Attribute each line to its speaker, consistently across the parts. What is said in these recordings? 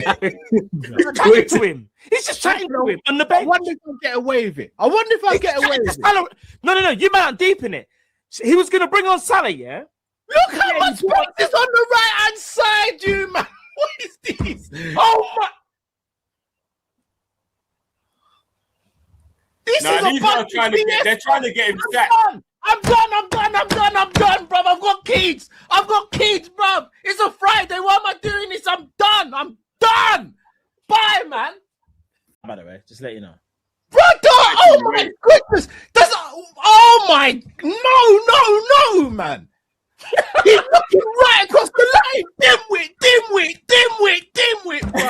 Speaker 1: chatting to him. He's just chatting to him on the bench.
Speaker 2: I wonder if I'll get away with it.
Speaker 1: No. You man deep in it. He was going to bring on Salah, yeah?
Speaker 2: Look how much space is on the right-hand side, you man. What is this? Oh, my.
Speaker 3: They're trying to get him sacked.
Speaker 2: I'm done, bruv. I've got kids, bruv. It's a Friday. Why am I doing this? I'm done. Bye, man.
Speaker 1: By the way, just let you know.
Speaker 2: Brother, oh my goodness. No, man. He's looking right across the line. Dimwit, bro.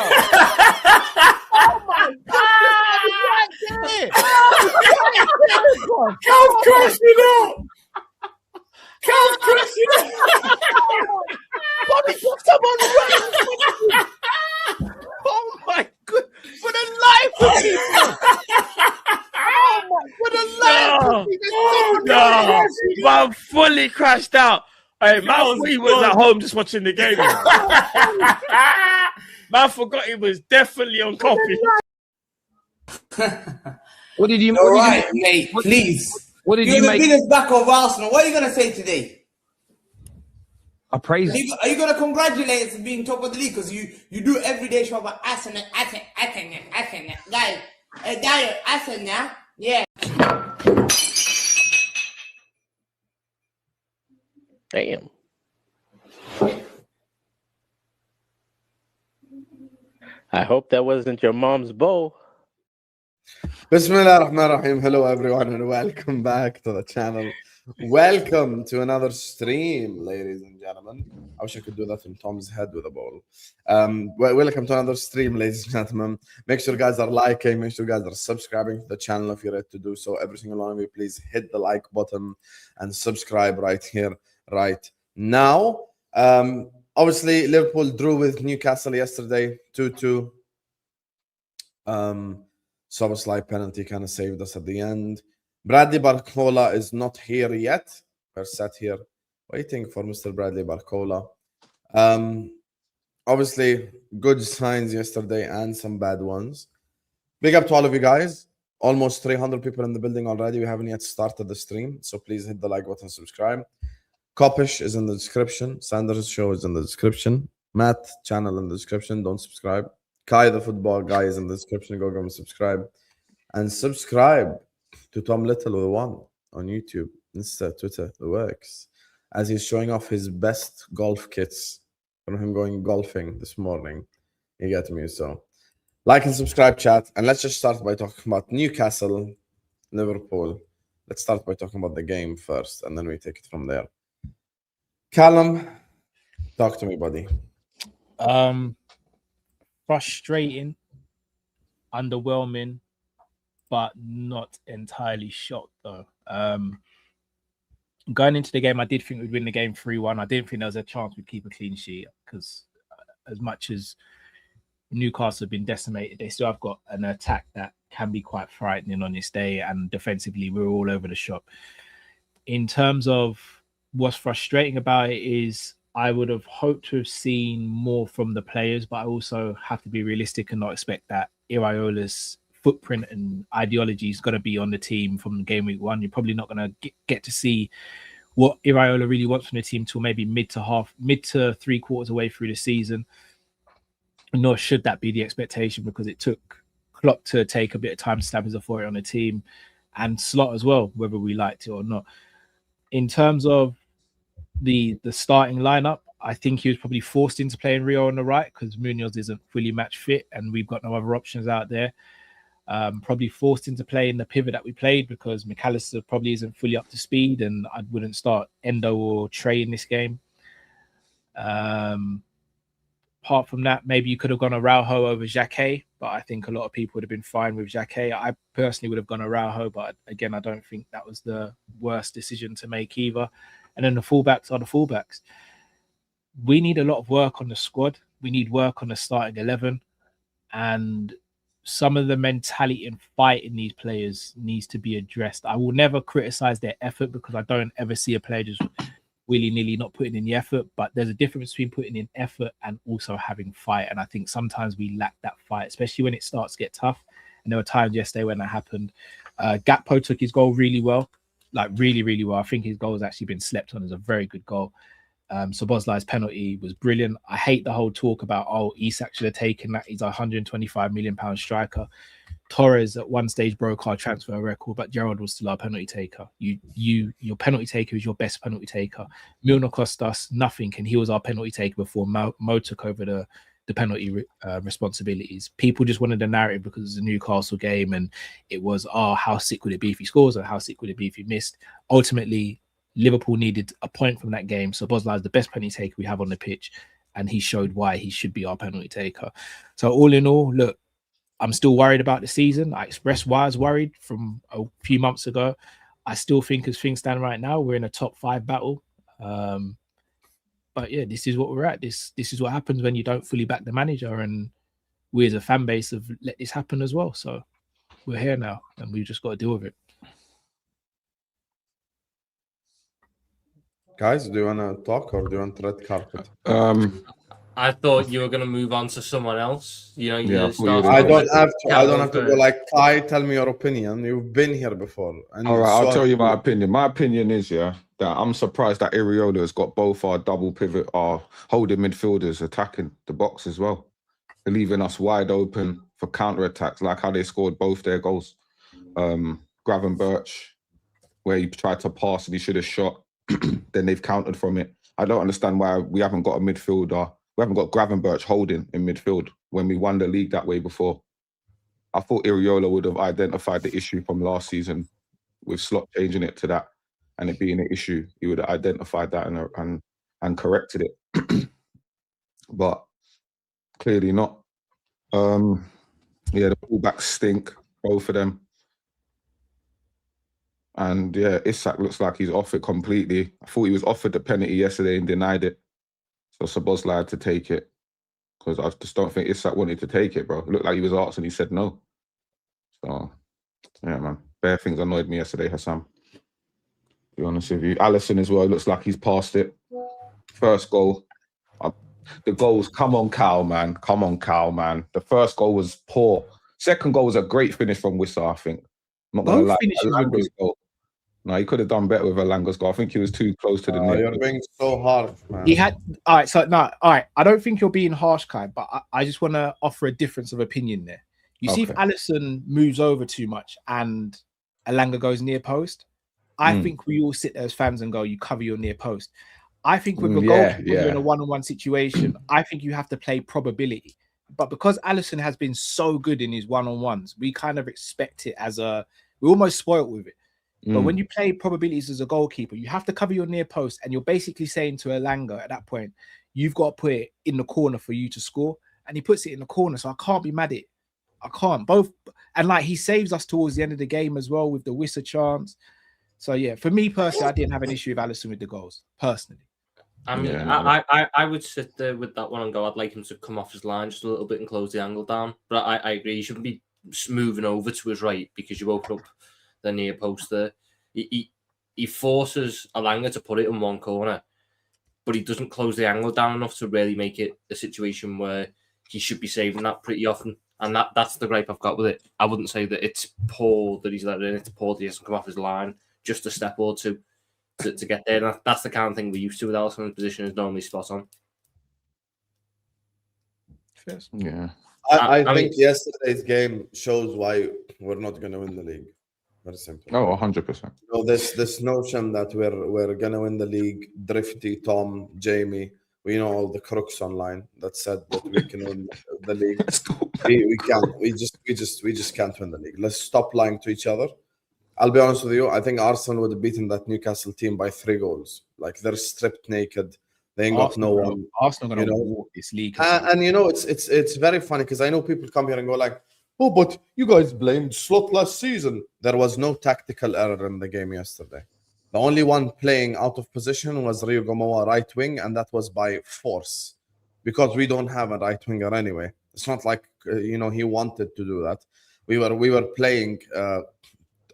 Speaker 2: Oh my God. Right
Speaker 3: Cal's crashing up.
Speaker 2: Bobby put someone right. Oh my God. For the life of me. For the life of me.
Speaker 1: No. Man fully crashed out. Hey, man, he was at home just watching the game. Man forgot he was definitely on coffee.
Speaker 4: What did you?
Speaker 5: All right, mate. Please.
Speaker 4: What did
Speaker 5: You're
Speaker 4: you
Speaker 5: the
Speaker 4: make?
Speaker 5: biggest back of Arsenal. What are you going to say today?
Speaker 4: I praise.
Speaker 5: Are you going to congratulate us for being top of the league? Because you do every day show about Arsenal, guys. Arsenal, yeah.
Speaker 1: Damn. I hope that wasn't your mom's bowl.
Speaker 6: Bismillah ar-Rahman ar-Rahim. Hello everyone and welcome back to the channel. Welcome to another stream, ladies and gentlemen. I wish I could do that in Tom's head with a ball. Welcome to another stream, ladies and gentlemen. Make sure you guys are liking, make sure you guys are subscribing to the channel if you're ready to do so. Every single one of you, please hit the like button and subscribe right here, right now. Obviously, Liverpool drew with Newcastle yesterday, 2-2. Soboslai penalty kind of saved us at the end. Bradley Barcola is not here yet. We're sat here waiting for Mr. Bradley Barcola. Obviously, good signs yesterday and some bad ones. Big up to all of you guys. Almost 300 people in the building already. We haven't yet started the stream, so please hit the like button, subscribe. Kopish is in the description. Sanders' show is in the description. Matt channel in the description. Don't subscribe. Kai the football guy is in the description. Go and subscribe. And subscribe to Tom Little with one on YouTube, Insta, Twitter, the works. As he's showing off his best golf kits from him going golfing this morning. You get me? So like and subscribe, chat. And let's just start by talking about Newcastle, Liverpool. Let's start by talking about the game first, and then we take it from there. Callum, talk to me, buddy.
Speaker 2: Frustrating, underwhelming, but not entirely shocked though. Going into the game, I did think we'd win the game 3-1. I didn't think there was a chance we'd keep a clean sheet because as much as Newcastle have been decimated, they still have got an attack that can be quite frightening on this day, and defensively we're all over the shop. In terms of what's frustrating about it is I would have hoped to have seen more from the players, but I also have to be realistic and not expect that Iraola's footprint and ideology is going to be on the team from game week 1. You're probably not going to get to see what Iraola really wants from the team till maybe mid to 3 quarters away through the season. Nor should that be the expectation, because it took Klopp to take a bit of time to stamp his authority on the team, and Slot as well, whether we liked it or not. In terms of the starting lineup, I think he was probably forced into playing Rio on the right because Munoz isn't fully match fit and we've got no other options out there. Probably forced into playing the pivot that we played because McAllister probably isn't fully up to speed, and I wouldn't start Endo or Trey in this game. Apart from that, maybe you could have gone Araujo over Xhaka, but I think a lot of people would have been fine with Xhaka. I personally would have gone Araujo, but again, I don't think that was the worst decision to make either. And then the fullbacks are the fullbacks. We need a lot of work on the squad. We need work on the starting 11. And some of the mentality and fight in these players needs to be addressed. I will never criticize their effort because I don't ever see a player just willy-nilly, not putting in the effort. But there's a difference between putting in effort and also having fight. And I think sometimes we lack that fight, especially when it starts to get tough. And there were times yesterday when that happened. Gakpo took his goal really well, like really, really well. I think his goal has actually been slept on as a very good goal. Szoboszlai's penalty was brilliant. I hate the whole talk about, oh, Isak should have taken that. He's a £125 million striker. Torres at one stage broke our transfer record, but Gerrard was still our penalty taker. Your penalty taker is your best penalty taker. Milner cost us nothing, and he was our penalty taker before Mo took over the penalty responsibilities. People just wanted the narrative because it was a Newcastle game, and it was, oh, how sick would it be if he scores, or how sick would it be if he missed? Ultimately, Liverpool needed a point from that game. So Szoboszlai is the best penalty taker we have on the pitch, and he showed why he should be our penalty taker. So all in all, look, I'm still worried about the season. I expressed why I was worried from a few months ago. I still think as things stand right now, we're in a top 5 battle. But yeah, this is what we're at. This is what happens when you don't fully back the manager, and we as a fan base have let this happen as well. So we're here now, and we've just got to deal with it.
Speaker 6: Guys, do you want to talk or do you want red carpet?
Speaker 7: I thought you were going to move on to someone else. You know,
Speaker 6: I don't have to. I don't have to go like, Kai, tell me your opinion. You've been here before. And
Speaker 8: all right, I'll tell you my opinion. My opinion is, that I'm surprised that Iraola has got both our double pivot, our holding midfielders attacking the box as well, leaving us wide open for counter-attacks, like how they scored both their goals. Gravenberch, where he tried to pass and he should have shot, then they've countered from it. I don't understand why we haven't got a midfielder. We haven't got Gravenberch holding in midfield when we won the league that way before. I thought Iraola would have identified the issue from last season with Slot changing it to that and it being an issue. He would have identified that and corrected it. But clearly not. The fullbacks stink, both of them. And yeah, Isak looks like he's off it completely. I thought he was offered the penalty yesterday and denied it. So Szoboszlai had to take it, because I just don't think Isak wanted to take it, bro. It looked like he was asked and he said no. So, yeah, man. Bare things annoyed me yesterday, Hassan. To be honest with you. Alisson as well, looks like he's passed it. First goal. The goals, come on, Cal, man. Come on, Cal, man. The first goal was poor. Second goal was a great finish from Wissa, I think. I'm not going to lie. Alanga's goal. No, he could have done better with Alanga's goal. I think he was too close to the net.
Speaker 6: You're being so harsh, man.
Speaker 2: He had all right. So no, all right. I don't think you're being harsh, Kai, but I just want to offer a difference of opinion there. You see, if Alisson moves over too much and Alanga goes near post, I think we all sit there as fans and go, "You cover your near post." I think with the goalkeeper, you're in a one-on-one situation. I think you have to play probability. But because Alisson has been so good in his one-on-ones, we kind of expect it as we're almost spoiled with it. But when you play probabilities as a goalkeeper, you have to cover your near post, and you're basically saying to Alanga at that point, you've got to put it in the corner for you to score. And he puts it in the corner, so I can't be mad at it. I can't. Both, and like he saves us towards the end of the game as well with the Wissa chance. So yeah, for me personally, I didn't have an issue with Alisson with the goals, personally.
Speaker 7: I mean, I would sit there with that one and go, I'd like him to come off his line just a little bit and close the angle down. But I agree, he shouldn't be moving over to his right because you open up the near post there. He forces Alanga to put it in one corner, but he doesn't close the angle down enough to really make it a situation where he should be saving that pretty often. And that's the gripe I've got with it. I wouldn't say that it's poor that he's let it in, it's poor that he hasn't come off his line just a step or two to get there. And that's the kind of thing we're used to with Alisson's position, is normally spot on.
Speaker 8: Yeah.
Speaker 6: I think yesterday's game shows why we're not going to win the league. Very simple.
Speaker 8: Oh, 100%.
Speaker 6: So this notion that we're going to win the league, Drifty, Tom, Jamie, we know all the crooks online that said that we can win the league. We can't. We just can't win the league. Let's stop lying to each other. I'll be honest with you. I think Arsenal would have beaten that Newcastle team by 3 goals. Like, they're stripped naked. They ain't got no one.
Speaker 2: Arsenal going to walk this league.
Speaker 6: And you know, it's very funny because I know people come here and go like, "Oh, but you guys blamed Slot last season." There was no tactical error in the game yesterday. The only one playing out of position was Rio Gomoa right wing, and that was by force because we don't have a right winger anyway. It's not like he wanted to do that. We were playing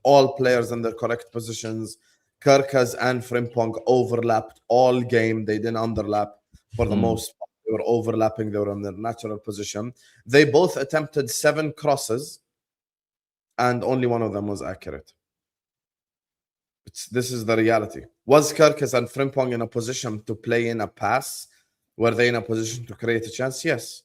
Speaker 6: all players in their correct positions. Kirkas and Frimpong overlapped all game. They didn't underlap for the most part. They were overlapping. They were in their natural position. They both attempted 7 crosses, and only one of them was accurate. This is the reality. Was Kirkas and Frimpong in a position to play in a pass? Were they in a position to create a chance? Yes.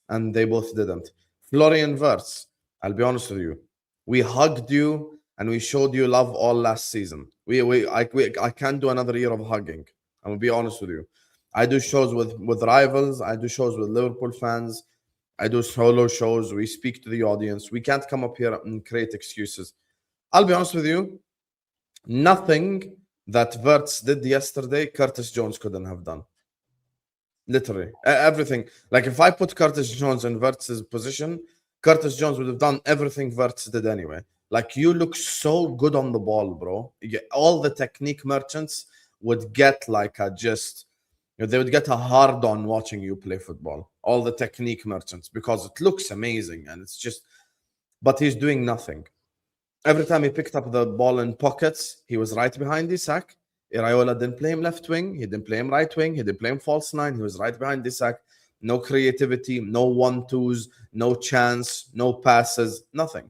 Speaker 6: And they both didn't. Florian Wirtz, I'll be honest with you. We hugged you and we showed you love all last season. I can't do another year of hugging. I'm going to be honest with you. I do shows with rivals. I do shows with Liverpool fans. I do solo shows. We speak to the audience. We can't come up here and create excuses. I'll be honest with you. Nothing that Wirtz did yesterday, Curtis Jones couldn't have done. Literally. Everything. Like if I put Curtis Jones in Wirtz's position, Curtis Jones would have done everything Wirtz did anyway. Like you look so good on the ball, bro. All the technique merchants would get like they would get a hard on watching you play football. All the technique merchants, because it looks amazing and it's just, but he's doing nothing. Every time he picked up the ball in pockets, he was right behind Isak. Iraola didn't play him left wing. He didn't play him right wing. He didn't play him false 9. He was right behind Isak. No creativity, no 1-2s, no chance, no passes, nothing.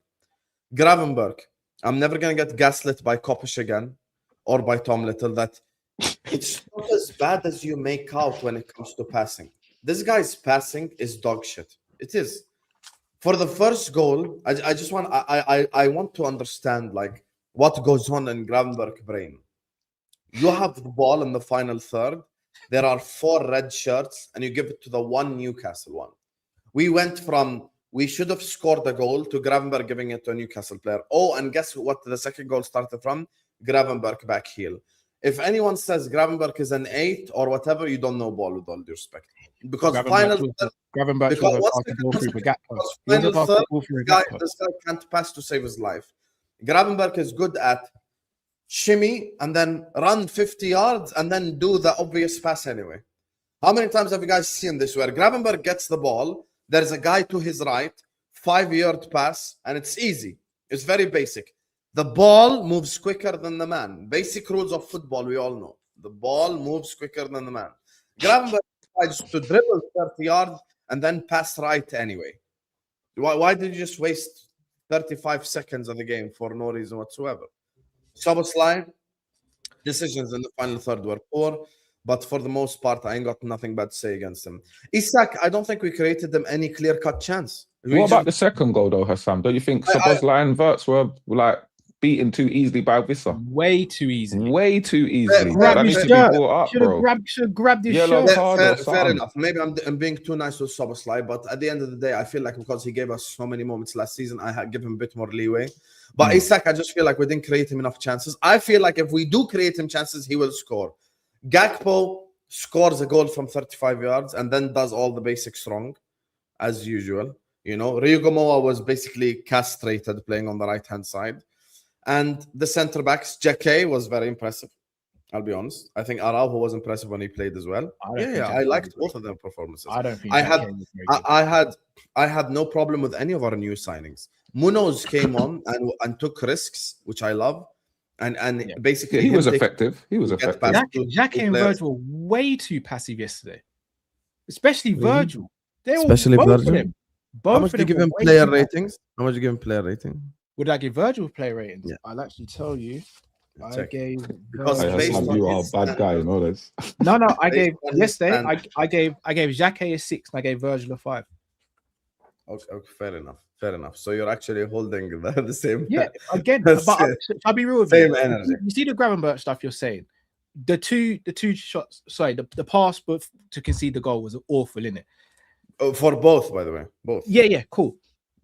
Speaker 6: Gravenberg, I'm never going to get gaslit by Kopish again or by Tom Little that it's not as bad as you make out when it comes to passing. This guy's passing is dog shit. It is. For the first goal, I want to understand like what goes on in Gravenberg's brain. You have the ball in the final third. There are 4 red shirts, and you give it to the one Newcastle one. We went from we should have scored a goal to Gravenberg giving it to a Newcastle player. Oh, and guess what? The second goal started from Gravenberg back heel. If anyone says Gravenberg is an 8 or whatever, you don't know ball with all due respect. Because
Speaker 2: Gravenberg
Speaker 6: this guy can't pass to save his life. Gravenberg is good at shimmy and then run 50 yards and then do the obvious pass anyway. How many times have you guys seen this where Gravenberg gets the ball, there's a guy to his right, 5-yard pass, and it's easy. It's very basic. The ball moves quicker than the man. Basic rules of football, we all know. The ball moves quicker than the man. Gravenberg tries to dribble 30 yards and then pass right anyway. Why did you just waste 35 seconds of the game for no reason whatsoever? Szoboszlai, decisions in the final third were poor, but for the most part, I ain't got nothing bad to say against him. Isak, I don't think we created them any clear-cut chance.
Speaker 8: What about the second goal, though, Hassam? Don't you think Szoboszlai and Wirtz were like beaten too easily by Wissa?
Speaker 2: Way too easily.
Speaker 8: Way too easily.
Speaker 2: That
Speaker 8: needs to be brought up, bro.
Speaker 2: Should have grabbed his
Speaker 8: Yellow
Speaker 2: shirt.
Speaker 8: card
Speaker 6: Fair enough. Maybe I'm being too nice with Szoboszlai, but at the end of the day, I feel like because he gave us so many moments last season, I give him a bit more leeway. But Isak, I just feel like we didn't create him enough chances. I feel like if we do create him chances, he will score. Gakpo scores a goal from 35 yards and then does all the basics wrong, as usual. You know, Ryugo Moa was basically castrated playing on the right-hand side. And the centre-backs, Jake was very impressive. I'll be honest. I think Araujo was impressive when he played as well. I liked both of their performances.
Speaker 2: I don't think
Speaker 6: I had no problem with any of our new signings. Munoz came on and took risks, which I love. And basically
Speaker 8: he was effective. He was effective.
Speaker 2: Xhaka and Virgil were way too passive yesterday. Especially Virgil.
Speaker 6: Especially Virgil.
Speaker 2: How
Speaker 6: much do you give him player ratings? How much do you give him player rating?
Speaker 2: Would I give Virgil player ratings?
Speaker 6: Yeah.
Speaker 2: I'll actually tell you. I gave
Speaker 8: you are a bad guy, you know this.
Speaker 2: No, I gave yesterday. I gave Xhaka a 6 and I gave Virgil a 5.
Speaker 6: Okay, fair enough. So you're actually holding the same.
Speaker 2: Yeah, again, but I'll be real with
Speaker 6: same energy.
Speaker 2: You see the Gravenberch stuff you're saying. The two shots. Sorry, the pass, but to concede the goal was awful, innit?
Speaker 6: For both, by the way, both.
Speaker 2: Yeah, cool.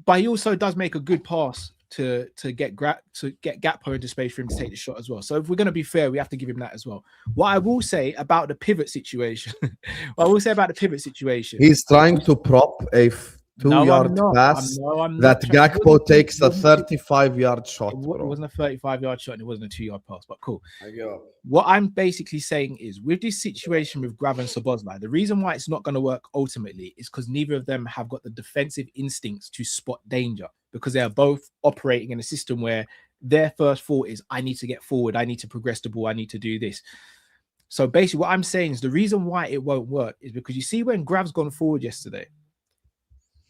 Speaker 2: But he also does make a good pass to get Gakpo into space for him to take the shot as well. So if we're going to be fair, we have to give him that as well. What I will say about the pivot situation,
Speaker 6: he's trying to prop a 2-yard pass that Gakpo takes a 35-yard shot.
Speaker 2: It wasn't a 35-yard shot and it wasn't a 2-yard pass, but cool.
Speaker 6: What
Speaker 2: What I'm basically saying is with this situation with Grav and Szoboszlai, the reason why it's not going to work ultimately is because neither of them have got the defensive instincts to spot danger, because they are both operating in a system where their first thought is, I need to get forward, I need to progress the ball, I need to do this. So basically what I'm saying is the reason why it won't work is because you see when Grav's gone forward yesterday,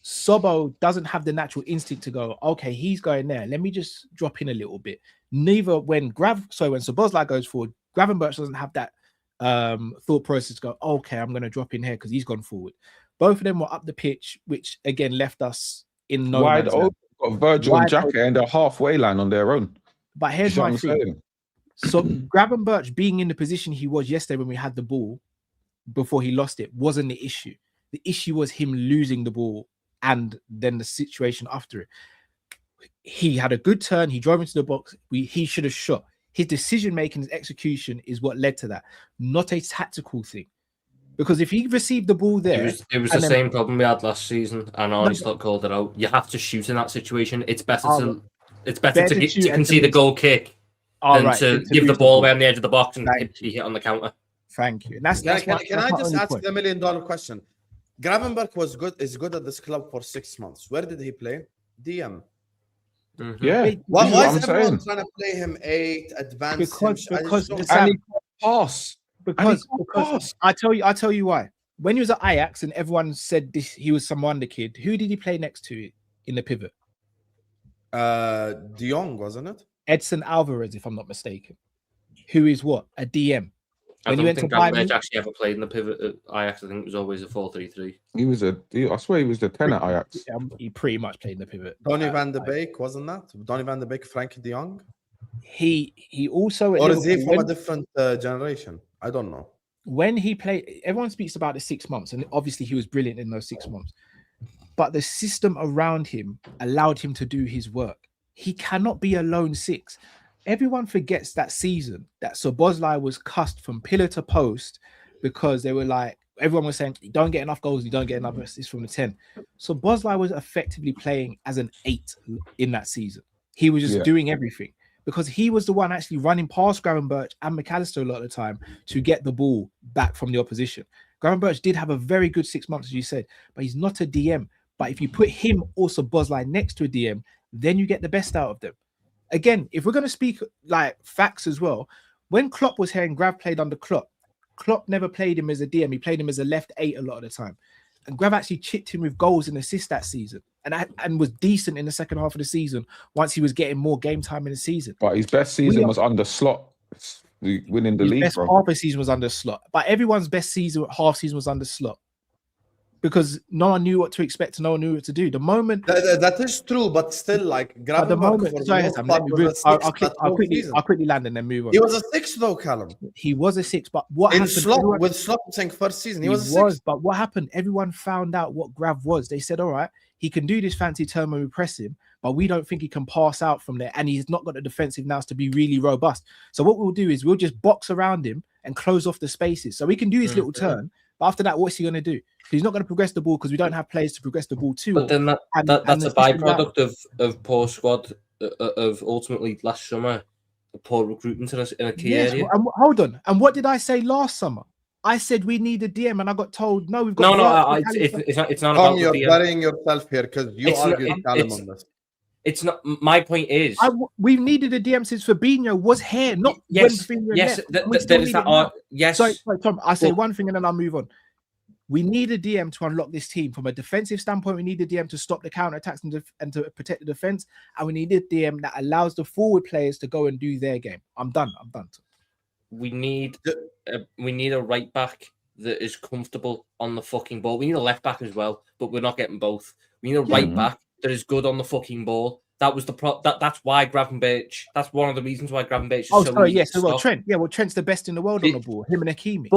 Speaker 2: Sobo doesn't have the natural instinct to go, okay, he's going there, let me just drop in a little bit. Neither when Szoboszlai goes forward, Gravenberch doesn't have that thought process to go, okay, I'm going to drop in here because he's gone forward. Both of them were up the pitch, which again left us in no
Speaker 8: wide open. Got Virgil and Xhaka in the halfway line on their own.
Speaker 2: But here's my thing. So Gravenberch being in the position he was yesterday when we had the ball before he lost it wasn't the issue. The issue was him losing the ball and then the situation after it. He had a good turn. He drove into the box. He should have shot. His decision making, his execution is what led to that, not a tactical thing. Because if he received the ball there,
Speaker 7: it was the same problem we had last season, and Arnie Slot called it out. You have to shoot in that situation. It's better to concede a goal kick than to give the ball away on the edge of the box and be hit on the counter.
Speaker 2: Thank you. And
Speaker 6: can I just ask the $1 million question? Gravenberch is good at this club for 6 months. Where did he play? DM.
Speaker 8: Mm-hmm. Yeah.
Speaker 6: Why is everyone trying to play him 8 advanced?
Speaker 2: Because
Speaker 8: pass.
Speaker 2: Because I tell you why. When he was at Ajax and everyone said this, he was some wonder kid. Who did he play next to in the pivot?
Speaker 6: De Jong, wasn't it?
Speaker 2: Edson Alvarez, if I'm not mistaken. Who is what? A DM.
Speaker 7: I don't think Gravenberch actually ever played in the pivot at Ajax. I think it was always a 4-3-3.
Speaker 8: I swear he was the 10 at Ajax.
Speaker 2: He pretty much played in the pivot.
Speaker 6: Donny van de Beek, wasn't that? Donny van de Beek, Frankie de Jong?
Speaker 2: He also...
Speaker 6: Or is he from a different generation? I don't know.
Speaker 2: When he played, everyone speaks about the 6 months, and obviously he was brilliant in those 6 months. But the system around him allowed him to do his work. He cannot be a lone 6. Everyone forgets that season that Szoboszlai was cussed from pillar to post because they were like, everyone was saying, you don't get enough goals, you don't get enough assists from the 10. Szoboszlai was effectively playing as an 8 in that season. He was just doing everything because he was the one actually running past Gravenberch and McAllister a lot of the time to get the ball back from the opposition. Gravenberch did have a very good 6 months, as you said, but he's not a DM. But if you put him or Szoboszlai next to a DM, then you get the best out of them. Again, if we're going to speak like facts as well, when Klopp was here and Grav played under Klopp never played him as a DM. He played him as a left 8 a lot of the time. And Grav actually chipped him with goals and assists that season and was decent in the second half of the season once he was getting more game time in the season.
Speaker 8: But his best season was under Slot, winning the league.
Speaker 2: His best half of the season was under Slot. But everyone's best half season was under Slot. Because no one knew what to expect, no one knew what to do. The moment
Speaker 6: that is true, but still, like
Speaker 2: the moment. I'll quickly land and then move on.
Speaker 6: He was a 6 though, Callum.
Speaker 2: He was a 6, but what happened
Speaker 6: with Slot saying first season? He was a 6.
Speaker 2: But what happened? Everyone found out what Grav was. They said, "All right, he can do this fancy turn when we press him, but we don't think he can pass out from there, and he's not got the defensive nous to be really robust. So what we'll do is we'll just box around him and close off the spaces, so he can do his little turn." But after that, what's he going to do? He's not going to progress the ball because we don't have players to progress the ball to.
Speaker 7: But then that's a byproduct of poor squad, of ultimately last summer, poor recruitment in a key area.
Speaker 2: Hold on. And what did I say last summer? I said we need a DM, and I got told, no, we've got...
Speaker 7: It's not about
Speaker 6: you're
Speaker 7: the DM.
Speaker 6: burying yourself here because you argued Callum on this.
Speaker 7: It's not. My point is,
Speaker 2: we've needed a DM since Fabinho was here, not when Fabinho left.
Speaker 7: Yes.
Speaker 2: Sorry, Tom. I'll say one thing and then I'll move on. We need a DM to unlock this team. From a defensive standpoint, we need a DM to stop the counter-attacks and to protect the defense. And we need a DM that allows the forward players to go and do their game. I'm done.
Speaker 7: We need a right back that is comfortable on the fucking ball. We need a left back as well, but we're not getting both. We need a right back that is good on the fucking ball. That was that's why Gravenberch. That's one of the reasons why Gravenberch is so easy to stop.
Speaker 2: Trent. Yeah, well, Trent's the best in the world on the ball. Him and Hakimi.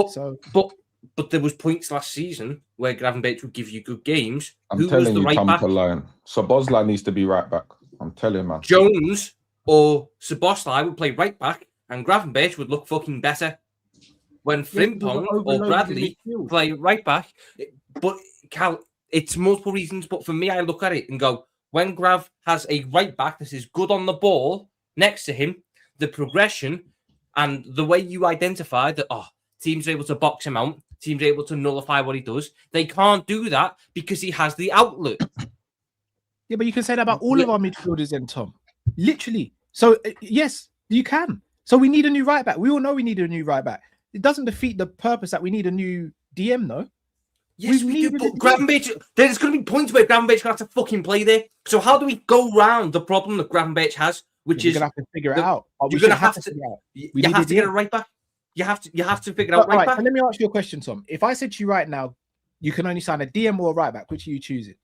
Speaker 7: But there was points last season where Gravenberch would give you good games.
Speaker 8: I'm telling you, Tom Pallone. Szoboszlai needs to be right back. I'm telling you, man.
Speaker 7: Jones or Szoboszlai would play right back, and Gravenberch would look fucking better. When Frimpong or Bradley play right back, but Cal, it's multiple reasons. But for me, I look at it and go, when Grav has a right back that is good on the ball next to him, the progression and the way you identify that, teams are able to box him out, teams are able to nullify what he does. They can't do that because he has the outlet.
Speaker 2: Yeah, but you can say that about all of our midfielders then, Tom. Literally, So yes, you can. So we need a new right back. We all know we need a new right back. It doesn't defeat the purpose that we need a new DM, though.
Speaker 7: Yes, we do. But Gravenberch, there's going to be points where Gravenberch going to have to fucking play there. So how do we go round the problem that Gravenberch has, which is
Speaker 2: going to have to figure it out.
Speaker 7: You're going to have to. You have to get a right back. You have to figure out right back.
Speaker 2: So let me ask you a question, Tom. If I said to you right now, you can only sign a DM or a right back, which are you choosing?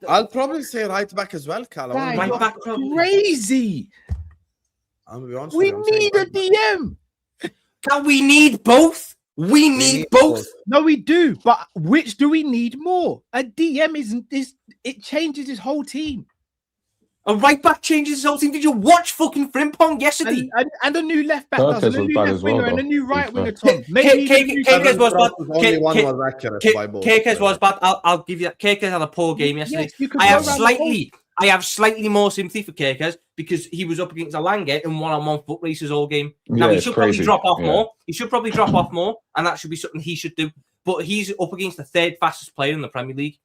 Speaker 6: I'll probably say right back as well, Cal.
Speaker 2: Right back, crazy.
Speaker 6: I'm gonna be honest.
Speaker 2: We need a DM.
Speaker 7: Cal, we need both. We need both.
Speaker 2: No, we do. But which do we need more? A DM isn't this. It changes his whole team.
Speaker 7: A right back changes his whole team. Did you watch fucking Frimpong yesterday?
Speaker 2: And a new left back does, and a new left winger, and a new right winger. Tom,
Speaker 7: KK's was bad.
Speaker 6: Only one was accurate.
Speaker 7: KK's was bad. I'll give you that. KK's had a poor game yesterday. Yes, I have slightly more sympathy for KK's because he was up against Alanga in one-on-one foot races all game. Now he should probably drop off more. He should probably drop off more, and that should be something he should do. But he's up against the third fastest player in the Premier League.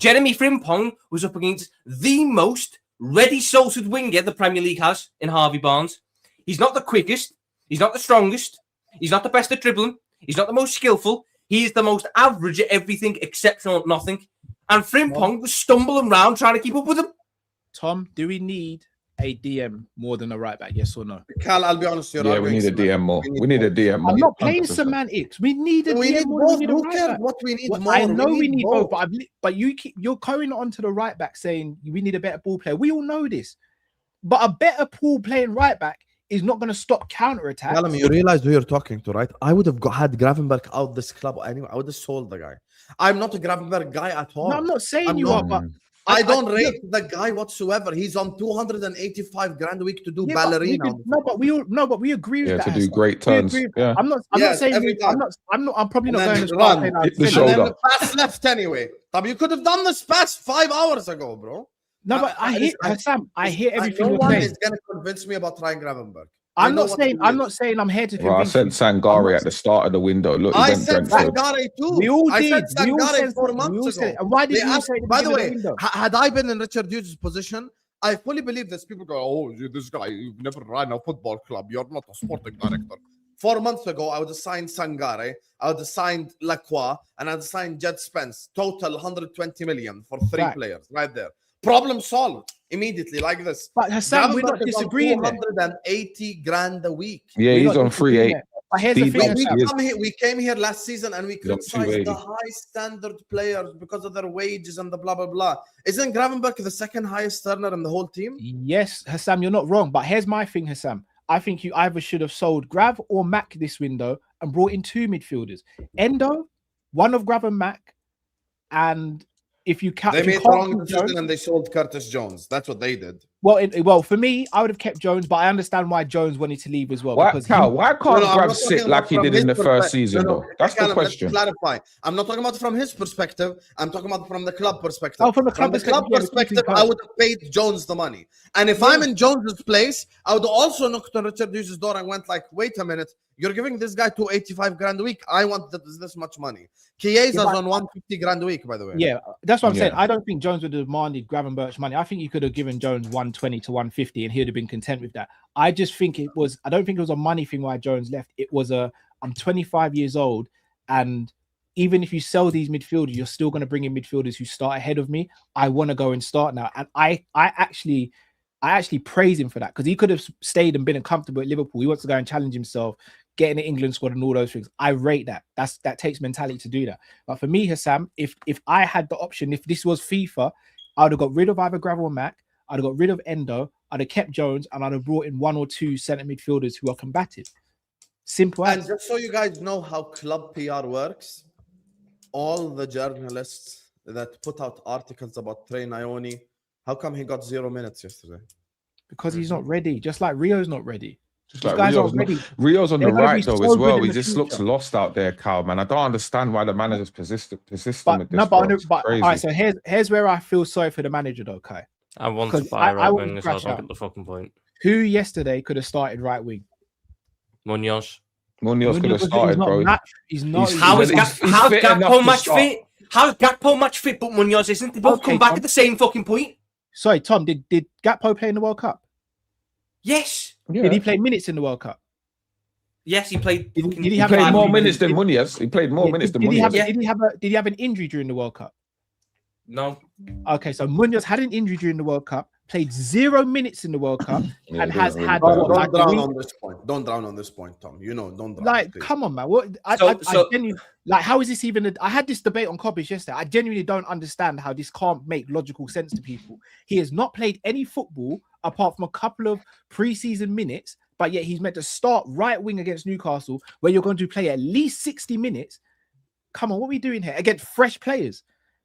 Speaker 7: Jeremy Frimpong was up against the most ready-salted winger the Premier League has in Harvey Barnes. He's not the quickest. He's not the strongest. He's not the best at dribbling. He's not the most skillful. He is the most average at everything exceptional at nothing. And Frimpong was stumbling around trying to keep up with him.
Speaker 2: Tom, do we need a DM more than a right back? Yes or no?
Speaker 6: Cal, I'll be honest.
Speaker 8: We need a DM more. We need a DM more.
Speaker 2: I'm not playing semantics. We need a DM more.
Speaker 6: Who cares what we need more?
Speaker 2: I know we need both, but you're going on to the right back saying we need a better ball player. We all know this. But a better ball playing right back is not going to stop counter-attack.
Speaker 6: Callum, you realize who you're talking to, right? I would have had Gravenberch out this club anyway. I would have sold the guy. I'm not a Gravenberch guy at all.
Speaker 2: No, I'm not saying you are, but
Speaker 6: I don't rate the guy whatsoever. He's on 285 grand a week to do ballerina.
Speaker 2: But we agree with that.
Speaker 8: To do great turns. Yeah.
Speaker 2: I'm not saying I'm probably not going to start
Speaker 8: hit the shoulder.
Speaker 6: And then the pass left anyway. You could have done this pass 5 hours ago, bro.
Speaker 2: No, but I hear Sam. I hear everything
Speaker 6: no
Speaker 2: you're
Speaker 6: one
Speaker 2: saying.
Speaker 6: is going to convince me about trying Gravenberch.
Speaker 2: I'm not saying I'm here to convince
Speaker 8: I said Sangare at the start of the window. Look,
Speaker 6: I said Sangare too.
Speaker 2: We all did.
Speaker 6: I said Sangare 4 months ago.
Speaker 2: And why did you say?
Speaker 6: By the way, had I been in Richard Hughes' position, I fully believe this. People go, "Oh, this guy, you've never run a football club. You're not a sporting director." 4 months ago, I would have signed Sangare, I would have signed Lacroix, and I would have signed Jed Spence. Total 120 million for 3 players, right there. Problem solved immediately, like this.
Speaker 2: But Hassan, we're not disagreeing.
Speaker 6: 280 grand a week.
Speaker 8: Yeah, he's on 3.8.
Speaker 2: But here's the thing.
Speaker 6: We came here last season and we criticized the high standard players because of their wages and the blah blah blah. Isn't Gravenberch the second highest earner in the whole team?
Speaker 2: Yes, Hassam, you're not wrong. But here's my thing, Hassam. I think you either should have sold Grav or Mac this window and brought in 2 midfielders. Endo, one of Grav and Mac, and if you count,
Speaker 6: they made the wrong decision and they sold Curtis Jones. That's what they did.
Speaker 2: Well, for me, I would have kept Jones, but I understand why Jones wanted to leave as well.
Speaker 8: Why can't Grav sit like he did in the first season, though? That's the question.
Speaker 6: Clarify. I'm not talking about from his perspective. I'm talking about from the club perspective.
Speaker 2: Oh, from the club
Speaker 6: perspective, I would have paid Jones the money. And if I'm in Jones's place, I would also knocked on Richard Hughes' door and went like, wait a minute. You're giving this guy 285 grand a week. I want this much money. Chiesa's on 150 grand a week, by the way.
Speaker 2: Yeah, that's what I'm saying. I don't think Jones would have demanded Gravenberch money. I think you could have given Jones 120 to 150 and he'd have been content with that. I don't think it was a money thing why Jones left. It was I'm 25 years old, and even if you sell these midfielders, you're still going to bring in midfielders who start ahead of me. I want to go and start now. And I actually praise him for that, because he could have stayed and been comfortable at Liverpool. He wants to go and challenge himself, get in the England squad and all those things. I rate that. That takes mentality to do that. But for me, Hassam, if I had the option, if this was FIFA, I would have got rid of either Gravel or Mac. I'd have got rid of Endo. I'd have kept Jones, and I'd have brought in 1 or 2 centre midfielders who are combative. Simple.
Speaker 6: And just so you guys know how club PR works, all the journalists that put out articles about Trey Ione, how come he got 0 minutes yesterday?
Speaker 2: Because he's not ready. Just like Rio's not ready.
Speaker 8: Just like Rio's on the right though as well. He just looks lost out there, Cal, man. I don't understand why the manager's persisting with this.
Speaker 2: All right, so here's where I feel sorry for the manager though, Kai.
Speaker 7: I want to buy right wing, so I don't get the fucking point.
Speaker 2: Who yesterday could have started right wing?
Speaker 7: Munoz
Speaker 8: could have started, bro.
Speaker 7: He's not. How's Gakpo match fit? How's Gakpo match fit, but Munoz isn't? They both come back at the same fucking point.
Speaker 2: Sorry, Tom, did Gakpo play in the World Cup?
Speaker 7: Yes.
Speaker 8: Yeah.
Speaker 2: Did he play minutes in the World Cup?
Speaker 7: Yes, he played.
Speaker 2: Did he
Speaker 8: He
Speaker 2: have
Speaker 8: played
Speaker 2: an
Speaker 8: more
Speaker 2: injury?
Speaker 8: minutes than Munoz. He played more
Speaker 2: Yeah,
Speaker 8: minutes than
Speaker 2: did he have
Speaker 8: Munoz.
Speaker 2: did he have an injury during the World Cup?
Speaker 7: No.
Speaker 2: Okay, so Munoz had an injury during the World Cup, played 0 minutes in the World Cup,
Speaker 8: Yeah,
Speaker 2: and
Speaker 8: he
Speaker 2: has
Speaker 8: doesn't
Speaker 2: had
Speaker 8: really
Speaker 2: what,
Speaker 8: play.
Speaker 2: like
Speaker 6: Don't
Speaker 2: a
Speaker 6: drown
Speaker 2: week?
Speaker 6: on this point. Don't drown on this point, Tom. You know, don't drown.
Speaker 2: Like,
Speaker 6: please.
Speaker 2: come on, man. What? I genuinely, like, how is this even? I had this debate on Cobbish yesterday. I genuinely don't understand how this can't make logical sense to people. He has not played any football apart from a couple of preseason minutes, but yet he's meant to start right wing against Newcastle, where you're going to play at least 60 minutes. Come on, what are we doing here against fresh players?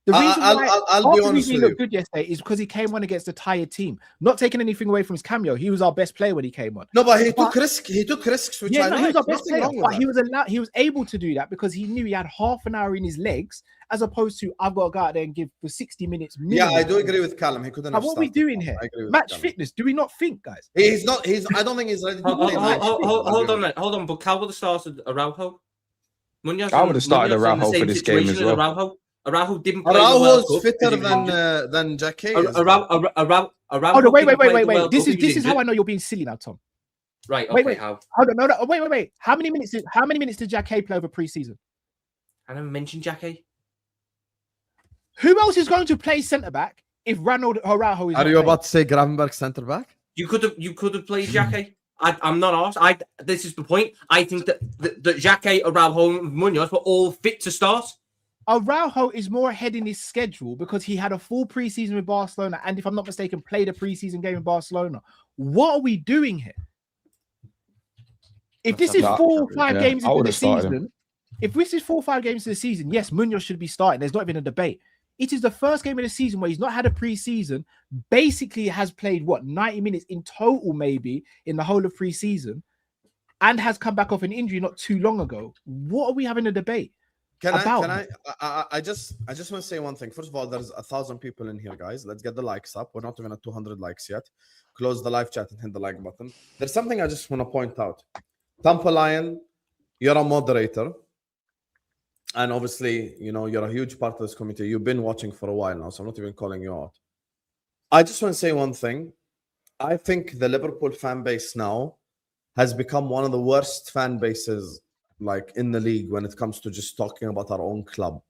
Speaker 2: The reason why
Speaker 6: I'll be honest
Speaker 2: he
Speaker 6: with
Speaker 2: looked
Speaker 6: you.
Speaker 2: good yesterday is because he came on against a tired team. Not taking anything away from his cameo, he was our best player when he came on.
Speaker 6: No, but he took risks. He took risks, which I
Speaker 2: he was
Speaker 6: like.
Speaker 2: our best
Speaker 6: Nothing
Speaker 2: player,
Speaker 6: wrong with
Speaker 2: but
Speaker 6: that.
Speaker 2: he was able to do that because he knew he had half an hour in his legs, as opposed to I've got to go out there and give for 60 minutes.
Speaker 6: Yeah,
Speaker 2: minimum.
Speaker 6: I do agree with Callum. He couldn't
Speaker 2: Like,
Speaker 6: have
Speaker 2: what are we
Speaker 6: started.
Speaker 2: doing here?
Speaker 6: I agree with
Speaker 2: Match
Speaker 6: Callum.
Speaker 2: fitness. Do we not think, guys?
Speaker 6: He's not. I don't think he's ready to play.
Speaker 7: Hold on, mate. Hold on. But Cal would have started Araujo. Munoz
Speaker 8: I would have started
Speaker 7: Munoz in the
Speaker 8: Araujo
Speaker 7: same
Speaker 8: for this game as
Speaker 7: situation
Speaker 8: well.
Speaker 7: Araujo didn't play the World
Speaker 6: Araujo's
Speaker 7: Cup
Speaker 6: fitter
Speaker 7: because he was injured.
Speaker 6: than Jacquet.
Speaker 7: Araujo
Speaker 2: Oh no, wait.
Speaker 7: didn't play the World
Speaker 2: This
Speaker 7: Cup,
Speaker 2: is
Speaker 7: he was
Speaker 2: how I
Speaker 7: injured.
Speaker 2: know you're being silly now, Tom.
Speaker 7: Right. Okay.
Speaker 2: Wait.
Speaker 7: How?
Speaker 2: Hold on, no, wait. How many minutes did Jacquet play over preseason?
Speaker 7: I never mentioned Jackie.
Speaker 2: Who else is going to play centre back if Ronald Araujo is?
Speaker 6: Are you about to say Gravenberg centre back?
Speaker 7: You could have played Jackie. I'm not asked. This is the point. I think that Jackie, Araujo, and Munoz were all fit to start.
Speaker 2: Araujo is more ahead in his schedule because he had a full preseason with Barcelona, and if I'm not mistaken, played a preseason game in Barcelona. What are we doing here? If this is 4 or 5 games into the season, yes, Munoz should be starting. There's not even a debate. It is the first game of the season where he's not had a preseason. Basically, has played 90 minutes in total, maybe in the whole of preseason, and has come back off an injury not too long ago. What are we having a debate?
Speaker 6: I just want to say one thing. First of all, there's 1,000 people in here, guys. Let's get the likes up. We're not even at 200 likes yet. Close the live chat and hit the like button. There's something I just want to point out. Tampa Lion, you're a moderator. And obviously, you're a huge part of this community. You've been watching for a while now, so I'm not even calling you out. I just want to say one thing. I think the Liverpool fan base now has become one of the worst fan bases in the league when it comes to just talking about our own club.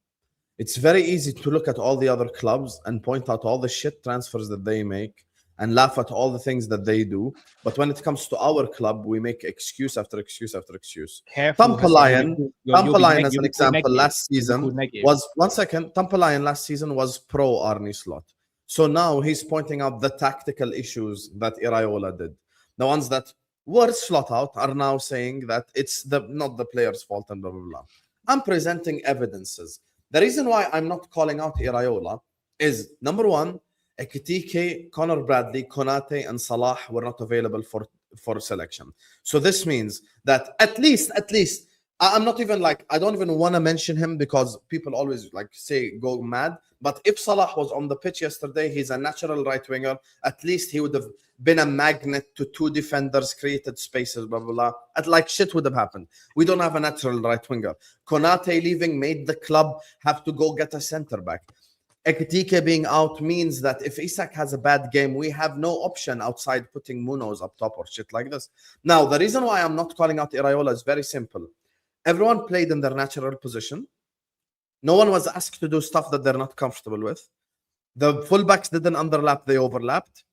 Speaker 6: It's very easy to look at all the other clubs and point out all the shit transfers that they make and laugh at all the things that they do. But when it comes to our club, we make excuse after excuse after excuse. Tampa Lion, as an example, last season was 1 second. Tampa Lion last season was pro Arne Slot. So now he's pointing out the tactical issues that Iraola did. The ones that were slot out are now saying that it's not the player's fault and blah, blah, blah. I'm presenting evidences. The reason why I'm not calling out Iraola is, number one, Ekitike, Conor Bradley, Konate, and Salah were not available for selection. So this means that at least, I'm not even I don't even want to mention him because people always say go mad. But if Salah was on the pitch yesterday, he's a natural right winger. At least he would have been a magnet to 2 defenders, created spaces, blah, blah, blah. Shit would have happened. We don't have a natural right winger. Konate leaving made the club have to go get a centre back. Ekitike being out means that if Isak has a bad game, we have no option outside putting Munoz up top or shit like this. Now, the reason why I'm not calling out Iraola is very simple. Everyone played in their natural position. No one was asked to do stuff that they're not comfortable with. The fullbacks didn't underlap, they overlapped.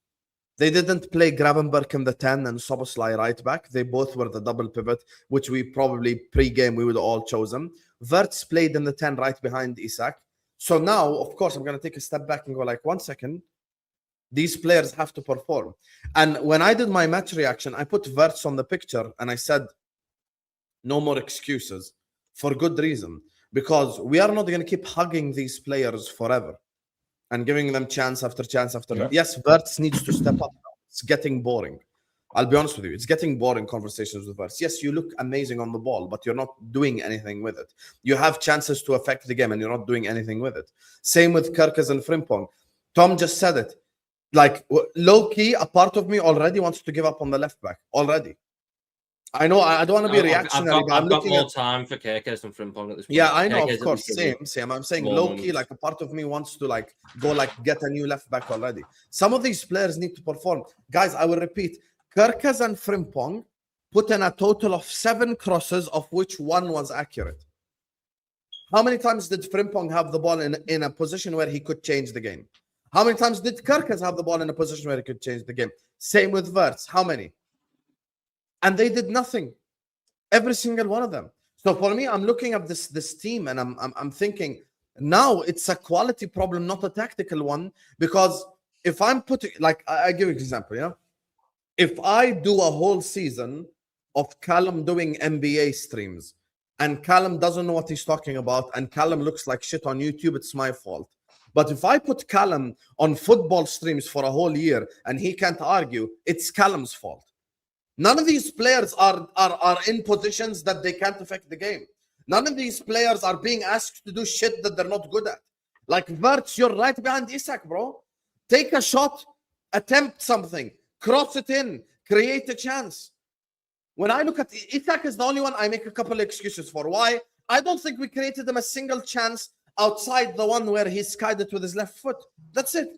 Speaker 6: They didn't play Gravenberg in the 10 and Soboslai right back. They both were the double pivot, which we probably pre-game we would all chosen. Wirtz played in the 10 right behind Isak. So now, of course, I'm going to take a step back and go 1 second. These players have to perform. And when I did my match reaction, I put Wirtz on the picture and I said, no more excuses, for good reason. Because we are not going to keep hugging these players forever and giving them chance after chance after. Yeah. Yes, Wirtz needs to step up now. It's getting boring. I'll be honest with you. It's getting boring conversations with Wirtz. Yes, you look amazing on the ball, but you're not doing anything with it. You have chances to affect the game and you're not doing anything with it. Same with Kerkez and Frimpong. Tom just said it. Low-key, a part of me already wants to give up on the left back. Already. I know I don't want to be
Speaker 7: I've
Speaker 6: reactionary, but I'm
Speaker 7: got
Speaker 6: looking
Speaker 7: more
Speaker 6: at
Speaker 7: time for Kerkez than Frimpong at this point.
Speaker 6: yeah, I know,
Speaker 7: Kerkez
Speaker 6: of
Speaker 7: at
Speaker 6: course,
Speaker 7: least gives me
Speaker 6: same. I'm saying
Speaker 7: more
Speaker 6: low key,
Speaker 7: moments.
Speaker 6: like a part of me wants to like go like get a new left back already. Some of these players need to perform, guys. I will repeat: Kerkez and Frimpong put in a total of 7 crosses, of which 1 was accurate. How many times did Frimpong have the ball in a position where he could change the game? How many times did Kerkez have the ball in a position where he could change the game? Same with Wirtz. How many? And they did nothing. Every single one of them. So for me, I'm looking at this team and I'm thinking now it's a quality problem, not a tactical one. Because if I'm putting, like, I give you an example, yeah. If I do a whole season of Callum doing NBA streams and Callum doesn't know what he's talking about and Callum looks like shit on YouTube, it's my fault. But if I put Callum on football streams for a whole year and he can't argue, it's Callum's fault. None of these players are in positions that they can't affect the game. None of these players are being asked to do shit that they're not good at. Like Wirtz, you're right behind Isak, bro. Take a shot, attempt something, cross it in, create a chance. When I look at Isak is the only one I make a couple of excuses for. Why? I don't think we created him a single chance outside the one where he skied it with his left foot. That's it.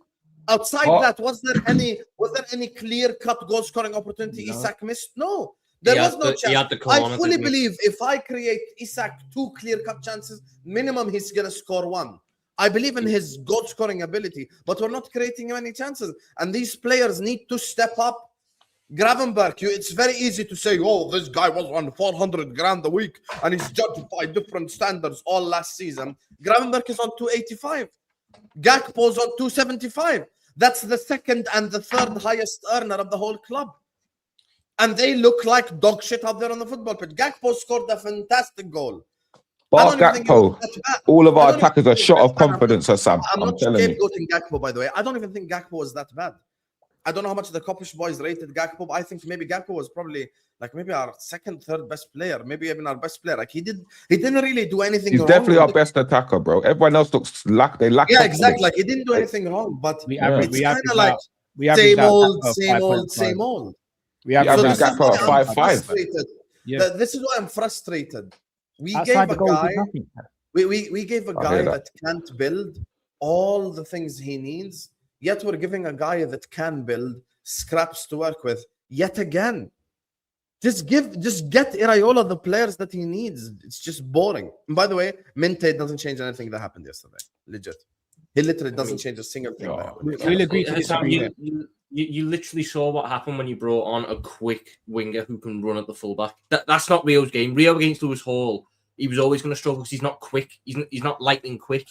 Speaker 6: Outside that, was there any clear-cut goal-scoring opportunity Isak missed? No. There was no chance. I fully believe if I create Isak 2 clear-cut chances, minimum he's going to score 1. I believe in his goal-scoring ability, but we're not creating any chances. And these players need to step up. Gravenberg, it's very easy to say, oh, this guy was on 400 grand a week and he's judged by different standards all last season. Gravenberg is on 285. Gakpo's on 275. That's the second and the third highest earner of the whole club. And they look like dog shit out there on the football pitch. Gakpo scored a fantastic goal.
Speaker 8: Bar Gakpo, all of our attackers are shot of confidence, Sam.
Speaker 6: I'm not scapegoating Gakpo, by the way. I don't even think Gakpo was that bad. I don't know how much the Kopish boys rated Gakpo, but I think maybe Gakpo was probably like maybe our second, third best player, maybe even our best player. Like he didn't really do anything wrong.
Speaker 8: He's definitely our best attacker, bro. Everyone else looks they lack.
Speaker 6: Yeah, exactly. Like he didn't do anything wrong, but it's kind of like same old.
Speaker 8: We have Gakpo at 5'5".
Speaker 6: Yeah. This is why I'm frustrated. We gave a guy. We gave a guy that can't build all the things he needs. Yet we're giving a guy that can build scraps to work with. Yet again, just get Iraola the players that he needs. It's just boring. And by the way, Minteh doesn't change anything that happened yesterday. Legit, he literally doesn't change a single thing that happened.
Speaker 2: We'll agree to disagree.
Speaker 7: You literally saw what happened when you brought on a quick winger who can run at the fullback. That's not Rio's game. Rio against Lewis Hall, he was always going to struggle because he's not quick. He's not lightning quick.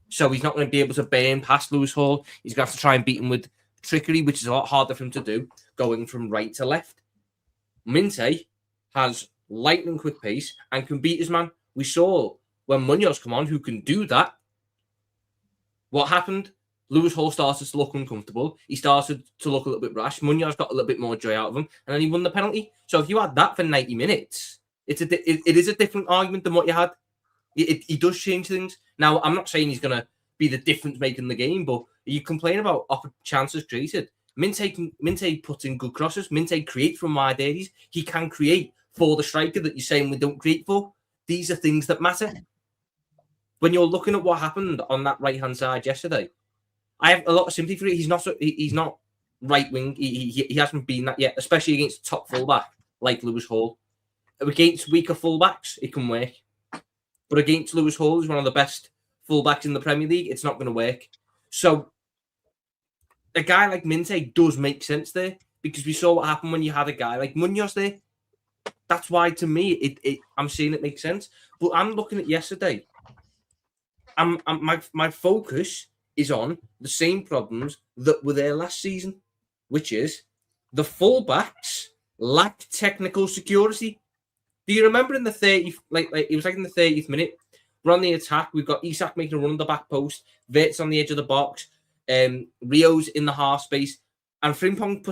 Speaker 7: So he's not going to be able to burn past Lewis Hall. He's going to have to try and beat him with trickery, which is a lot harder for him to do, going from right to left. Minteh has lightning quick pace and can beat his man. We saw when Munoz come on, who can do that. What happened? Lewis Hall started to look uncomfortable. He started to look a little bit rash. Munoz got a little bit more joy out of him, and then he won the penalty. So if you had that for 90 minutes, it is a different argument than what you had. He does change things. Now, I'm not saying he's going to be the difference maker in the game, but you complain about chances created. Minteh puts in good crosses. Minteh creates from wide areas. He can create for the striker that you're saying we don't create for. These are things that matter. When you're looking at what happened on that right-hand side yesterday, I have a lot of sympathy for it. He's not right wing. He hasn't been that yet, especially against top fullback like Lewis Hall. Against weaker fullbacks, it can work. But against Lewis Hall, who's one of the best fullbacks in the Premier League, it's not going to work. So a guy like Minteh does make sense there because we saw what happened when you had a guy like Munoz there. That's why, to me, I'm seeing it makes sense. But I'm looking at yesterday. My focus is on the same problems that were there last season, which is the fullbacks lacked technical security. Do you remember in the 30th, like it was like in the 30th minute, we're on the attack. We've got Isak making a run on the back post, Wirtz on the edge of the box, Rio's in the half space, and Frimpong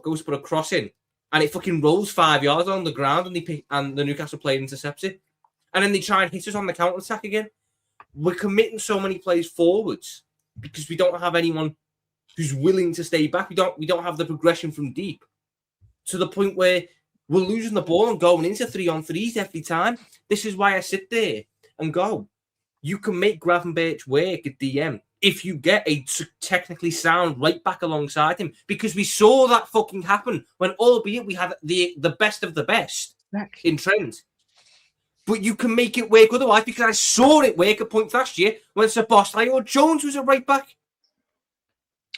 Speaker 7: goes to put a cross in, and it fucking rolls 5 yards on the ground, and the Newcastle player intercepts it, and then they try and hit us on the counter attack again. We're committing so many plays forwards because we don't have anyone who's willing to stay back. We don't have the progression from deep to the point where We're losing the ball and going into 3-on-3s every time. This is why I sit there and go, you can make Gravenberch work at DM if you get a technically sound right back alongside him, because we saw that fucking happen when, albeit we had the best of the best in Trent. But you can make it work otherwise, because I saw it work at points last year when Szoboszlai or Jones was a right back.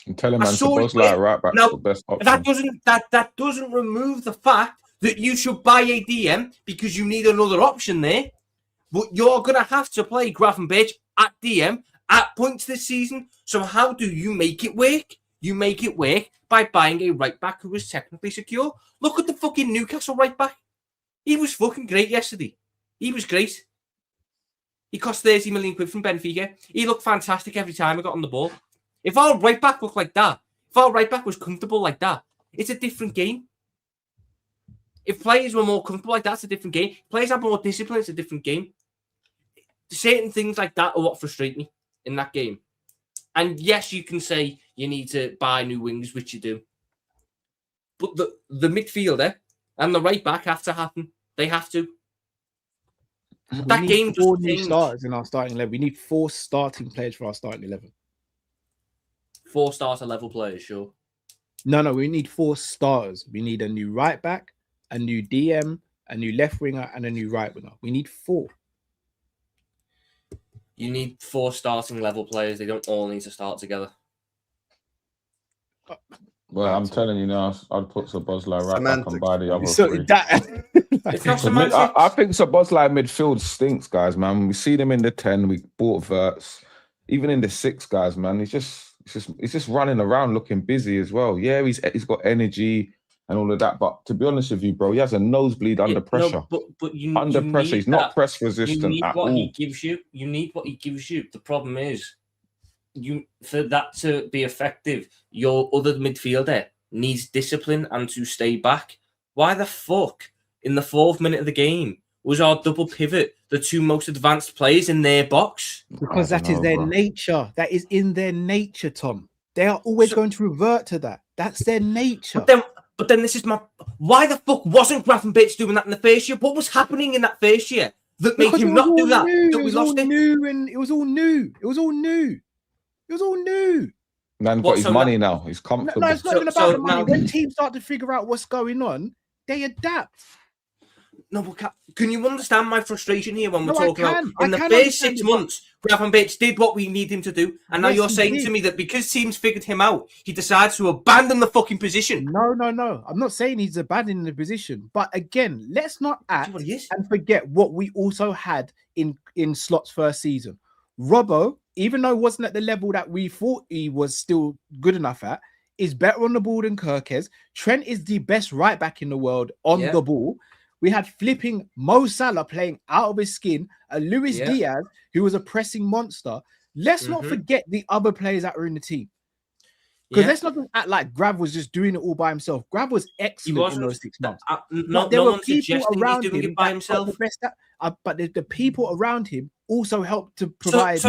Speaker 8: I'm telling man, Szoboszlai right back's the best option.
Speaker 7: That doesn't remove the fact that you should buy a DM because you need another option there. But you're going to have to play Gravenberch at DM at points this season. So how do you make it work? You make it work by buying a right back who is technically secure. Look at the fucking Newcastle right back. He was fucking great yesterday. He was great. He cost 30 million quid from Benfica. He looked fantastic every time I got on the ball. If our right back looked like that, if our right back was comfortable like that, it's a different game. If players were more comfortable like that, it's a different game. If players have more discipline, it's a different game. Certain things like that are what frustrate me in that game. And yes, you can say you need to buy new wings, which you do. But the midfielder and the right back have to happen. They have to.
Speaker 2: That game 4 new starters in our starting 11. We need 4 starting players for our starting 11.
Speaker 7: 4 starter level players, sure.
Speaker 2: No, we need 4 starters. We need a new right back, a new DM, a new left winger, and a new right winger. We need 4.
Speaker 7: You need 4 starting level players. They don't all need to start together.
Speaker 8: Well, I'm telling you now, I'd put Szoboszlai right back and buy the other 3. I think Szoboszlai midfield stinks, guys, man. We see them in the 10. We bought Verts. Even in the 6, guys, man. He's just running around looking busy as well. Yeah, he's got energy and all of that. But to be honest with you, bro, he has a nosebleed under pressure.
Speaker 7: No, but
Speaker 8: under pressure, he's not press resistant
Speaker 7: you need
Speaker 8: at
Speaker 7: what
Speaker 8: all.
Speaker 7: He gives you. You need what he gives you. The problem is, for that to be effective, your other midfielder needs discipline and to stay back. Why the fuck, in the 4th minute of the game, was our double pivot the 2 most advanced players in their box?
Speaker 2: Because that is their nature. That is in their nature, Tom. They are always going to revert to that. That's their nature.
Speaker 7: But then this is my... Why the fuck wasn't Gravenberch doing that in the first year? What was happening in that first year that made him not do that? That we lost it?
Speaker 2: It was all new. It was all new. It was all new.
Speaker 8: Man got his money now. He's comfortable.
Speaker 2: No, it's not even about the money. When teams start to figure out what's going on, they adapt.
Speaker 7: No, but can you understand my frustration here when we're talking about in the first 6 months, Gravenberch did what we need him to do, and now you're saying to me that because teams figured him out, he decides to abandon the fucking position?
Speaker 2: No. I'm not saying he's abandoning the position, but again, let's not act and forget what we also had in Slot's first season. Robbo, even though he wasn't at the level that we thought he was still good enough at, is better on the ball than Kirkes. Trent is the best right back in the world on the ball. We had flipping Mo Salah playing out of his skin, a Luis Diaz who was a pressing monster. Let's not forget the other players that were in the team. Because let's not act like Grav was just doing it all by himself. Grav was excellent in those 6 months. There were people around him
Speaker 7: by himself.
Speaker 2: But the people around him also helped to provide.
Speaker 8: He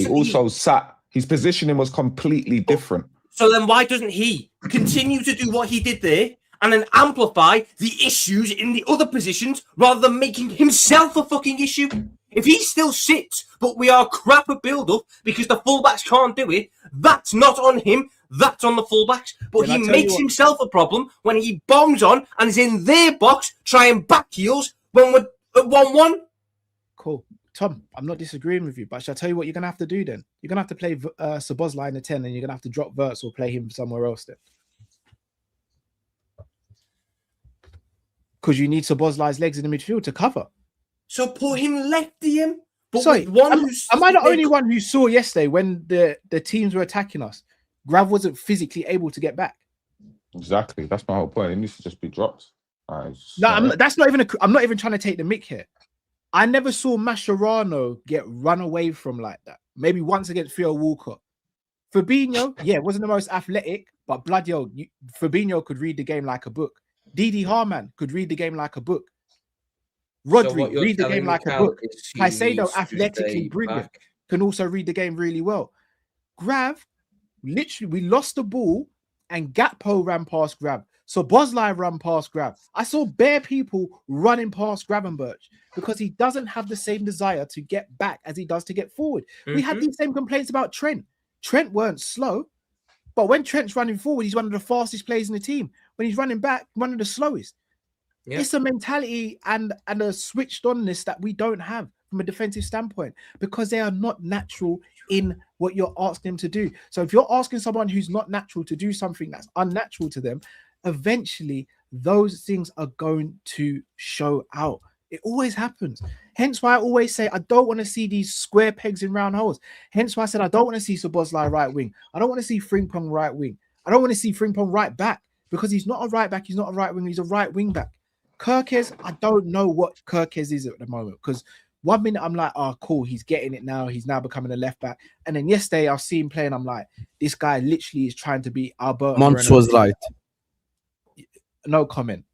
Speaker 8: also sat. His positioning was completely different.
Speaker 7: So then why doesn't he continue to do what he did there and then amplify the issues in the other positions rather than making himself a fucking issue? If he still sits, but we are crap at build-up because the fullbacks can't do it, that's not on him, that's on the fullbacks. But he makes himself a problem when he bombs on and is in their box trying back heels when we're at 1-1.
Speaker 2: Cool. Tom, I'm not disagreeing with you, but shall I tell you what you're going to have to do then? You're going to have to play Szoboszlai in the 10 and you're going to have to drop Verts or play him somewhere else then. Because you need Szoboszlai's legs in the midfield to cover.
Speaker 7: So put him left DM. But
Speaker 2: sorry, am I the only one who saw yesterday when the teams were attacking us? Grav wasn't physically able to get back.
Speaker 8: Exactly. That's my whole point. It needs to just be dropped.
Speaker 2: I'm not even trying to take the mick here. I never saw Mascherano get run away from like that. Maybe once against Theo Walcott. Fabinho, wasn't the most athletic, but bloody hell, Fabinho could read the game like a book. Didi Harman could read the game like a book. Rodri, read the game like a book. Caicedo, athletically brilliant, can also read the game really well. Grav, literally, we lost the ball and Gakpo ran past Grab. So Boslai ran past Grab. I saw bare people running past Gravenberch because he doesn't have the same desire to get back as he does to get forward. We had these same complaints about Trent. Trent weren't slow, but when Trent's running forward, he's one of the fastest players in the team. When he's running back, one of the slowest. Yeah. It's a mentality and a switched onness that we don't have from a defensive standpoint because they are not natural in what you're asking them to do. So if you're asking someone who's not natural to do something that's unnatural to them, eventually those things are going to show out. It always happens. Hence why I always say I don't want to see these square pegs in round holes. Hence why I said I don't want to see Szoboszlai right wing. I don't want to see Frimpong right wing. I don't want to see Frimpong right back because he's not a right back. He's not a right wing. He's a right wing back. Kirkes, I don't know what Kirkes is at the moment because 1 minute I'm like, oh, cool, he's getting it now. He's now becoming a left back. And then yesterday I'll see him playing. I'm like, this guy literally is trying to be Alberto.
Speaker 6: Monts was right.
Speaker 2: No comment.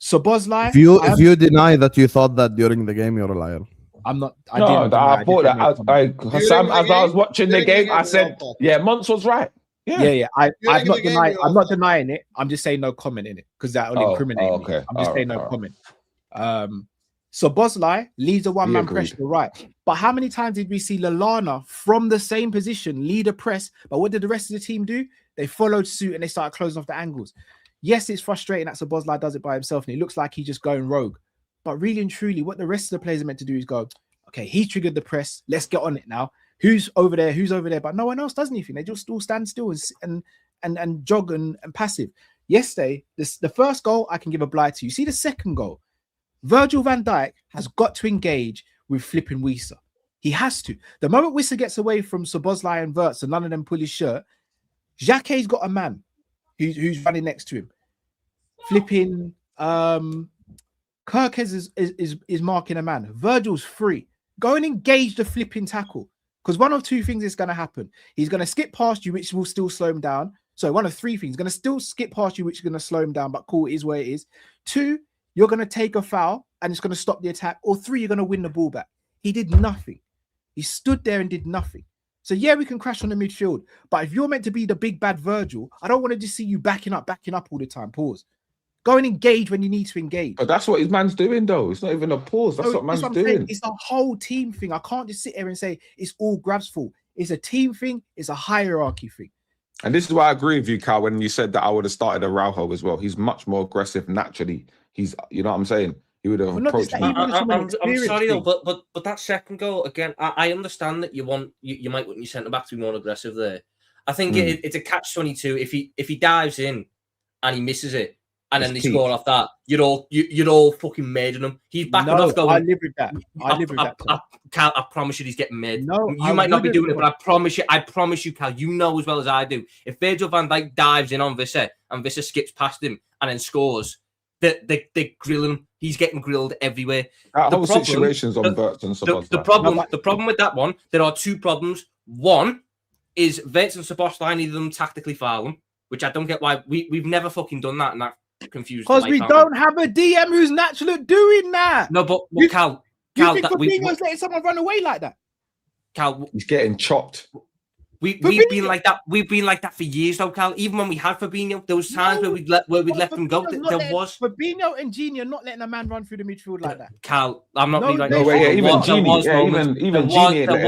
Speaker 2: Szoboszlai.
Speaker 6: If you deny that you thought that during the game, you're a liar.
Speaker 2: I'm not.
Speaker 8: I thought that. Sam, as I was watching the game, I said, yeah, Monts was right.
Speaker 2: Yeah. I'm not denying it. I'm just saying no comment in it because that will incriminate me. I'm just saying no comment. Szoboszlai leads a one-man press to the right. But how many times did we see Lallana from the same position lead a press? But what did the rest of the team do? They followed suit and they started closing off the angles. Yes, it's frustrating that Szoboszlai does it by himself and it looks like he's just going rogue. But really and truly, what the rest of the players are meant to do is go, okay, he triggered the press. Let's get on it now. Who's over there? But no one else does anything. They just all stand still and jog and passive. Yesterday, the first goal I can give a blight to. You see the second goal? Virgil van Dijk has got to engage with flipping Wissa. He has to. The moment Wissa gets away from Szoboszlai and Wirtz and none of them pull his shirt, Xhake's got a man who's running next to him. Flipping Kirkes is marking a man. Virgil's free. Go and engage the flipping tackle. Because one of two things is going to happen. He's going to skip past you, which will still slow him down. So one of three things. He's going to still skip past you, which is going to slow him down, but cool, it is where it is. 2, you're going to take a foul and it's going to stop the attack. Or 3, you're going to win the ball back. He did nothing. He stood there and did nothing. So yeah, we can crash on the midfield. But if you're meant to be the big bad Virgil, I don't want to just see you backing up all the time. Pause. Go and engage when you need to engage.
Speaker 8: But that's what his man's doing, though. It's not even a pause. That's what man's doing.
Speaker 2: Saying. It's a whole team thing. I can't just sit here and say it's all Grab's fault. It's a team thing. It's a hierarchy thing.
Speaker 8: And this is why I agree with you, Cal, when you said that I would have started Araujo as well. He's much more aggressive naturally. He's, you know what I'm saying? He would have approached me.
Speaker 7: I'm sorry, though, but that second goal, again, I understand that you might want your centre-back to be more aggressive there. I think it's a catch-22. If he dives in and he misses it, and then they score off that, you're all fucking made on him. He's backing off going.
Speaker 2: I live with that.
Speaker 7: I promise you, he's getting made.
Speaker 2: No,
Speaker 7: you might not be doing it, but I promise you, Cal, you know as well as I do. If Virgil van Dijk dives in on Wissa and Wissa skips past him and then scores, they're grilling him. He's getting grilled everywhere.
Speaker 8: That whole situation's on Wirtz and Szoboszlai.
Speaker 7: The problem with that one, there are 2 problems. One is Wirtz and Szoboszlai, neither of them tactically foul him, which I don't get why we've never fucking done that, and that confused.
Speaker 2: Because we don't have a DM who's natural at doing that.
Speaker 7: No, but Cal,
Speaker 2: you think Fabinho's letting someone run away like that?
Speaker 7: Cal,
Speaker 8: he's getting chopped.
Speaker 7: We've been like that. We've been like that for years, though, Cal. Even when we had Fabinho, there was times where we'd let them go. There was
Speaker 2: Fabinho and Gini not letting a man run through the midfield like that.
Speaker 7: Cal, I'm not being like
Speaker 8: that. Even Gini.
Speaker 7: There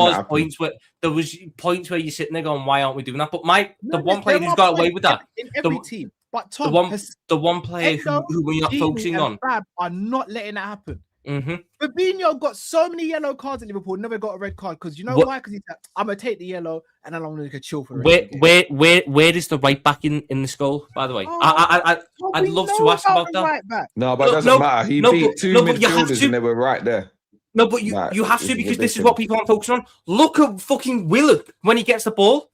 Speaker 7: was points where you're sitting there going, "Why aren't we doing that?" But the one player who's got away with that
Speaker 2: in every team, but Tom,
Speaker 7: the one player who we're not focusing on,
Speaker 2: Fab are not letting that happen.
Speaker 7: Mm-hmm.
Speaker 2: Fabinho got so many yellow cards at Liverpool, never got a red card because you know why? Because he's like, I'm gonna take the yellow and then I'm gonna chill for it.
Speaker 7: Where is the right back in this goal? By the way, I'd love to ask about that.
Speaker 2: Right,
Speaker 8: no, but it doesn't matter. He beat 2 midfielders and they were right there.
Speaker 7: No, but you have to because this is what people aren't focusing on. Look at fucking Willock when he gets the ball.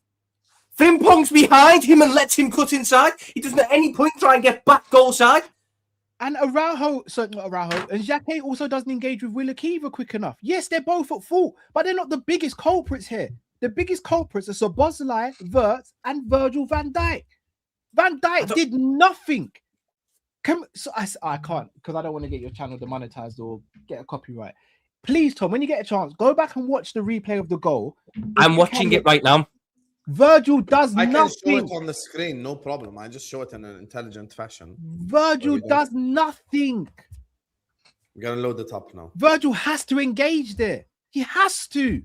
Speaker 7: Frimpong's behind him and lets him cut inside. He doesn't at any point try and get back goal side.
Speaker 2: And Araujo, and Xhake also doesn't engage with Willock either quick enough. Yes, they're both at fault, but they're not the biggest culprits here. The biggest culprits are Szoboszlai, Wirtz, and Virgil van Dijk. Van Dijk did nothing. I can't because I don't want to get your channel demonetized or get a copyright. Please, Tom, when you get a chance, go back and watch the replay of the goal.
Speaker 7: I'm watching it right now.
Speaker 2: Virgil does
Speaker 6: I can show
Speaker 2: nothing.
Speaker 6: it on the screen, no problem. I just show it in an intelligent fashion.
Speaker 2: Virgil does nothing.
Speaker 6: I'm gonna load it up now.
Speaker 2: Virgil has to engage there. He has to.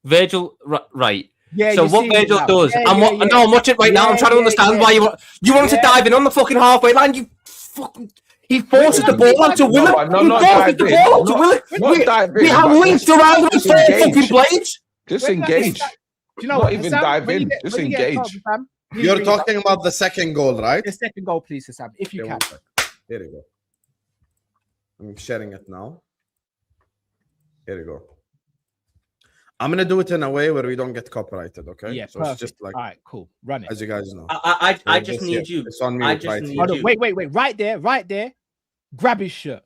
Speaker 7: Virgil, right.
Speaker 2: Yeah.
Speaker 7: So
Speaker 2: you
Speaker 7: what
Speaker 2: see
Speaker 7: Virgil
Speaker 2: it now.
Speaker 7: does,
Speaker 2: Yeah,
Speaker 7: and
Speaker 2: yeah,
Speaker 7: what?
Speaker 2: yeah.
Speaker 7: No, I'm watching it right now. I'm trying to understand why you want to dive in on the fucking halfway line. You fucking. He forces the ball onto Willock. He forces the ball onto Willock. We have linked around with 4 fucking blades.
Speaker 8: Just engage.
Speaker 2: Do you know
Speaker 8: Not
Speaker 2: what,
Speaker 8: even
Speaker 2: Hassan,
Speaker 8: dive
Speaker 2: when you
Speaker 8: in.
Speaker 2: get-
Speaker 8: Just
Speaker 2: when you get a
Speaker 8: engage.
Speaker 2: chance, Hassan, please
Speaker 6: You're
Speaker 2: read it.
Speaker 6: talking about the second goal, right?
Speaker 2: The second goal, please, Hassan, if you
Speaker 6: Okay,
Speaker 2: can.
Speaker 6: one sec. Here you go. I'm sharing it now. Here you go. I'm gonna do it in a way where we don't get copyrighted, okay?
Speaker 2: Yeah,
Speaker 6: so
Speaker 2: perfect.
Speaker 6: it's just like,
Speaker 2: All right, cool. Run it.
Speaker 6: as you guys know.
Speaker 7: I just need you.
Speaker 6: It's on me.
Speaker 7: I
Speaker 6: with
Speaker 7: just
Speaker 6: right
Speaker 7: need
Speaker 6: here.
Speaker 2: Hold on, wait. Right there. Grab his shirt.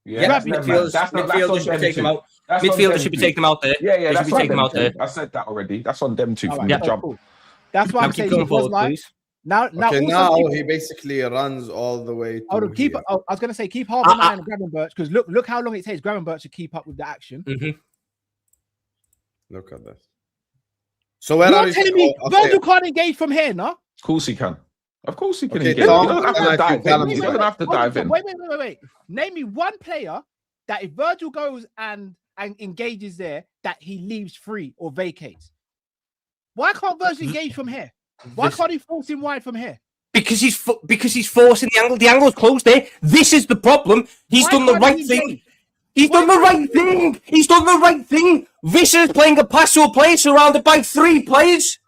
Speaker 8: Yeah,
Speaker 2: Grab
Speaker 7: midfielders should take him out. Midfielders should be taking him out there.
Speaker 8: Yeah,
Speaker 7: They should
Speaker 8: that's
Speaker 7: be
Speaker 8: on
Speaker 7: taking him
Speaker 8: them
Speaker 7: out there.
Speaker 8: two. I said that already. That's on them two
Speaker 2: All
Speaker 8: from
Speaker 2: right,
Speaker 8: the jump.
Speaker 2: cool. That's why
Speaker 7: Now
Speaker 2: I'm
Speaker 7: keep
Speaker 2: saying
Speaker 7: going
Speaker 2: he was
Speaker 7: forward,
Speaker 2: like.
Speaker 7: please.
Speaker 2: Now,
Speaker 6: Okay,
Speaker 2: also
Speaker 6: now
Speaker 2: keep,
Speaker 6: he basically runs all the way to
Speaker 2: hold on, keep.
Speaker 6: here.
Speaker 2: I was gonna say keep half an eye on Gravenberch because look how long it takes Gravenberch to keep up with the action.
Speaker 7: Mm-hmm.
Speaker 6: Look at this. So where are
Speaker 2: You're
Speaker 6: you?
Speaker 2: telling me
Speaker 6: Okay.
Speaker 2: Virgil can't engage from here, no?
Speaker 8: Of course he can. Of course he can
Speaker 6: Okay,
Speaker 8: engage.
Speaker 6: Tom,
Speaker 8: He doesn't have
Speaker 6: can
Speaker 8: to
Speaker 6: I
Speaker 8: dive
Speaker 6: tell
Speaker 8: in.
Speaker 6: him
Speaker 8: He
Speaker 6: something?
Speaker 8: doesn't have to dive in.
Speaker 2: Wait. Name me one player that if Virgil goes and engages there, that he leaves free or vacates. Why can't Virgil engage from here? Why can't he force him wide from here?
Speaker 7: Because he's forcing the angle. The angle's closed there. This is the problem. He's
Speaker 2: Why
Speaker 7: done the
Speaker 2: can't
Speaker 7: right
Speaker 2: he
Speaker 7: thing.
Speaker 2: engage?
Speaker 7: He's done the right thing. He's done the right thing. Visser is playing a pass to a player surrounded by 3 players.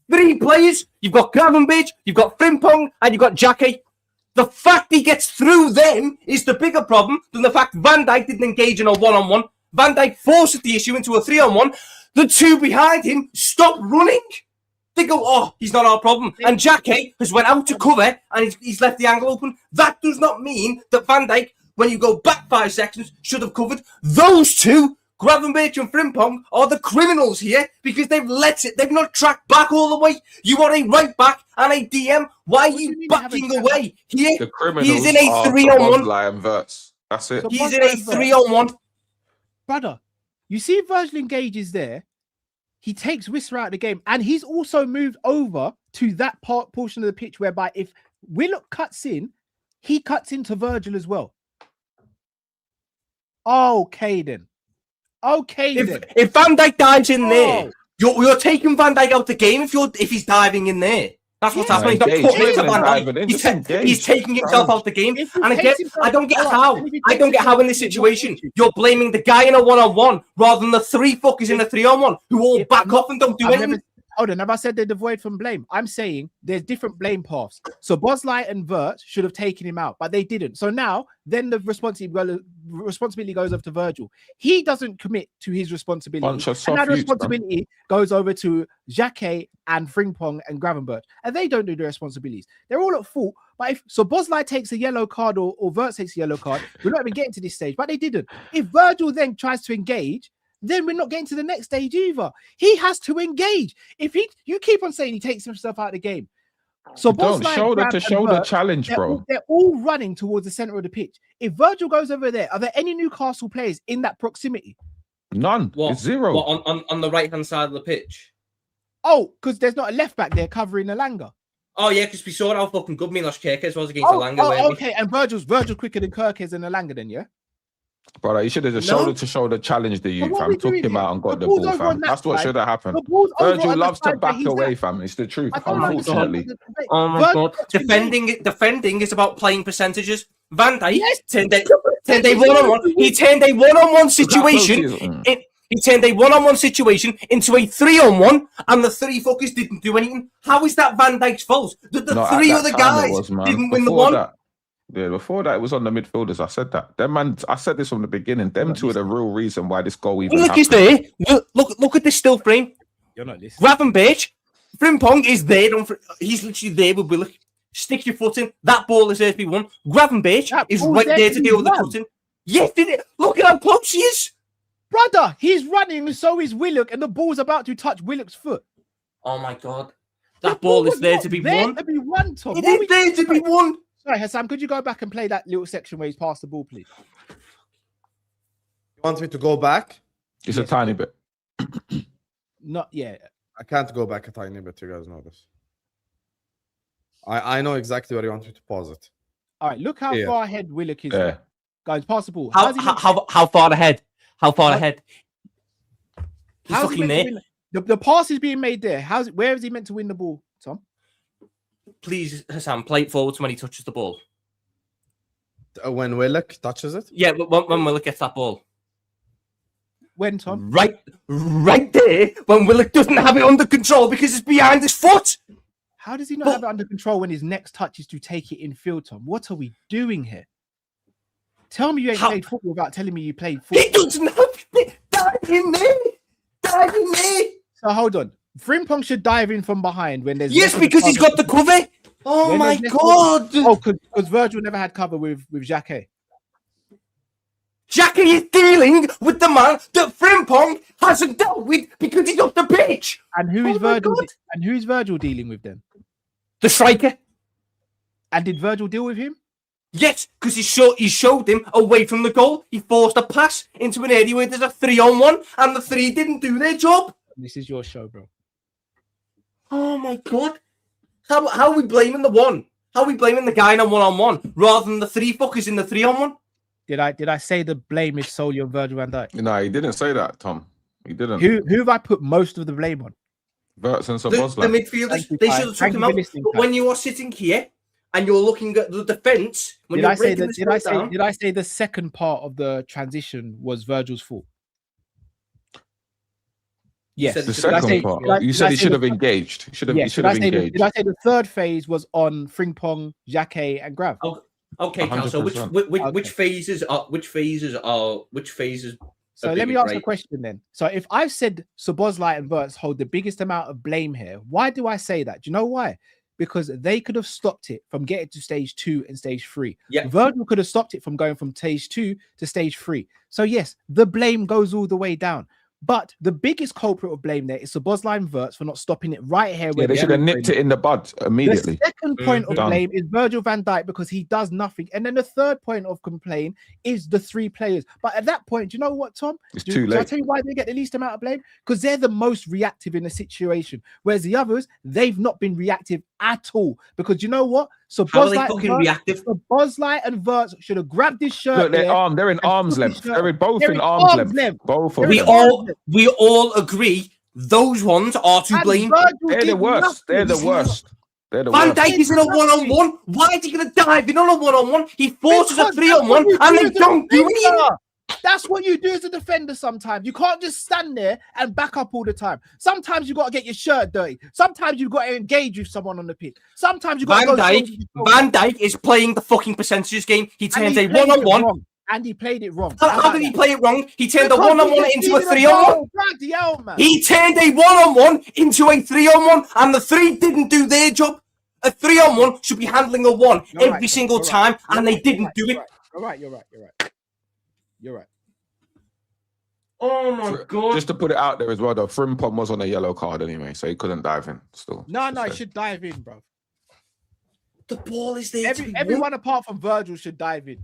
Speaker 7: 3 players. You've got Gravenberch, you've got Frimpong, and you've got Jackie. The fact he gets through them is the bigger problem than the fact Van Dijk didn't engage in a 1-on-1. Van Dijk forces the issue into a 3-on-1. The 2 behind him stop running. They go, oh, he's not our problem. And Jackie has went out to cover and he's left the angle open. That does not mean that Van Dijk, when you go back 5 seconds, should have covered. Those 2, Gravenberch and Frimpong, are the criminals here because they've let it. They've not tracked back all the way. You are a right back and a DM. Why are you backing away here?
Speaker 8: The criminals
Speaker 7: He's in a
Speaker 8: are
Speaker 7: 3-on-1.
Speaker 8: Szoboszlai and Wirtz. That's it.
Speaker 7: He's in a 3-on-1.
Speaker 2: Brother, you see Virgil engages there. He takes Whistler out of the game, and he's also moved over to that portion of the pitch whereby if Willock cuts in, he cuts into Virgil as well. Okay then.
Speaker 7: If Van Dijk dives in there, you're taking Van Dijk out the game if he's diving in there. That's what's happening. He's not putting it to Van Dijk. He's taking himself out the game. And again, I don't get how in this situation you're blaming the guy in a 1-on-1 rather than the 3 fuckers in a 3-on-1 who all back off and don't do anything.
Speaker 2: Hold on, have I said they're devoid from blame? I'm saying there's different blame paths. So Szoboszlai and Wirtz should have taken him out, but they didn't. So now, then the responsibility goes over to Virgil. He doesn't commit to his responsibility. And now the responsibility goes over to Jacquet and Frimpong and Gravenberch. And they don't do their responsibilities. They're all at fault. But if Szoboszlai takes a yellow card or Wirtz takes a yellow card, we're not even getting to this stage. But they didn't. If Virgil then tries to engage, then we're not getting to the next stage either. He has to engage. If you keep on saying he takes himself out of the game. So
Speaker 8: don't shoulder to shoulder challenge, bro.
Speaker 2: They're all running towards the center of the pitch. If Virgil goes over there, are there any Newcastle players in that proximity?
Speaker 8: None. It's 0.
Speaker 7: On the right hand side of the pitch?
Speaker 2: Oh, because there's not a left back there covering Alanga.
Speaker 7: Oh yeah, because we saw how fucking good Milos Kerkez was against Alanga.
Speaker 2: Okay, and Virgil's quicker than Kerkez and Alanga then, yeah?
Speaker 8: Brother, you should have just shoulder to shoulder challenged the youth, fam. Took him out and got the ball, fam. That's what should have happened. Virgil loves to back away, fam. It's the truth, unfortunately.
Speaker 7: Oh my god. Defending is about playing percentages. Van Dijk turned a 1-on-1. He turned a 1-on-1 situation. He turned a 1-on-1 situation into a 3-on-1, and the 3 fuckers didn't do anything. How is that Van Dijk's fault? The 3 other guys didn't win the 1.
Speaker 8: Yeah, before that, it was on the midfielders. I said that. Them man, I said this from the beginning. Them 2 are the real reason why this goal even happened.
Speaker 7: Look, he's there. Look at this still frame.
Speaker 2: You're not listening.
Speaker 7: Gravenberch, Frimpong is there. He's literally there with Willock. Stick your foot in. That ball is there to be won. Gravenberch is right there to deal with the cutting. Yes, did it? Look at how close he is.
Speaker 2: Brother, he's running, so is Willock, and the ball's about to touch Willock's foot.
Speaker 7: Oh my god. That ball is there to be won.
Speaker 2: Tom.
Speaker 7: It is there to be won.
Speaker 2: Sorry, Hassan, could you go back and play that little section where he's passed the ball, please?
Speaker 6: You want me to go back?
Speaker 8: It's a tiny bit.
Speaker 2: Not yet.
Speaker 6: I can't go back a tiny bit. You guys know this. I know exactly where you want me to pause it.
Speaker 2: All right, look how
Speaker 6: Yeah.
Speaker 2: far ahead Willock is.
Speaker 8: Yeah.
Speaker 2: Guys, pass the ball.
Speaker 9: How far ahead? How far
Speaker 2: How-
Speaker 9: ahead? He's
Speaker 2: How's he
Speaker 9: fucking
Speaker 2: meant to
Speaker 9: there.
Speaker 2: win? The pass is being made there. Where is he meant to win the ball, Tom?
Speaker 7: Please, Hassan, play it forwards when he touches the ball.
Speaker 6: When Willock touches it?
Speaker 7: Yeah, but when Willock gets that ball.
Speaker 2: When, Tom?
Speaker 9: Right there, when Willock doesn't have it under control because it's behind his foot.
Speaker 2: How does he not have it under control when his next touch is to take it in field, Tom? What are we doing here? Tell me you ain't played football without telling me you played football.
Speaker 9: He doesn't have it. Dive in there. Dive in there.
Speaker 2: So hold on. Frimpong should dive in from behind when there's
Speaker 9: Yes, because he's got the cover. Oh
Speaker 2: When
Speaker 9: my
Speaker 2: there's
Speaker 9: God.
Speaker 2: Oh, because Virgil never had cover with Xhaka.
Speaker 9: Jackie is dealing with the man that Frimpong hasn't dealt with because he's off the pitch.
Speaker 2: And who is
Speaker 9: Oh my
Speaker 2: Virgil?
Speaker 9: God.
Speaker 2: And who's Virgil dealing with then?
Speaker 9: The striker.
Speaker 2: And did Virgil deal with him?
Speaker 9: Yes, because he showed him away from the goal. He forced a pass into an area where there's a 3-on-1, and the 3 didn't do their job.
Speaker 2: This is your show, bro.
Speaker 9: Oh my God. How are we blaming the one? How are we blaming the guy in a 1-on-1 rather than the 3 fuckers in the 3-on-1?
Speaker 2: Did I say the blame is solely on Virgil van Dijk?
Speaker 8: No, he didn't say that, Tom. He didn't.
Speaker 2: Who have I put most of the blame on?
Speaker 8: Verts and
Speaker 9: The
Speaker 8: Szoboszlai.
Speaker 9: midfielders,
Speaker 2: Thank you,
Speaker 9: they
Speaker 2: Kai.
Speaker 9: should have took
Speaker 2: Thank
Speaker 9: him
Speaker 2: you for
Speaker 9: out.
Speaker 2: listening,
Speaker 9: But
Speaker 2: Kai.
Speaker 9: when you are sitting here and you're looking at the defence, when
Speaker 2: Did
Speaker 9: you're
Speaker 2: I say
Speaker 9: breaking
Speaker 2: that?
Speaker 9: this
Speaker 2: Did I say?
Speaker 9: down,
Speaker 2: Did I say the second part of the transition was Virgil's fault? Yes.
Speaker 9: said
Speaker 8: The
Speaker 9: Did I
Speaker 8: second
Speaker 2: say-
Speaker 8: part.
Speaker 2: did I-
Speaker 8: You
Speaker 2: did
Speaker 8: said
Speaker 2: I
Speaker 8: he
Speaker 2: say
Speaker 8: should
Speaker 2: the-
Speaker 8: have engaged. He should have.
Speaker 2: Yes.
Speaker 8: He should
Speaker 2: Did I
Speaker 8: have
Speaker 2: say
Speaker 8: engaged.
Speaker 2: did I say the third phase was on Frimpong, Xhaka, and Grav?
Speaker 7: Okay, Cal, so which
Speaker 8: 100%.
Speaker 7: phases are
Speaker 2: So
Speaker 7: a
Speaker 2: let me
Speaker 7: big
Speaker 2: ask a
Speaker 7: break?
Speaker 2: question then. So if I've said Szoboszlai and Verts hold the biggest amount of blame here, why do I say that? Do you know why? Because they could have stopped it from getting to stage 2 and stage 3.
Speaker 7: Yeah.
Speaker 2: Virgil could have stopped it from going from stage 2 to stage 3. So yes, the blame goes all the way down. But the biggest culprit of blame there is Szoboszlai and Verts for not stopping it right here.
Speaker 8: Yeah,
Speaker 2: Where
Speaker 8: they should have nipped it in the bud immediately.
Speaker 2: The second point of
Speaker 8: Done.
Speaker 2: blame is Virgil van Dijk because he does nothing. And then the third point of complaint is the 3 players. But at that point, do you know what, Tom?
Speaker 8: It's
Speaker 2: Do
Speaker 8: too
Speaker 2: I
Speaker 8: late.
Speaker 2: tell you why they get the least amount of blame? Because they're the most reactive in the situation. Whereas the others, they've not been reactive at all. Because you know what? So
Speaker 7: How are they fucking reactive?
Speaker 2: Bozlai and Verts should have grabbed this shirt.
Speaker 8: Look,
Speaker 2: there
Speaker 8: they're in
Speaker 2: and
Speaker 8: arm's
Speaker 2: put his
Speaker 8: length.
Speaker 2: shirt
Speaker 8: They're
Speaker 2: on.
Speaker 8: both
Speaker 2: They're
Speaker 8: in arm's length. Both of
Speaker 2: They're
Speaker 8: them.
Speaker 2: in
Speaker 9: we all agree those ones are to
Speaker 2: And
Speaker 9: blame.
Speaker 2: Virgil
Speaker 8: They're the
Speaker 2: did
Speaker 8: worst. They're the
Speaker 2: nothing.
Speaker 8: worst. They're the
Speaker 9: Van
Speaker 8: worst.
Speaker 9: Dijk is in a 1-on-1. Why is he going to dive in on a 1-on-1? He forces a
Speaker 2: Because that's what
Speaker 9: 3-on-1
Speaker 2: you
Speaker 9: and
Speaker 2: do
Speaker 9: they
Speaker 2: as a
Speaker 9: don't do anything.
Speaker 2: defender. That's what you do as a defender sometimes. You can't just stand there and back up all the time. Sometimes you got to get your shirt dirty. Sometimes you've got to engage with someone on the pitch. Sometimes you got
Speaker 9: Van
Speaker 2: to go.
Speaker 9: Van Dijk is playing the fucking percentages game. He
Speaker 2: And
Speaker 9: turns
Speaker 2: he
Speaker 9: a
Speaker 2: played it
Speaker 9: 1-on-1.
Speaker 2: wrong. And he played it wrong.
Speaker 9: How did he play it wrong? He turned a
Speaker 2: Because
Speaker 9: 1-on-1
Speaker 2: he
Speaker 9: into a
Speaker 2: conceded
Speaker 9: 3-on-1.
Speaker 2: goal. Bloody hell, man.
Speaker 9: He turned a 1-on-1 into a 3-on-1, and the 3 didn't do their job. A 3-on-1 should be handling a 1
Speaker 2: You're
Speaker 9: every
Speaker 2: right,
Speaker 9: single
Speaker 2: you're
Speaker 9: time,
Speaker 2: right,
Speaker 9: and
Speaker 2: you're
Speaker 9: they
Speaker 2: right,
Speaker 9: didn't do
Speaker 2: you're
Speaker 9: it.
Speaker 2: right, You're right. You're right.
Speaker 9: Oh my God.
Speaker 8: Just to put it out there as well, though, Frimpong was on a yellow card anyway, so he couldn't dive in. Still,
Speaker 2: No,
Speaker 8: just to
Speaker 2: he
Speaker 8: say.
Speaker 2: should dive in, bro.
Speaker 9: The ball is there to be won.
Speaker 2: Everyone apart from Virgil should dive in.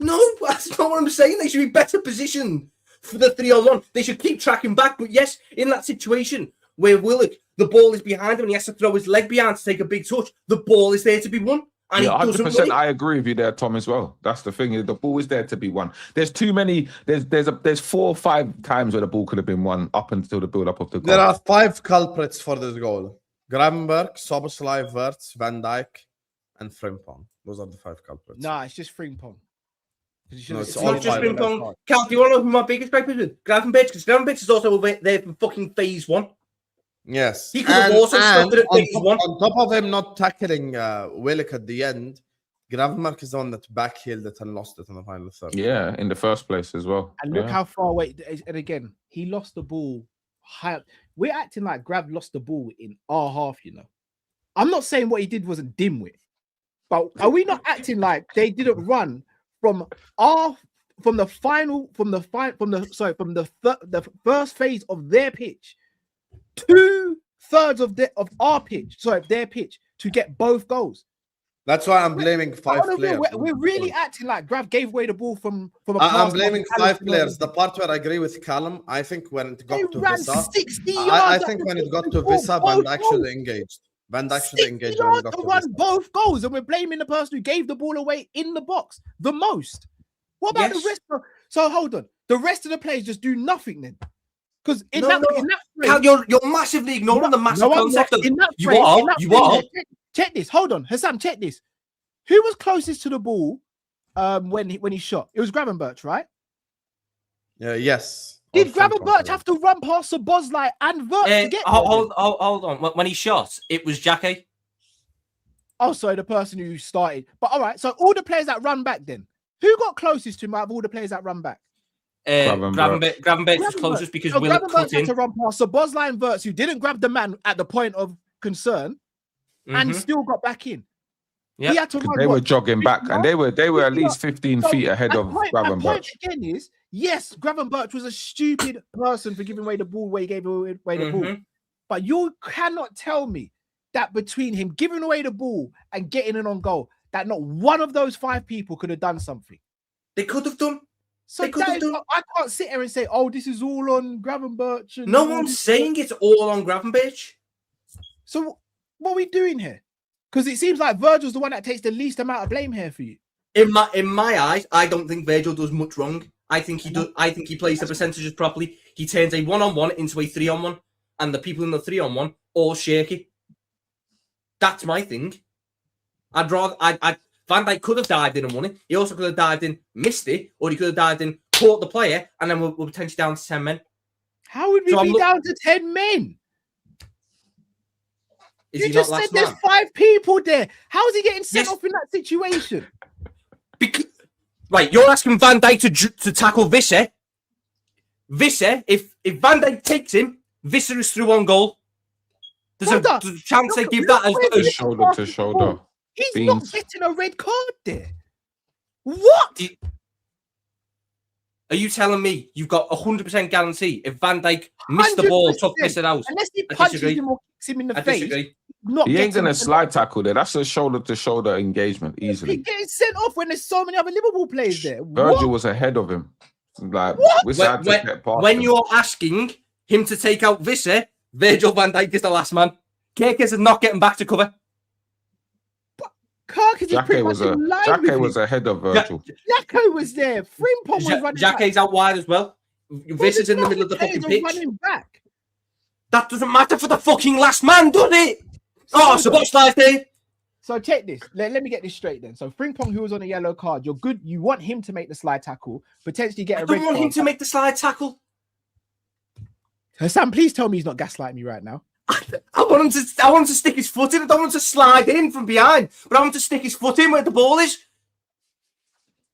Speaker 9: No, that's not what I'm saying. They should be better positioned for the 3-on-1. They should keep tracking back. But yes, in that situation where Willock, the ball is behind him and he has to throw his leg behind to take a big touch, the ball is there to be won. And
Speaker 8: Yeah,
Speaker 9: he doesn't
Speaker 8: 100%.
Speaker 9: win it.
Speaker 8: I agree with you there, Tom, as well. That's the thing. The ball is there to be won. There's too many. There's 4 or 5 times where the ball could have been won up until the build up of the goal.
Speaker 6: There are 5 culprits for this goal: Gravenberch, Szoboszlai, Verts, Van Dijk, and Frimpong. Those are the 5 culprits.
Speaker 2: Nah, it's just Frimpong.
Speaker 6: No,
Speaker 9: It's
Speaker 6: all
Speaker 9: not just
Speaker 6: 5
Speaker 9: been
Speaker 6: of them.
Speaker 9: wrong. Cal, do you want to know who my biggest gripe is with? Gravenberch, because Gravenberch is also there from fucking phase 1.
Speaker 6: Yes.
Speaker 9: He could have also stopped it at phase 1.
Speaker 6: On top of him not tackling Willock at the end, Gravenberch is the one that backheeled it and lost it in the final third.
Speaker 8: Yeah, in the first place as well.
Speaker 2: And look
Speaker 8: Yeah.
Speaker 2: how far away. And again, he lost the ball. We're acting like Grav lost the ball in our half, you know. I'm not saying what he did wasn't dimwit, but are we not acting like they didn't run from the first phase of their pitch, 2/3 of our pitch, their pitch, to get both goals?
Speaker 6: That's why I'm blaming five players.
Speaker 2: We're really acting like Grav gave away the ball from a
Speaker 6: I'm
Speaker 2: pass.
Speaker 6: blaming five players. The part where I agree with Callum, I think when it got to
Speaker 2: ran
Speaker 6: Visa,
Speaker 2: 60
Speaker 6: I
Speaker 2: yards.
Speaker 6: think when it got to Visa, Van Dijk should have engaged. Van Dijk should have engaged when it got to
Speaker 2: run
Speaker 6: Visa.
Speaker 2: both goals, and we're blaming the person who gave the ball away in the box the most. What about the rest? So hold on, the rest of the players just do nothing then, because in that
Speaker 9: Cal, you're massively ignoring the massive concept of you are.
Speaker 2: Check this. Hold on, Hassam. Check this. Who was closest to the ball when he shot? It was Gravenberch, right?
Speaker 6: Yes.
Speaker 2: Did Gravenberch have to run past Szoboszlai and Vert to get
Speaker 9: hold on. When he shot, it was Jackie.
Speaker 2: Oh, sorry, the person who started. But all right, so all the players that run back then, who got closest to him out of all the players that run back?
Speaker 9: Gravenberch was closest because Willock cut in.
Speaker 2: Had to run past Szoboszlai and Verts, who didn't grab the man at the point of concern and still got back in.
Speaker 8: Yeah,
Speaker 2: he had to run,
Speaker 8: they were jogging back, and they were at least 15 feet ahead of Gravenberch.
Speaker 2: Point again is, yes, Gravenberch was a stupid person for giving away the ball where he gave away the ball. But you cannot tell me that between him giving away the ball and getting it on goal, that not one of those five people could have done something.
Speaker 9: They could have done.
Speaker 2: So I can't sit here and say, "Oh, this is all on Gravenberch."
Speaker 9: No one's saying it's all on Gravenberch.
Speaker 2: So what are we doing here? Because it seems like Virgil's the one that takes the least amount of blame here for you.
Speaker 9: In my eyes, I don't think Virgil does much wrong. I think he does. I think he plays the percentages properly. He turns a 1-on-1 into a 3-on-1, and the people in the 3-on-1 all shaky. That's my thing. Van Dijk could have dived in and won it. He also could have dived in, missed it, or he could have dived in, caught the player, and then we're potentially down to 10 men.
Speaker 2: How would we be down to 10 men?
Speaker 9: Is
Speaker 2: you
Speaker 9: he
Speaker 2: just
Speaker 9: not
Speaker 2: said
Speaker 9: last
Speaker 2: there's 5 people there. How is he getting sent off in that situation?
Speaker 9: Right, you're asking Van Dijk to tackle Visser. Visser, if Van Dijk takes him, Visser is through on goal. There's a chance they give that as
Speaker 8: shoulder to shoulder.
Speaker 2: He's not getting a red card there. What?
Speaker 9: Are you telling me you've got 100% guarantee if Van Dijk missed the ball, took Visser out?
Speaker 2: Unless he punches him or kicks him in the face.
Speaker 9: Disagree.
Speaker 8: He ain't going to slide tackle there. That's a shoulder-to-shoulder engagement easily.
Speaker 2: He's getting sent off when there's so many other Liverpool players there.
Speaker 8: Virgil was ahead of him. Like,
Speaker 9: when you're asking him to take out Visser, Virgil van Dijk is the last man. Kerkers is not getting back to cover.
Speaker 8: Jackie was ahead of Virgil.
Speaker 2: Jacko was there. Frimpong was running
Speaker 9: Jackie's out wide as well. Visser's in the middle of the fucking pitch.
Speaker 2: Running back.
Speaker 9: That doesn't matter for the fucking last man, does it? Oh, so what's life there?
Speaker 2: So check this. Let me get this straight then. So Frimpong, who was on a yellow card, you're good. You want him to make the slide tackle, potentially get a red card.
Speaker 9: I don't want him to make the slide tackle.
Speaker 2: Sam, please tell me he's not gaslighting me right now.
Speaker 9: I want him to stick his foot in. I don't want him to slide in from behind, but I want him to stick his foot in where the ball is.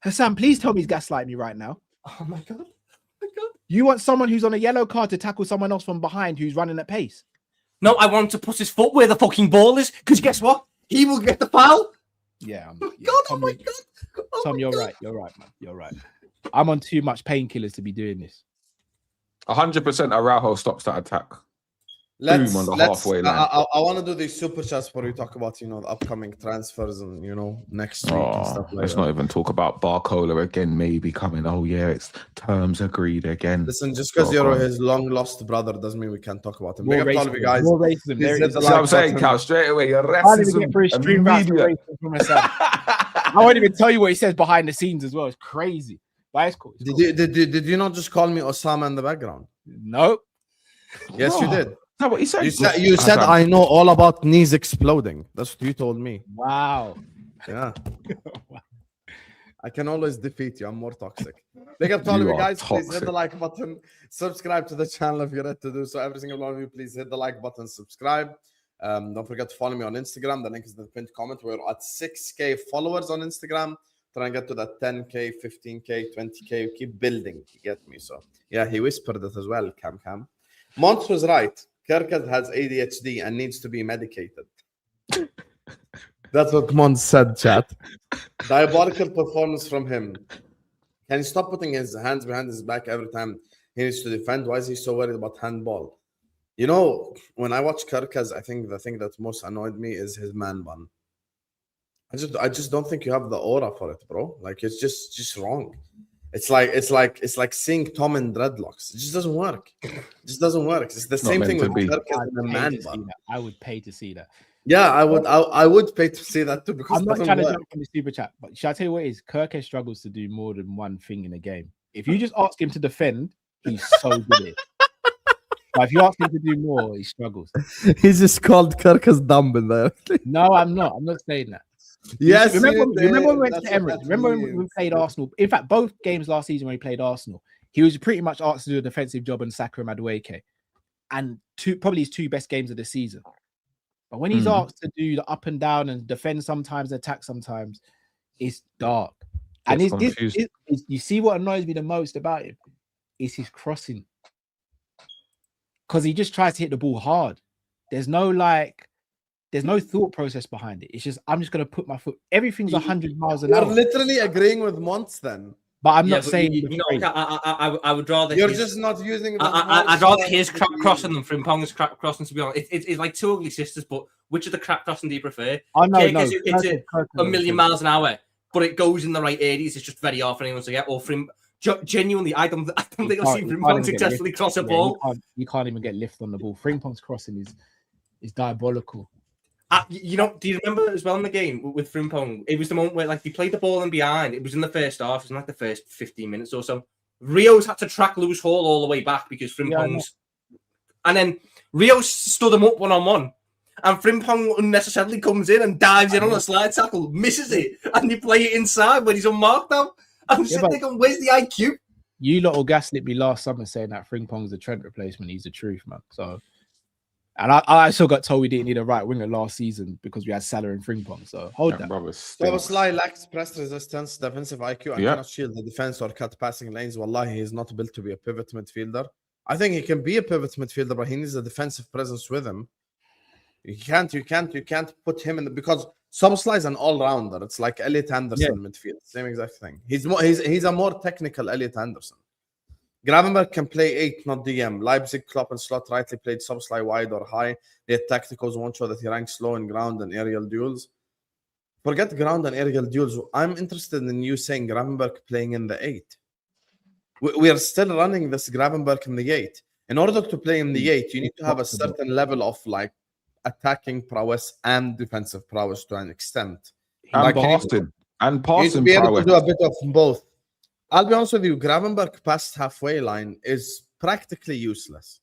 Speaker 2: Hassan, please tell me he's gaslighting me right now.
Speaker 9: Oh my god.
Speaker 2: You want someone who's on a yellow card to tackle someone else from behind who's running at pace?
Speaker 9: No, I want him to put his foot where the fucking ball is, because guess what? He will get the foul.
Speaker 2: Yeah.
Speaker 9: Oh my god.
Speaker 2: Tom, you're right. You're right, man. You're right. I'm on too much painkillers to be doing this.
Speaker 8: 100% Araujo stops that attack. Boom on the halfway line.
Speaker 6: I want to do these super chats where we talk about, the upcoming transfers and, next week and stuff like
Speaker 8: let's
Speaker 6: that.
Speaker 8: not even talk about Barcola again, maybe coming. Oh, yeah, it's terms agreed again.
Speaker 6: Listen, just because you're his long-lost brother doesn't mean we can't talk about him. Big up to all of you guys.
Speaker 2: More racism.
Speaker 6: That's
Speaker 8: what I'm saying, Cal, straight away. You're racism.
Speaker 2: I won't even tell you what he says behind the scenes as well. It's crazy. But it's cool.
Speaker 6: Did you not just call me Osama in the background?
Speaker 2: Nope.
Speaker 6: Yes, you did.
Speaker 8: No, what he said.
Speaker 6: You said I know all about knees exploding. That's what you told me.
Speaker 2: Wow.
Speaker 6: Yeah. I can always defeat you. I'm more toxic. Big up to all of you guys. Please hit the like button. Subscribe to the channel if you're ready to do so. Every single one of you, please hit the like button. Subscribe. Don't forget to follow me on Instagram. The link is in the pinned comment. We're at 6K followers on Instagram. Try and get to that 10K, 15K, 20K. Keep building. You get me? So, yeah, he whispered it as well, Cam. Mont was right. Kerkez has ADHD and needs to be medicated. That's what Mont said, chat. Diabolical performance from him. Can he stop putting his hands behind his back every time he needs to defend? Why is he so worried about handball? When I watch Kerkez, I think the thing that most annoyed me is his man bun. I just don't think you have the aura for it, bro. Like it's just wrong. It's like seeing Tom in dreadlocks. It just doesn't work. It just doesn't work. It's the same thing with Kirk as a man bun.
Speaker 2: I would pay to see that.
Speaker 6: Yeah, I would pay to see that too because
Speaker 2: I'm not trying to jump on the super chat, but should I tell you what it is? Kirk struggles to do more than one thing in a game. If you just ask him to defend, he's so good at it. But if you ask him to do more, he struggles.
Speaker 6: He's just called Kirk as dumb in there.
Speaker 2: No, I'm not. I'm not saying that.
Speaker 6: Yes,
Speaker 2: remember when we went to Emirates? Remember when we played Arsenal? In fact, both games last season when we played Arsenal, he was pretty much asked to do a defensive job on Saka and Madueke, and probably his 2 best games of the season. But when he's asked to do the up and down and defend sometimes, attack sometimes, it's dark. And you see what annoys me the most about him is his crossing, because he just tries to hit the ball hard. There's no thought process behind it. It's just I'm just gonna put my foot. Everything's 100 miles an hour.
Speaker 6: You're literally agreeing with Monts then.
Speaker 2: But I'm not saying
Speaker 7: I would rather
Speaker 6: you're just not using.
Speaker 7: I'd rather his crap crossing than Frimpong's crap crossing. To be honest, it's like 2 ugly sisters. But which of the crap crossing do you prefer?
Speaker 2: I know,
Speaker 7: it's it a million miles an hour, but it goes in the right areas. It's just very hard for anyone to get. Or genuinely, I don't think I've seen Frimpong successfully cross a ball.
Speaker 2: You can't even get lift on the ball. Frimpong's crossing is diabolical.
Speaker 7: Do you remember as well in the game with Frimpong? It was the moment where he played the ball in behind. It was in the first half. It was in the first 15 minutes or so. Rio's had to track Lewis Hall all the way back because Frimpong's... and then Rio stood him up one-on-one. And Frimpong unnecessarily comes in and dives in on a slide tackle, misses it, and you play it inside when he's unmarked now. I'm sitting there going, where's the IQ?
Speaker 2: You lot all gaslit me last summer saying that Frimpong's a Trent replacement. He's the truth, man. So... And I still got told we didn't need a right winger last season because we had Salah and Frimpong. So hold that.
Speaker 6: Szoboszlai lacks press resistance, defensive IQ, and cannot shield the defense or cut passing lanes. Wallahi, he's not built to be a pivot midfielder. I think he can be a pivot midfielder, but he needs a defensive presence with him. You can't put him in because Szoboszlai is an all-rounder. It's like Elliot Anderson midfield, same exact thing. He's a more technical Elliot Anderson. Gravenberch can play 8, not DM. Leipzig, Klopp, and Slot rightly played Szoboszlai wide or high. Yet tacticals won't show that he ranks low in ground and aerial duels. Forget ground and aerial duels. I'm interested in you saying Gravenberch playing in the 8. We are still running this Gravenberch in the 8. In order to play in the 8, you need to have a certain level of attacking prowess and defensive prowess to an extent.
Speaker 8: And passing
Speaker 6: prowess. You need to be able to do a bit of both. I'll be honest with you, Gravenberch past halfway line is practically useless.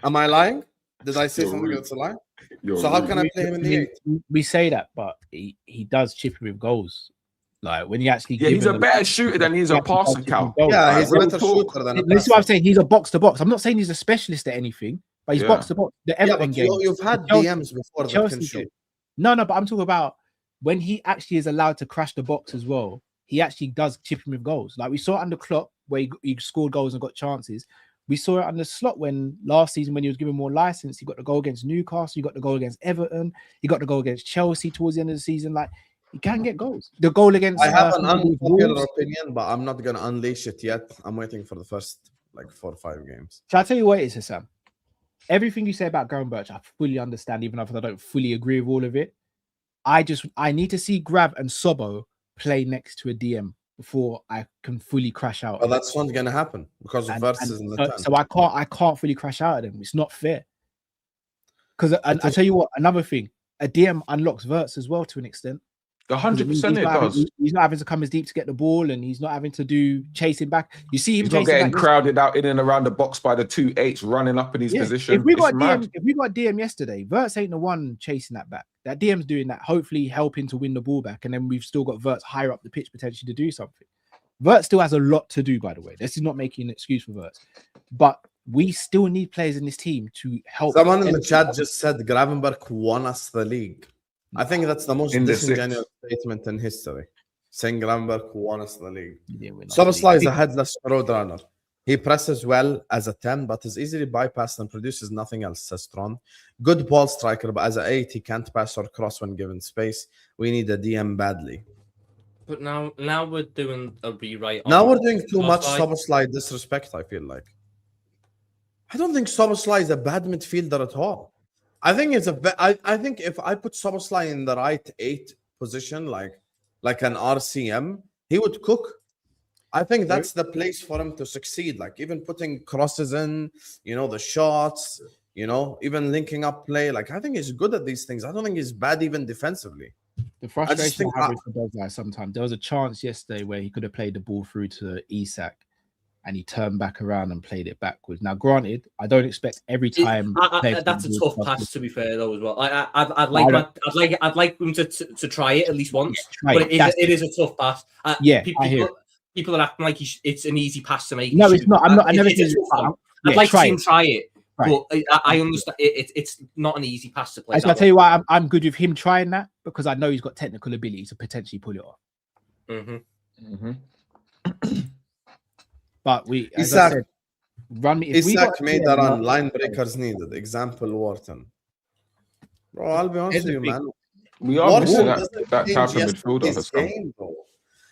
Speaker 6: Am I lying? Did I say something that's a lie? So how can I play him in the 8?
Speaker 2: We say that, but he does chip him with goals. Like when he actually
Speaker 8: he's a better shooter than he's a passer count.
Speaker 6: Yeah, he's a better shooter than a
Speaker 2: This is what I'm saying. He's a box to box. I'm not saying he's a specialist at anything, but he's box to box. The Everton game.
Speaker 6: You've had DMs before that can shoot.
Speaker 2: No, but I'm talking about when he actually is allowed to crash the box as well. He actually does chip him with goals. Like we saw it under Klopp, where he scored goals and got chances. We saw it under Slot when last season when he was given more license. He got the goal against Newcastle. He got the goal against Everton. He got the goal against Chelsea towards the end of the season. Like he can get goals. The goal against
Speaker 6: I have an unpopular opinion, but I'm not gonna unleash it yet. I'm waiting for the first 4 or 5 games.
Speaker 2: Shall I tell you what it is, Hassan? Everything you say about Gravenberch, I fully understand, even if I don't fully agree with all of it. I need to see Grav and Sobo play next to a DM before I can fully crash out.
Speaker 6: Well, that's not going to happen because of versus in the 10.
Speaker 2: So I can't fully crash out at them. It's not fair. Because I tell you what, another thing, a DM unlocks verts as well to an extent.
Speaker 8: 100% it does.
Speaker 2: He's not having to come as deep to get the ball, and he's not having to do chasing back. You see him
Speaker 8: he's not getting crowded out in and around the box by the 2-8s running up in his position.
Speaker 2: If we got DM yesterday, Verts ain't the one chasing that back. That DM's doing that, hopefully helping to win the ball back, and then we've still got Verts higher up the pitch potentially to do something. Verts still has a lot to do, by the way. This is not making an excuse for Verts, but we still need players in this team to help.
Speaker 6: Someone in the chat just said Gravenberch won us the league. I think that's the most disingenuous statement in history. Saying Gravenberch won us the league. Szoboszlai is a headless road runner. He presses well as a 10, but is easily bypassed and produces nothing else, says Tron. Good ball striker, but as an 8, he can't pass or cross when given space. We need a DM badly.
Speaker 7: But now we're doing a rewrite.
Speaker 6: Now we're doing too much Szoboszlai disrespect, I feel like. I don't think Szoboszlai is a bad midfielder at all. I think it's I think if I put Soboslai in the right 8 position, like an RCM, he would cook. I think that's the place for him to succeed. Like even putting crosses in, the shots, even linking up play. Like I think he's good at these things. I don't think he's bad even defensively.
Speaker 2: The frustration I have with Soboslai sometimes. There was a chance yesterday where he could have played the ball through to Isak, and he turned back around and played it backwards. Now, granted, I don't expect every time.
Speaker 7: That's a tough pass, to be fair, though, as well. I'd like him to try it at least once, but it is a tough pass. People are acting like it's an easy pass to make.
Speaker 2: No, it's not. I never said
Speaker 7: I'd like to see him try it, but I understand it's not an easy pass to play.
Speaker 2: So I'll tell you why I'm good with him trying that, because I know he's got technical ability to potentially pull it off. But as I said, run me.
Speaker 6: Isak made that on line breakers needed. Example, Wharton. Bro, I'll be honest with you, man.
Speaker 8: We are missing that type of midfielder.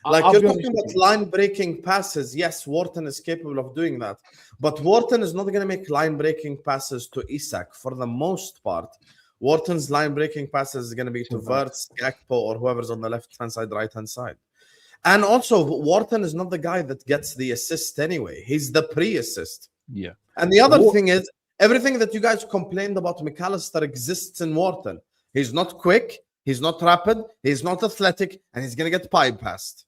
Speaker 6: Like you're talking about line breaking passes. Yes, Wharton is capable of doing that, but Wharton is not going to make line breaking passes to Isak for the most part. Wharton's line breaking passes is going to be to Wirtz, Gakpo, or whoever's on the left hand side, right hand side. And also, Wharton is not the guy that gets the assist anyway. He's the pre-assist.
Speaker 2: Yeah.
Speaker 6: And the other thing is, everything that you guys complained about McAllister exists in Wharton. He's not quick, he's not rapid, he's not athletic, and he's going to get bypassed.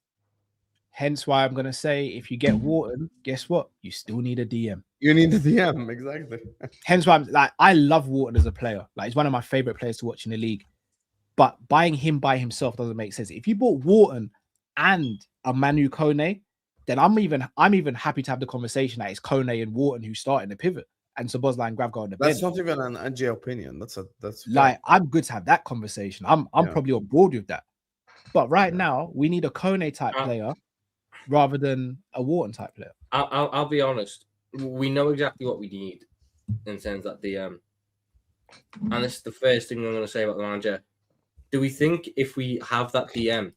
Speaker 2: Hence why I'm going to say, if you get Wharton, guess what? You still need a DM.
Speaker 6: You need a DM, exactly.
Speaker 2: Hence why I love Wharton as a player. Like, he's one of my favorite players to watch in the league. But buying him by himself doesn't make sense. If you bought Wharton and a Manu Kone, then I'm even happy to have the conversation that it's Kone and Wharton who start in the pivot and Szoboszlai and Gravgaard on the bench.
Speaker 6: That's not even an NJ opinion. That's
Speaker 2: like, I'm good to have that conversation. I'm probably on board with that. But right now, we need a Kone type player rather than a Wharton type player.
Speaker 7: I'll be honest. We know exactly what we need in terms of the DM. And this is the first thing I'm going to say about the manager. Do we think if we have that DM,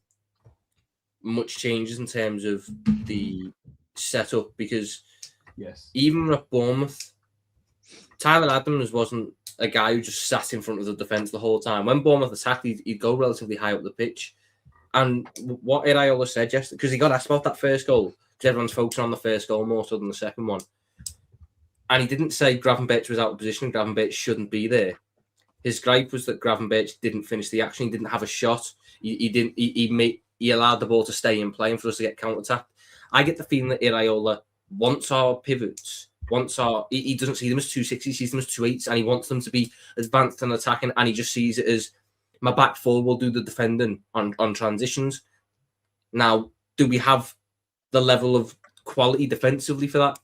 Speaker 7: much changes in terms of the setup? Because even at Bournemouth, Tyler Adams wasn't a guy who just sat in front of the defence the whole time. When Bournemouth attacked, he'd go relatively high up the pitch. And what Iraola said yesterday, because he got asked about that first goal, because everyone's focusing on the first goal more so than the second one. And he didn't say Gravenberch was out of position, Gravenberch shouldn't be there. His gripe was that Gravenberch didn't finish the action, he didn't have a shot, he allowed the ball to stay in play and for us to get counter-attacked. I get the feeling that Iraola wants our pivots, he doesn't see them as 260s, he sees them as 2.8s, and he wants them to be advanced and attacking, and he just sees it as my back four will do the defending on transitions. Now, do we have the level of quality defensively for that?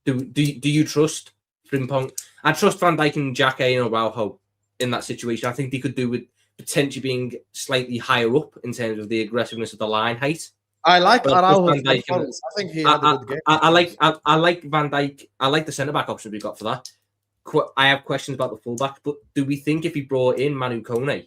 Speaker 7: Do you trust Frimpong? I trust Van Dijk and Xhaka and Araujo in that situation. I think they could do with potentially being slightly higher up in terms of the aggressiveness of the line height.
Speaker 6: I like Araujo's performance. I think he had a good game.
Speaker 7: I like Van Dijk. I like the centre back option we got for that. I have questions about the fullback, but do we think if he brought in Manu Kone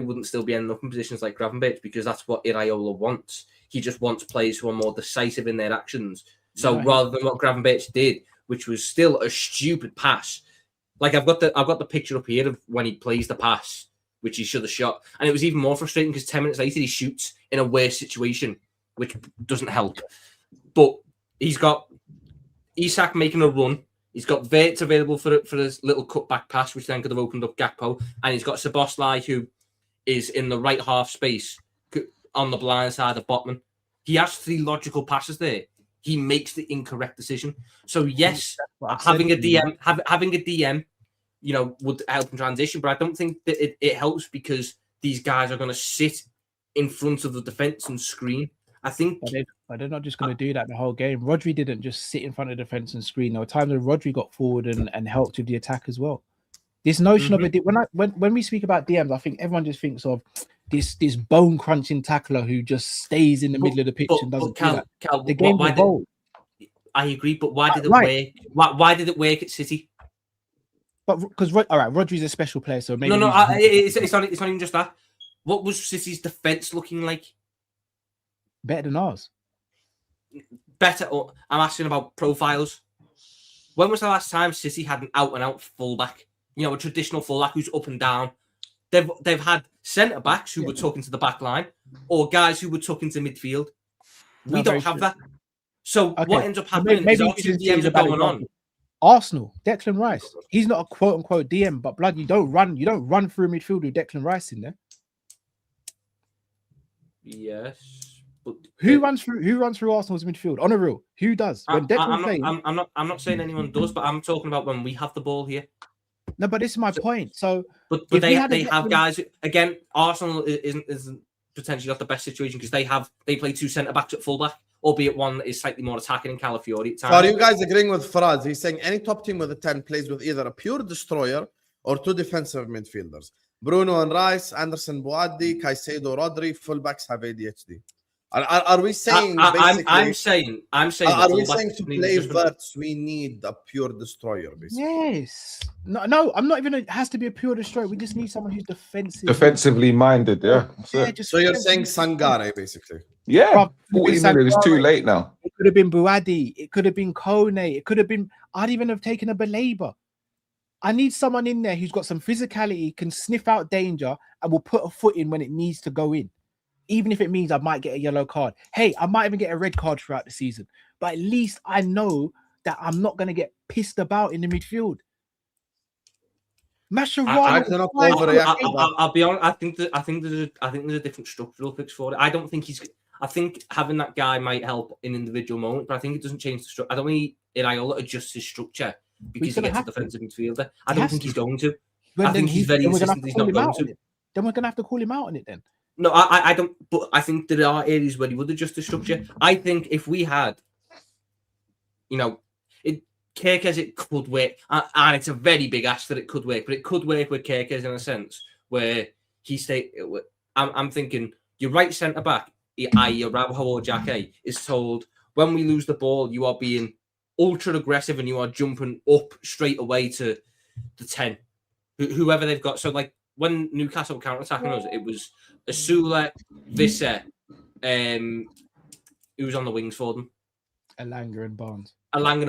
Speaker 7: wouldn't still be ending up in positions like Gravenberch, because that's what Iraola wants. He just wants players who are more decisive in their actions. So rather than what Gravenberch did, which was still a stupid pass, like I've got the picture up here of when he plays the pass, which he should have shot, and it was even more frustrating because 10 minutes later he shoots in a worse situation, which doesn't help. But he's got Isak making a run. He's got Wirtz available for his little cutback pass, which then could have opened up Gakpo. And he's got Szoboszlai, who is in the right half space on the blind side of Botman. He has 3 logical passes there. He makes the incorrect decision. So yes, having a DM, would help in transition. But I don't think that it helps because these guys are going to sit in front of the defence and screen. I think
Speaker 2: they're not just going to do that the whole game. Rodri didn't just sit in front of the defence and screen. There were times when Rodri got forward and helped with the attack as well. This notion of it, when we speak about DMs, I think everyone just thinks of this bone crunching tackler who just stays in the middle of the pitch and doesn't do that.
Speaker 7: Cal,
Speaker 2: the game evolved.
Speaker 7: I agree, but why did it work? Why did it work at City?
Speaker 2: But because Rodri's a special player, so maybe
Speaker 7: it's not even just that. What was City's defense looking like?
Speaker 2: Better than ours.
Speaker 7: Better. I'm asking about profiles. When was the last time City had an out-and-out fullback? a traditional fullback who's up and down. They've had centre backs who were tucked into the back line, or guys who were tucked into midfield. We don't have that. So what ends up happening is our two DMs are going on.
Speaker 2: Arsenal, Declan Rice. He's not a quote unquote DM, but blood, you don't run through midfield with Declan Rice in there.
Speaker 7: Yes, but
Speaker 2: who runs through Arsenal's midfield on a real? Who does? When
Speaker 7: I'm not saying anyone does, but I'm talking about when we have the ball here.
Speaker 2: No, but this is my point. So,
Speaker 7: but they have guys again. Arsenal isn't potentially got the best situation because they play two centre backs at fullback, albeit one is slightly more attacking in Calafiori at times.
Speaker 6: So are you guys agreeing with Faraz? He's saying any top team with a 10 plays with either a pure destroyer or two defensive midfielders. Bruno and Rice, Anderson, Boadi, Caicedo, Rodri, fullbacks have ADHD. Are we saying basically?
Speaker 7: I'm saying.
Speaker 6: Are we saying to play verts we need a pure destroyer? Basically.
Speaker 2: Yes. No. I'm not even. It has to be a pure destroyer. We just need someone who's
Speaker 8: defensively minded. Yeah.
Speaker 6: So you're saying Sangare, basically.
Speaker 8: Yeah. 40 million is too late now.
Speaker 2: It could have been Boadi. It could have been Kone. It could have been. I'd even have taken a Baleba. I need someone in there who's got some physicality, can sniff out danger, and will put a foot in when it needs to go in. Even if it means I might get a yellow card. Hey, I might even get a red card throughout the season. But at least I know that I'm not going to get pissed about in the midfield.
Speaker 7: I'll be honest. I think there's a different structural fix for it. I don't think I think having that guy might help in individual moments, but I think it doesn't change the structure. I don't think Iraola adjusts his structure because he gets a defensive midfielder. I don't think he's going to. I think he's very insistent he's not going to.
Speaker 2: Then we're going to have to call him out on it then.
Speaker 7: No, I don't. But I think there are areas where he would adjust the structure. I think if we had, Kerkez, it could work, and it's a very big ask that it could work. But it could work with Kerkez in a sense where I'm thinking your right centre back, i.e. Iraola or Jake, is told when we lose the ball, you are being ultra aggressive and you are jumping up straight away to the 10, whoever they've got. So like when Newcastle counter-attacking us, it was Asula, Visser, who was on the wings for them?
Speaker 2: Elanga and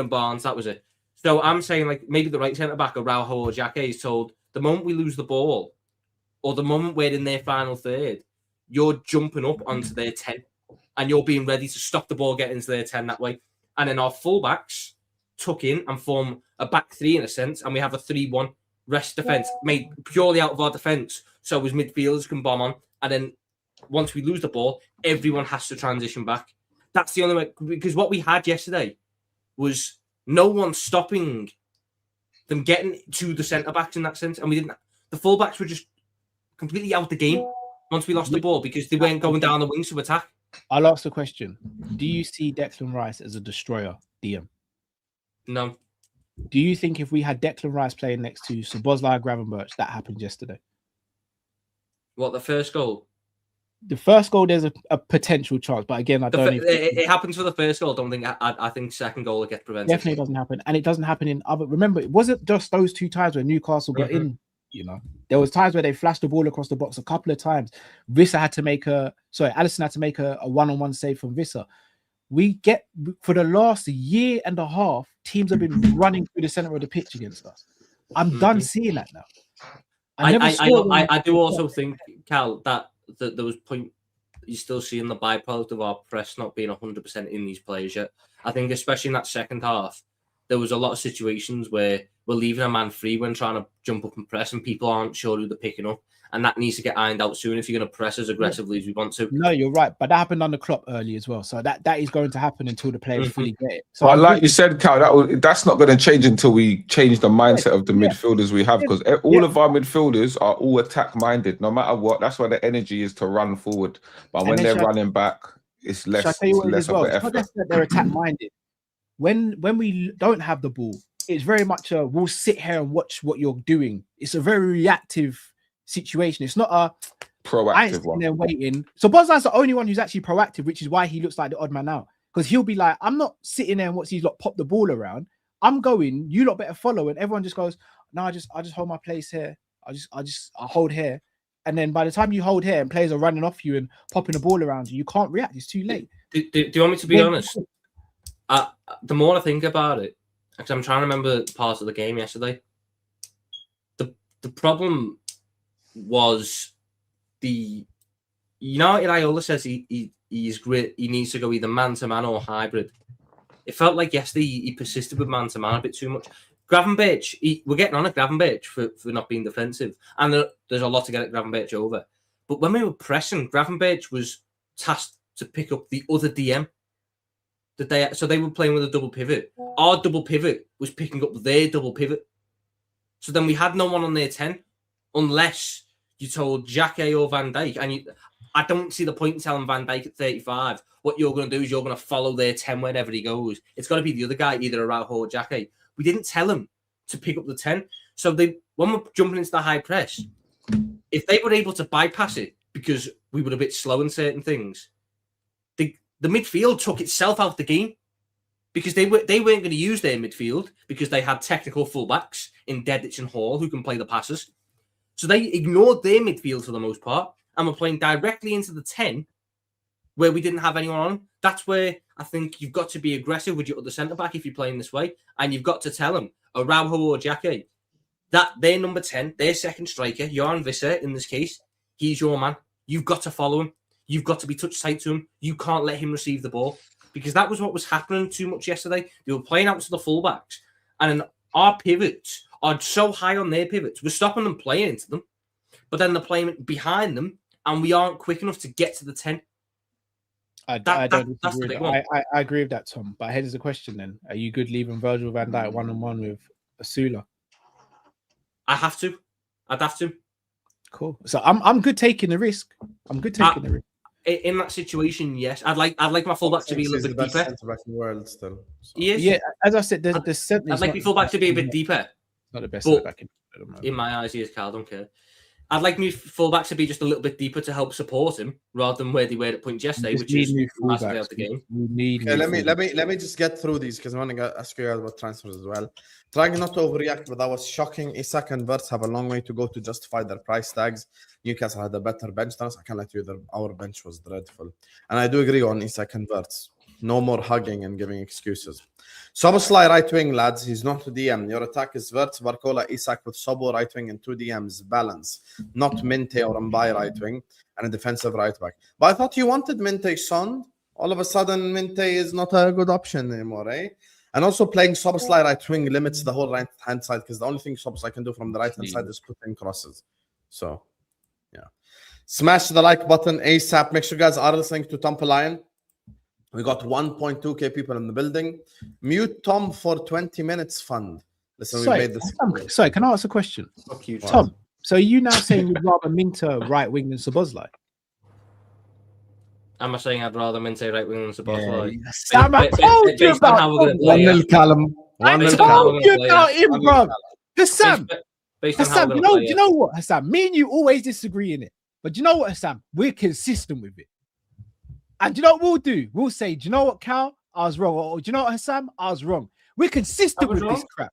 Speaker 2: Barnes.
Speaker 7: That was it. So I'm saying like maybe the right centre-back, Iraola or Jake, is told the moment we lose the ball or the moment we're in their final third, you're jumping up onto their 10 and you're being ready to stop the ball getting into their 10 that way. And then our fullbacks tuck in and form a back three in a sense, and we have a 3-1 rest defence made purely out of our defence, so as midfielders can bomb on. And then once we lose the ball, everyone has to transition back. That's the only way, because what we had yesterday was no one stopping them getting to the centre backs in that sense, and we didn't. The fullbacks were just completely out the game once we lost the ball because they weren't going down the wings to attack.
Speaker 2: I'll ask the question: do you see Declan Rice as a destroyer, DM?
Speaker 7: No.
Speaker 2: Do you think if we had Declan Rice playing next to Szoboszlai, Gravenberch, that happened yesterday?
Speaker 7: What, the first goal?
Speaker 2: The first goal, there's a potential chance, but again,
Speaker 7: it happens for the first goal. I don't think. I think second goal will get prevented.
Speaker 2: Definitely doesn't happen, and it doesn't happen in other. Remember, it wasn't just those two times where Newcastle got in. There was times where they flashed the ball across the box a couple of times. Alisson had to make a one-on-one save from Visser. We get, for the last year and a half, teams have been running through the center of the pitch against us. I'm done seeing that now.
Speaker 7: I do also think, Cal, that there was point you're still seeing the byproduct of our press not being 100% in these players yet. I think especially in that second half, there was a lot of situations where we're leaving a man free when trying to jump up and press, and people aren't sure who they're picking up. And that needs to get ironed out soon if you're going to press as aggressively as we want to.
Speaker 2: No, you're right. But that happened under Klopp early as well. So that is going to happen until the players fully get it. So
Speaker 8: like you said, Cal, that's not going to change until we change the mindset of the midfielders we have, because all of our midfielders are all attack-minded, no matter what. That's why the energy is to run forward. But when they're running back, it's less of an effort.
Speaker 2: It's not just that they're attack-minded. When we don't have the ball, it's very much we'll sit here and watch what you're doing. It's a very reactive situation. It's not a
Speaker 8: proactive one.
Speaker 2: There waiting. So Bozlai's the only one who's actually proactive, which is why he looks like the odd man out. Because he'll be like, I'm not sitting there and watch these lot pop the ball around. I'm going. You lot better follow. And everyone just goes, no, I just hold my place here. I hold here. And then by the time you hold here and players are running off you and popping the ball around you, you can't react. It's too late.
Speaker 7: Do you want me to be honest? The more I think about it, because I'm trying to remember parts of the game yesterday, the The problem was Iraola says he's great. He needs to go either man-to-man or hybrid. It felt like yesterday he persisted with man-to-man a bit too much. Gravenberch, we're getting on at Gravenberch for not being defensive. And there's a lot to get at Gravenberch over. But when we were pressing, Gravenberch was tasked to pick up the other DM. So they were playing with a double pivot. Our double pivot was picking up their double pivot. So then we had no one on their 10, unless you told Xhaka or Van Dijk. And I don't see the point in telling Van Dijk at 35. What you're going to do is you're going to follow their 10 wherever he goes. It's got to be the other guy, either Iraola or Xhaka. We didn't tell him to pick up the 10. So when we're jumping into the high press, if they were able to bypass it because we were a bit slow in certain things, the midfield took itself out of the game because they weren't going to use their midfield because they had technical fullbacks in Dedic and Hall who can play the passes. So they ignored their midfield for the most part and were playing directly into the 10 where we didn't have anyone on. That's where I think you've got to be aggressive with your other centre-back if you're playing this way. And you've got to tell them, Iraola or Xhaka, that their number 10, their second striker, Jan Visser in this case, he's your man. You've got to follow him. You've got to be touch tight to him. You can't let him receive the ball. Because that was what was happening too much yesterday. They were playing out to the fullbacks. And our pivots are so high on their pivots. We're stopping them playing into them. But then they're playing behind them. And we aren't quick enough to get to the 10.
Speaker 2: I agree with that, Tom. But here's the question then. Are you good leaving Virgil van Dijk one-on-one with Asula?
Speaker 7: I'd have to.
Speaker 2: Cool. So I'm good taking the risk. The risk.
Speaker 7: In that situation, yes. I'd like my fullback to be a little bit deeper.
Speaker 6: Centre-back in the world still. So.
Speaker 7: Yes.
Speaker 2: Yeah, as I said,
Speaker 7: I'd like my fullback to be a bit deeper.
Speaker 2: Not the best centre-back
Speaker 7: in my eyes, he is. Carl, I don't care. I'd like my fullback to be just a little bit deeper to help support him, rather than where they were at point yesterday, which is massively out of the game.
Speaker 6: Let me just get through these because I want to ask you guys about transfers as well. Trying not to overreact, but that was shocking. Isak and Wirtz have a long way to go to justify their price tags. Newcastle had a better bench than us. I can't let you either. Our bench was dreadful. And I do agree on Isak and Wirtz. No more hugging and giving excuses. Soboslai right wing, lads. He's not a DM. Your attack is Wirtz, Barcola, Isak with Sobo right wing and 2 DMs. Balance. Not Minteh or Mbai right wing and a defensive right back. But I thought you wanted Minteh Son. All of a sudden, Minteh is not a good option anymore, eh? And also playing Soboslai right wing limits the whole right-hand side because the only thing Soboslai can do from the right-hand side is put in crosses. So, yeah. Smash the like button ASAP. Make sure you guys are listening to Tom Lion. We got 1.2k people in the building. Mute Tom for 20 minutes fund. Listen, we made this.
Speaker 2: Sorry, can I ask a question?
Speaker 7: Fuck you,
Speaker 2: Tom. So are you now saying you'd rather Minteh right wing than Szoboszlai?
Speaker 7: Am I saying I'd rather Minteh right wing than Szoboszlai?
Speaker 2: Yeah. Sam, I told you about
Speaker 6: him. 1-0 Callum.
Speaker 2: I told you about him, bro. Hassan, you know what, Hassan? Me and you always disagree in it. But you know what, Hassan? We're consistent with it. And do you know what we'll do? We'll say, do you know what, Cal? I was wrong. Or do you know what, Hassan? I was wrong. We're consistent with this crap.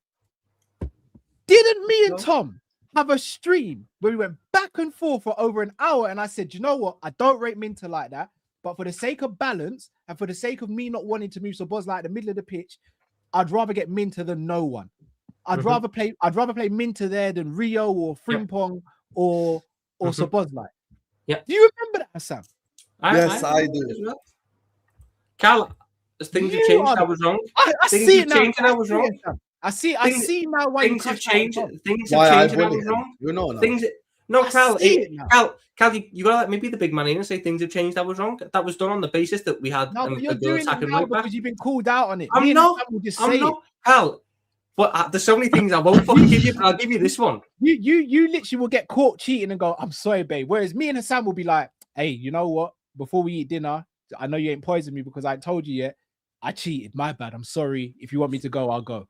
Speaker 2: Didn't me and Tom have a stream where we went back and forth for over an hour? And I said, you know what? I don't rate Minteh like that. But for the sake of balance and for the sake of me not wanting to move Szoboszlai at the middle of the pitch, I'd rather get Minteh than no one. I'd rather play Minteh there than Rio or Frimpong or Szoboszlai.
Speaker 7: Yeah.
Speaker 2: Do you remember that, Hassan?
Speaker 6: Yes, I do.
Speaker 7: Cal, things have changed. I was wrong.
Speaker 2: I see it now.
Speaker 7: I was wrong.
Speaker 2: I see now why
Speaker 7: things have changed. Things
Speaker 6: Why
Speaker 7: have changed.
Speaker 6: I
Speaker 7: I was wrong.
Speaker 6: You know now.
Speaker 7: Things. No, Cal. Cal, you gotta let me be the big man here and say things have changed. I was wrong. That was done on the basis that we had
Speaker 2: no, but you're
Speaker 7: a good
Speaker 2: doing
Speaker 7: attack
Speaker 2: it
Speaker 7: and
Speaker 2: now
Speaker 7: right back.
Speaker 2: because you've been called out on it.
Speaker 7: I'm not. Cal. But there's so many things I won't fucking give you. But I'll give you this one.
Speaker 2: You literally will get caught cheating and go, I'm sorry, babe. Whereas me and Hassan will be like, hey, you know what? Before we eat dinner, I know you ain't poisoned me because I ain't told you yet. I cheated. My bad. I'm sorry. If you want me to go, I'll go.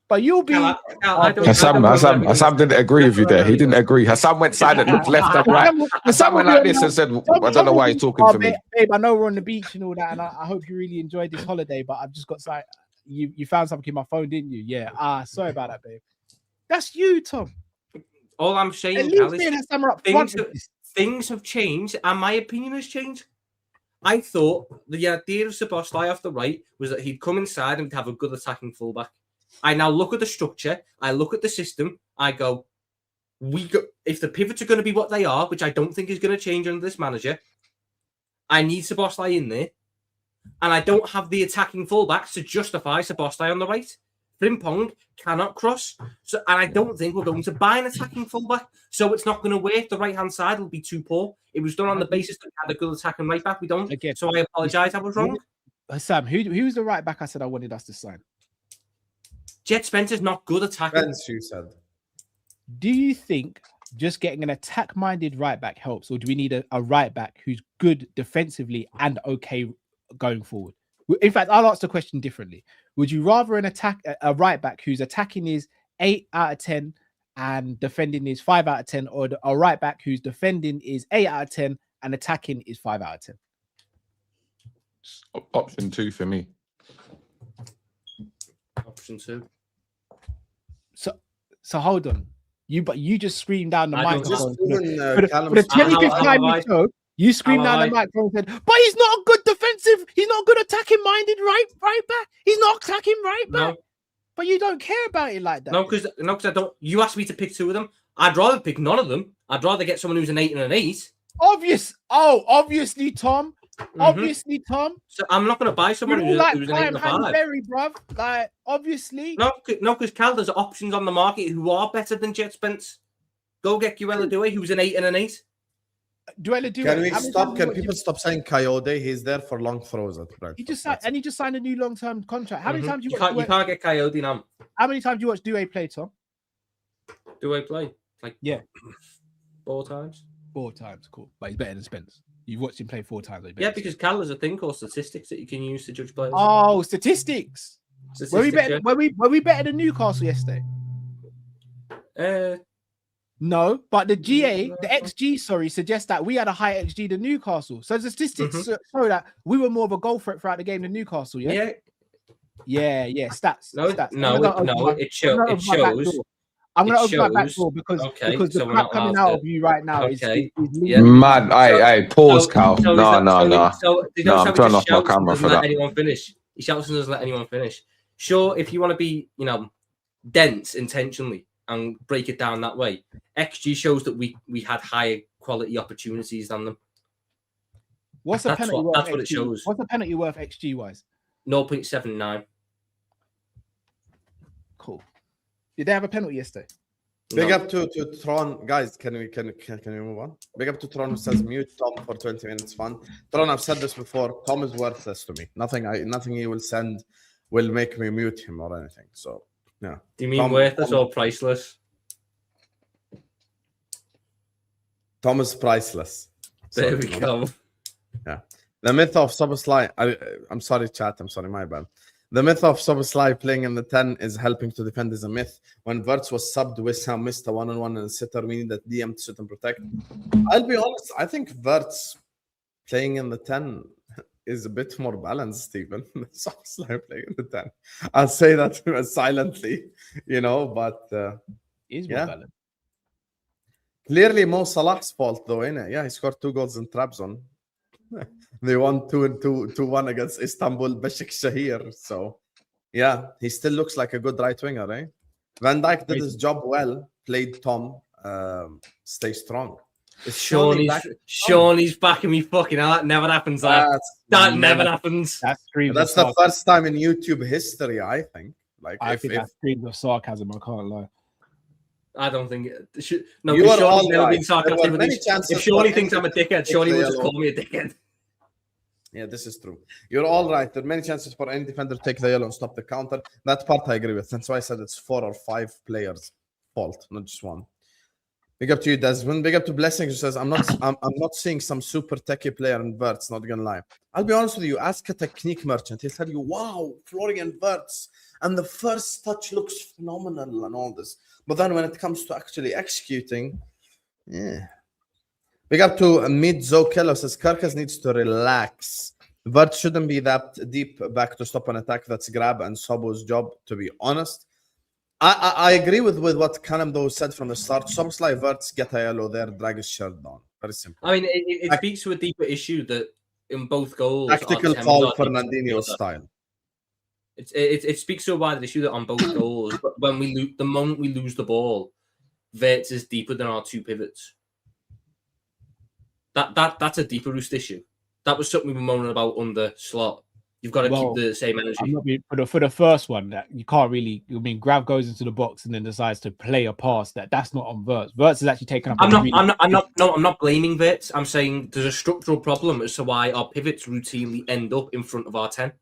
Speaker 2: But you'll be.
Speaker 8: Hassan didn't agree with you there. He didn't agree. Hassan went silent, looked left and right. Hassan went like this and said, I don't know why he's talking to me.
Speaker 2: Babe, I know we're on the beach and all that, and I hope you really enjoyed this holiday, but I've just got like, you found something in my phone, didn't you? Yeah. Sorry about that, babe. That's you, Tom.
Speaker 7: All I'm saying, Cal, is things have changed, and my opinion has changed. I thought the idea of Szoboszlai off the right was that he'd come inside and have a good attacking fullback. I now look at the structure, I look at the system, I go,
Speaker 9: if the pivots are going to be what they are, which I don't think is going to change under this manager, I need Szoboszlai in there, and I don't have the attacking fullbacks to justify Szoboszlai on the right. Frimpong cannot cross, and I don't think we're going to buy an attacking fullback, so it's not going to work. The right-hand side will be too poor. It was done on the basis that we had a good attacking right back. We don't, so I apologise. I was wrong.
Speaker 2: Sam, who's the right back I said I wanted us to sign?
Speaker 9: Jet Spencer's not good attacking.
Speaker 6: Spence, you said.
Speaker 2: Do you think just getting an attack-minded right back helps, or do we need a right back who's good defensively and okay going forward? In fact, I'll ask the question differently. Would you rather a right back whose attacking is 8 out of 10 and defending is 5 out of 10, or a right back whose defending is 8 out of 10 and attacking is 5 out of 10?
Speaker 8: Option 2 for me.
Speaker 7: Option 2.
Speaker 2: So hold on. You just screamed down the microphone. For
Speaker 6: the
Speaker 2: 25th time you spoke, you screamed down the microphone and said, but he's not a good defensive, he's not a good attacking-minded right back. He's not attacking right back. No. But you don't care about it like that.
Speaker 9: No, because I don't. You asked me to pick 2 of them. I'd rather pick none of them. I'd rather get someone who's an 8 and an 8.
Speaker 2: Obviously, Tom. Obviously, Tom.
Speaker 9: So I'm not going to buy someone who's an 8 and a 5.
Speaker 2: Berry, bruv. Like, obviously.
Speaker 9: No, because Cal, there's options on the market who are better than Jet Spence. Go get Iraola Doué, who's an 8 and an 8.
Speaker 6: Can people stop saying Coyote? He's there for long throws at Brentford.
Speaker 2: He just signed a new long-term contract. How many times
Speaker 9: you can't get Coyote now?
Speaker 2: How many times do you watch Doué play, Tom?
Speaker 9: Doué play? Like 4 times.
Speaker 2: 4 times, cool. But he's better than Spence. You've watched him play 4 times.
Speaker 9: Yeah, because Cal has a thing called statistics that you can use to judge players.
Speaker 2: Oh, statistics. Were we better than Newcastle yesterday? No, but the XG, suggests that we had a higher XG than Newcastle. So the statistics show that we were more of a goal threat throughout the game than Newcastle. Yeah. Stats.
Speaker 9: It shows.
Speaker 2: I'm going to open my back door because the crap coming out of you right now is
Speaker 8: mad. Hey, pause, Cal. No. I'm turning off my camera for that.
Speaker 9: He shouts and doesn't let anyone finish. Sure, if you want to be, dense intentionally and break it down that way, XG shows that we had higher quality opportunities than them.
Speaker 2: What's the penalty worth?
Speaker 9: That's what it shows.
Speaker 2: What's the penalty worth XG wise?
Speaker 9: 0.79.
Speaker 2: Cool. Did they have a penalty yesterday?
Speaker 6: Big up to Tron, guys. Can we move on? Big up to Tron who says mute Tom for 20 minutes fun. Tron, I've said this before. Tom is worthless to me. Nothing he will send will make me mute him or anything. So yeah.
Speaker 9: Do you mean worthless or priceless?
Speaker 6: Tom is priceless.
Speaker 9: There we go.
Speaker 6: Yeah. The myth of Szoboszlai. I'm sorry, chat. I'm sorry, my bad. The myth of Szoboszlai playing in the 10 is helping to defend is a myth. When Wirtz was subbed, Wissam missed a one-on-one and a sitter. We need that DM to sit and protect. I'll be honest, I think Wirtz playing in the 10 is a bit more balanced, Stephen. Szoboszlai playing in the 10. I'll say that silently, but
Speaker 2: is more balanced.
Speaker 6: Clearly Mo Salah's fault though, innit? Yeah, he scored 2 goals in trap zone. They won 2-1 against Istanbul Başakşehir. So, yeah, he still looks like a good right winger, eh? Van Dijk did his job well, played Tom, stay strong.
Speaker 9: Shawnee's backing me fucking out. That never happens. That never happens.
Speaker 6: That's the first time in YouTube history, I think.
Speaker 2: I think that screams of sarcasm. I can't lie.
Speaker 9: I don't think it should. No, Shawnee's never been sarcastic. If Shawnee thinks I'm a dickhead, Shawnee will just call me a dickhead.
Speaker 6: Yeah, this is true. You're all right. There are many chances for any defender to take the yellow and stop the counter. That part I agree with. That's why I said it's 4 or 5 players' fault, not just one. Big up to you, Desmond. Big up to Blessing, who says, I'm not seeing some super techie player in Wirtz, not gonna lie. I'll be honest with you, ask a technique merchant. He'll tell you, wow, Florian Wirtz. And the first touch looks phenomenal and all this. But then when it comes to actually executing, yeah. Big up to Mid-Zo Kello says, Karkas needs to relax. Wirtz shouldn't be that deep back to stop an attack. That's Grab and Sobo's job, to be honest. I agree with what Kanamdo said from the start. Szoboszlai, Wirtz, get a yellow there, drag his shirt down. Very simple.
Speaker 9: I mean, it speaks to a deeper issue that in both goals...
Speaker 6: Tactical foul, Fernandinho style.
Speaker 9: It speaks to a wider issue that on both goals, but when the moment we lose the ball,
Speaker 7: Verts is deeper than our two pivots. That's a deeper roost issue. That was something we were moaning about under Slot. You've got to keep the same energy.
Speaker 2: I'm not being, for the first one, that you can't really. I mean, Grav goes into the box and then decides to play a pass. That's not on Verts. Verts is actually taken up.
Speaker 7: I'm not blaming Verts. I'm saying there's a structural problem as to why our pivots routinely end up in front of our 10.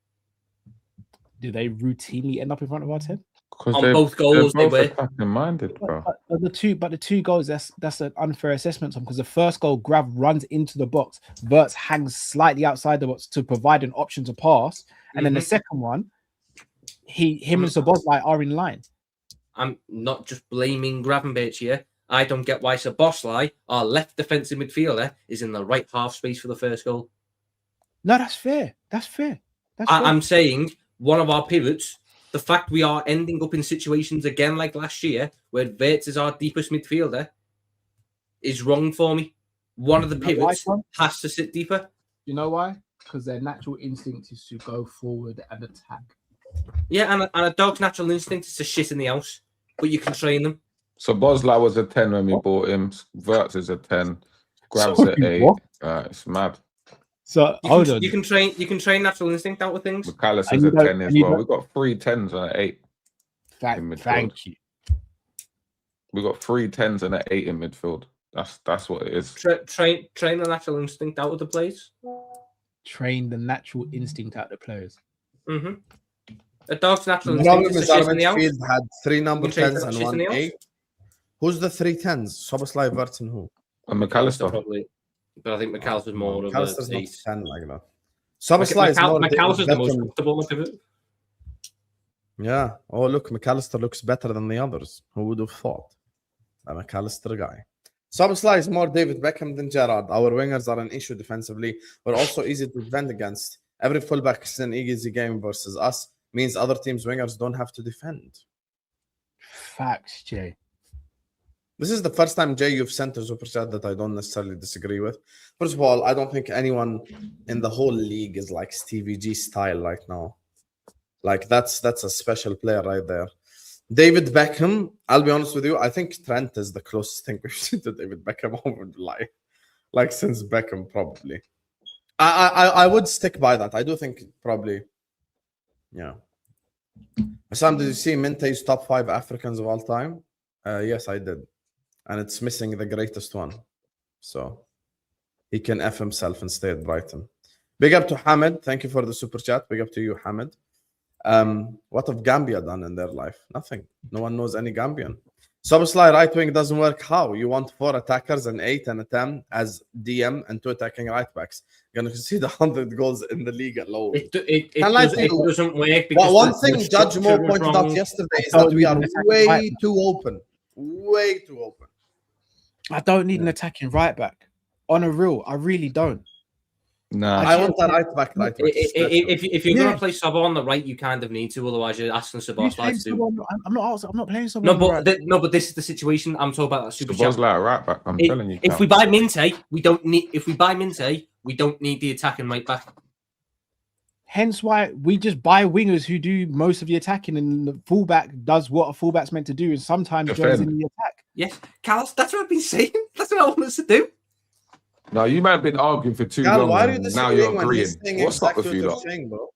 Speaker 2: Do they routinely end up in front of our 10?
Speaker 7: On both goals, they were
Speaker 8: minded, bro.
Speaker 2: But the two goals, that's an unfair assessment, Tom, because the first goal, Grav runs into the box, Verts hangs slightly outside the box to provide an option to pass, and then the second one, him and Szoboszlai are in line.
Speaker 7: I'm not just blaming Gravenberch here. I don't get why Szoboszlai, our left defensive midfielder, is in the right half space for the first goal.
Speaker 2: No, that's fair. That's fair.
Speaker 7: I'm saying one of our pivots. The fact we are ending up in situations again like last year where Verts is our deepest midfielder is wrong for me. One of the pivots has to sit deeper.
Speaker 2: You know why? Because their natural instinct is to go forward and attack.
Speaker 7: Yeah, and a dog's natural instinct is to shit in the house, but you can train them.
Speaker 8: So Boslai was a 10 when we bought him. Verts is a 10. Grav's at 8. It's mad.
Speaker 2: So
Speaker 7: you can train natural instinct out of things.
Speaker 8: McAllister's a 10 as well. We've got 3 10s and an 8.
Speaker 2: Thank you.
Speaker 8: We've got 3 10s and an 8 in midfield. That's what it is.
Speaker 7: Train the natural instinct out of the players.
Speaker 2: Train the natural instinct out of the players.
Speaker 7: Mm-hmm. A dog's natural
Speaker 6: instinct
Speaker 7: is to shit in the house.
Speaker 6: Had 3 number 10s and 1 8. Who's the 3 10s? Szoboszlai, Verts, and who?
Speaker 8: And McAllister.
Speaker 7: Probably. But I think McAllister's more of a 8.
Speaker 6: 10 like that. Szoboszlai is more
Speaker 7: McAllister's the most comfortable pivot.
Speaker 6: Yeah. Oh, look, McAllister looks better than the others. Who would have thought? A McAllister guy. Szoboszlai is more David Beckham than Gerrard. Our wingers are an issue defensively. We're also easy to defend against. Every fullback is an easy game versus us. Means other teams' wingers don't have to defend.
Speaker 2: Facts, Jay.
Speaker 6: This is the first time, Jay, you've sent a super chat that I don't necessarily disagree with. First of all, I don't think anyone in the whole league is like Stevie G style right now. Like that's a special player right there. David Beckham, I'll be honest with you, I think Trent is the closest thing we've seen to David Beckham over like since Beckham probably. I would stick by that. I do think probably, yeah. Sam, did you see Minteh's top 5 Africans of all time? Yes, I did. And it's missing the greatest one. So he can F himself and stay at Brighton. Big up to Hamid. Thank you for the super chat. Big up to you, Hamid. What have Gambia done in their life? Nothing. No one knows any Gambian. Szoboszlai right wing doesn't work. How? You want 4 attackers and 8 and a 10 as DM and 2 attacking right backs. You're going to see the 100 goals in the league alone.
Speaker 7: It doesn't work.
Speaker 6: But one thing Judge Mo pointed out yesterday is that we are way too open. Way too open.
Speaker 2: I don't need an attacking right back. On a real, I really don't.
Speaker 8: No,
Speaker 6: I want that right back.
Speaker 7: If you're going to play Sabo on the right, you kind of need to. Otherwise, you're asking Szoboszlai to do.
Speaker 2: I'm not playing Sabo.
Speaker 7: But this is the situation. I'm talking about that super chat.
Speaker 8: Szoboszlai right back. I'm telling you.
Speaker 7: If we buy Minteh, we don't need. If we buy Minteh, we don't need the attacking right back.
Speaker 2: Hence why we just buy wingers who do most of the attacking, and the fullback does what a fullback's meant to do, and sometimes joins in the attack.
Speaker 7: Yes, Carlos, that's what I've been saying. That's what I want us to do.
Speaker 8: No, you might have been arguing for too long.
Speaker 6: Why are you
Speaker 8: now you're agreeing.
Speaker 6: What's up with you lot?
Speaker 8: No,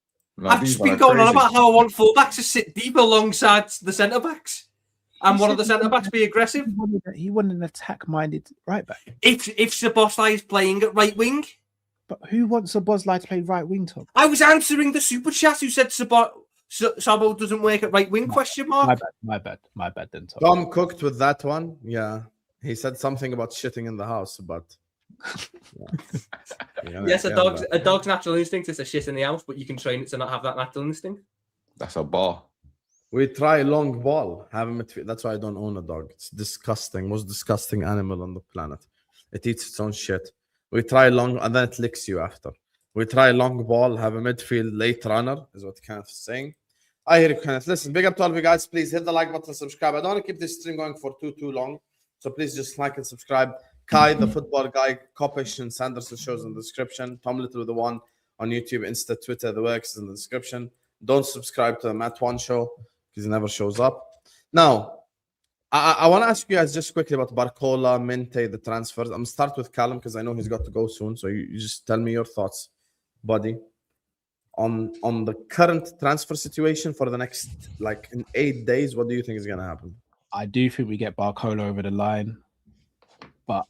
Speaker 7: I've just been going on about how I want fullbacks to sit deep alongside the centre backs, and one of the centre backs be aggressive.
Speaker 2: He wanted an attack-minded right back.
Speaker 7: If Szoboszlai is playing at right wing,
Speaker 2: but who wants Szoboszlai to play right wing, Tom?
Speaker 7: I was answering the super chat who said Sabo doesn't work at right wing? Question mark.
Speaker 2: My bad. Then
Speaker 6: Tom cooked with that one. Yeah, he said something about shitting in the house, but.
Speaker 7: Yes, a dog's natural instinct is to shit in the house, but you can train it to not have that natural instinct.
Speaker 8: That's a bar.
Speaker 6: We try long ball. That's why I don't own a dog. It's disgusting. Most disgusting animal on the planet. It eats its own shit. We try long, and then it licks you after. We try long ball, have a midfield late runner, is what Kenneth is saying. I hear you, Kenneth. Listen, big up to all of you guys. Please hit the like button, subscribe. I don't want to keep this stream going for too long, so please just like and subscribe. Kai, the football guy, Kopish and Sanderson shows in the description. Tom Little, the one on YouTube, Insta, Twitter, the works is in the description. Don't subscribe to the Matt One show because he never shows up. Now, I want to ask you guys just quickly about Barcola, Minteh, the transfers. I'm start with Callum because I know he's got to go soon. So you just tell me your thoughts, buddy, on the current transfer situation for the next like in 8 days. What do you think is gonna happen?
Speaker 2: I do think we get Barcola over the line, but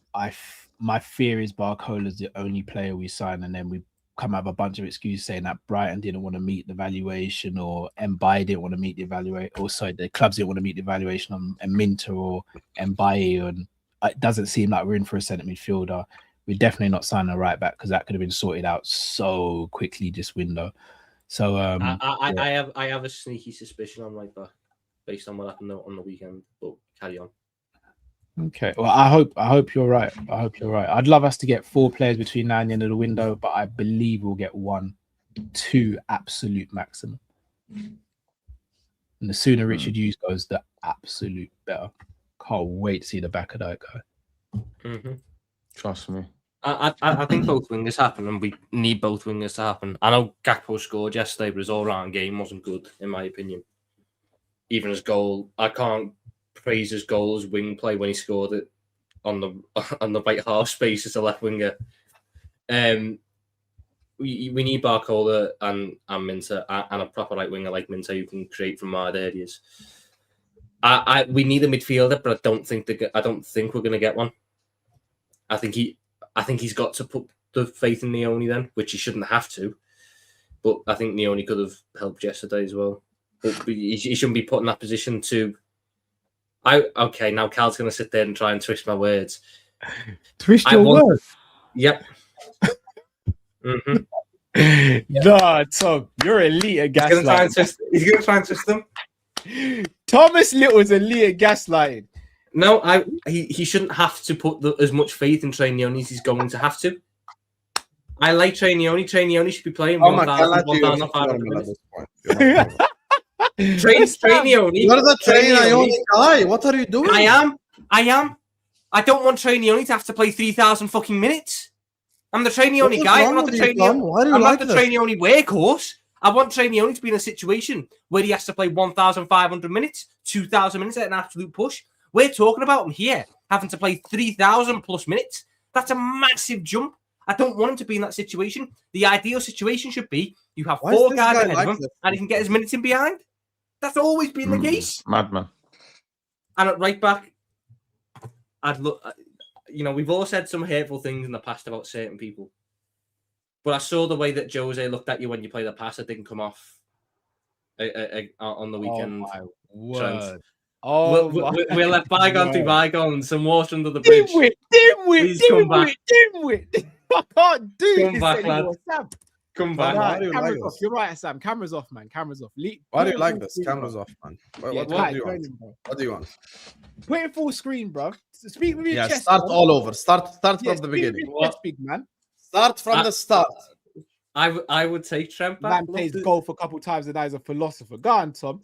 Speaker 2: my fear is Barcola's the only player we sign, and then we come up with a bunch of excuses saying that Brighton didn't want to meet the valuation, or Mbaye didn't want to meet the evaluation, or sorry, the clubs didn't want to meet the valuation on Minteh or Mbaye, and it doesn't seem like we're in for a centre midfielder. We're definitely not signing a right back because that could have been sorted out so quickly this window. So
Speaker 7: I have a sneaky suspicion on right back based on what happened on the weekend, but carry on.
Speaker 2: Okay. Well, I hope you're right. I hope you're right. I'd love us to get 4 players between now and the end of the window, but I believe we'll get 1, 2 absolute maximum. And the sooner Richard Hughes goes, the absolute better. Can't wait to see the back of that guy.
Speaker 7: Mm-hmm.
Speaker 8: Trust me.
Speaker 7: I think both wingers happen, and we need both wingers to happen. I know Gakpo scored yesterday, but his all-round game wasn't good, in my opinion. Even his goal, I can't praise his goal as wing play when he scored it on the right half space as a left winger. We need Barcola and Minteh and a proper right winger like Minteh who can create from wide areas. We need a midfielder, but I don't think we're going to get one. I think he's got to put the faith in Neoni then, which he shouldn't have to. But I think Neoni could have helped yesterday as well. But he shouldn't be put in that position to. Okay, now Cal's going to sit there and try and twist my words.
Speaker 2: Twist your words?
Speaker 7: Yep. Mm-hmm.
Speaker 2: Nah, Tom, you're elite at gaslighting.
Speaker 7: He's going to try and twist them.
Speaker 2: Thomas Little's elite at gaslighting.
Speaker 7: No, he shouldn't have to put as much faith in Trainioni as he's going to have to. I like Trainioni. Trainioni should be playing 1,500 minutes. Trainioni.
Speaker 6: You're the Trainioni guy. What are you doing?
Speaker 7: I am. I don't want Trainioni to have to play 3,000 fucking minutes. I'm the Trainioni guy. I'm not the Trainioni workhorse. I want Trainioni to be in a situation where he has to play 1,500 minutes, 2,000 minutes at an absolute push. We're talking about him here having to play 3,000 plus minutes. That's a massive jump. I don't want him to be in that situation. The ideal situation should be you have 4 guys ahead of him and he can get his minutes in behind. That's always been the case.
Speaker 8: Madman.
Speaker 7: And at right back, I'd look. We've all said some hateful things in the past about certain people, but I saw the way that Jose looked at you when you played the pass that didn't come off on the weekend.
Speaker 2: Oh my word!
Speaker 7: We'll let bygones be bygones. Some water under the bridge.
Speaker 2: Dimwit. I can't do
Speaker 7: Come back, lad. Come back.
Speaker 2: Camera's off. You're right, Sam. Camera's off, man. Camera's off.
Speaker 6: Why do you like this? Camera's off, man. What do you want? What do you want?
Speaker 2: Put it full screen, bro. Speak with your chest.
Speaker 6: Start all over. Start from the beginning.
Speaker 2: Big man.
Speaker 6: Start from the start.
Speaker 7: I would take Trent back.
Speaker 2: Man plays golf a couple times and now he's a philosopher. Go on, Tom.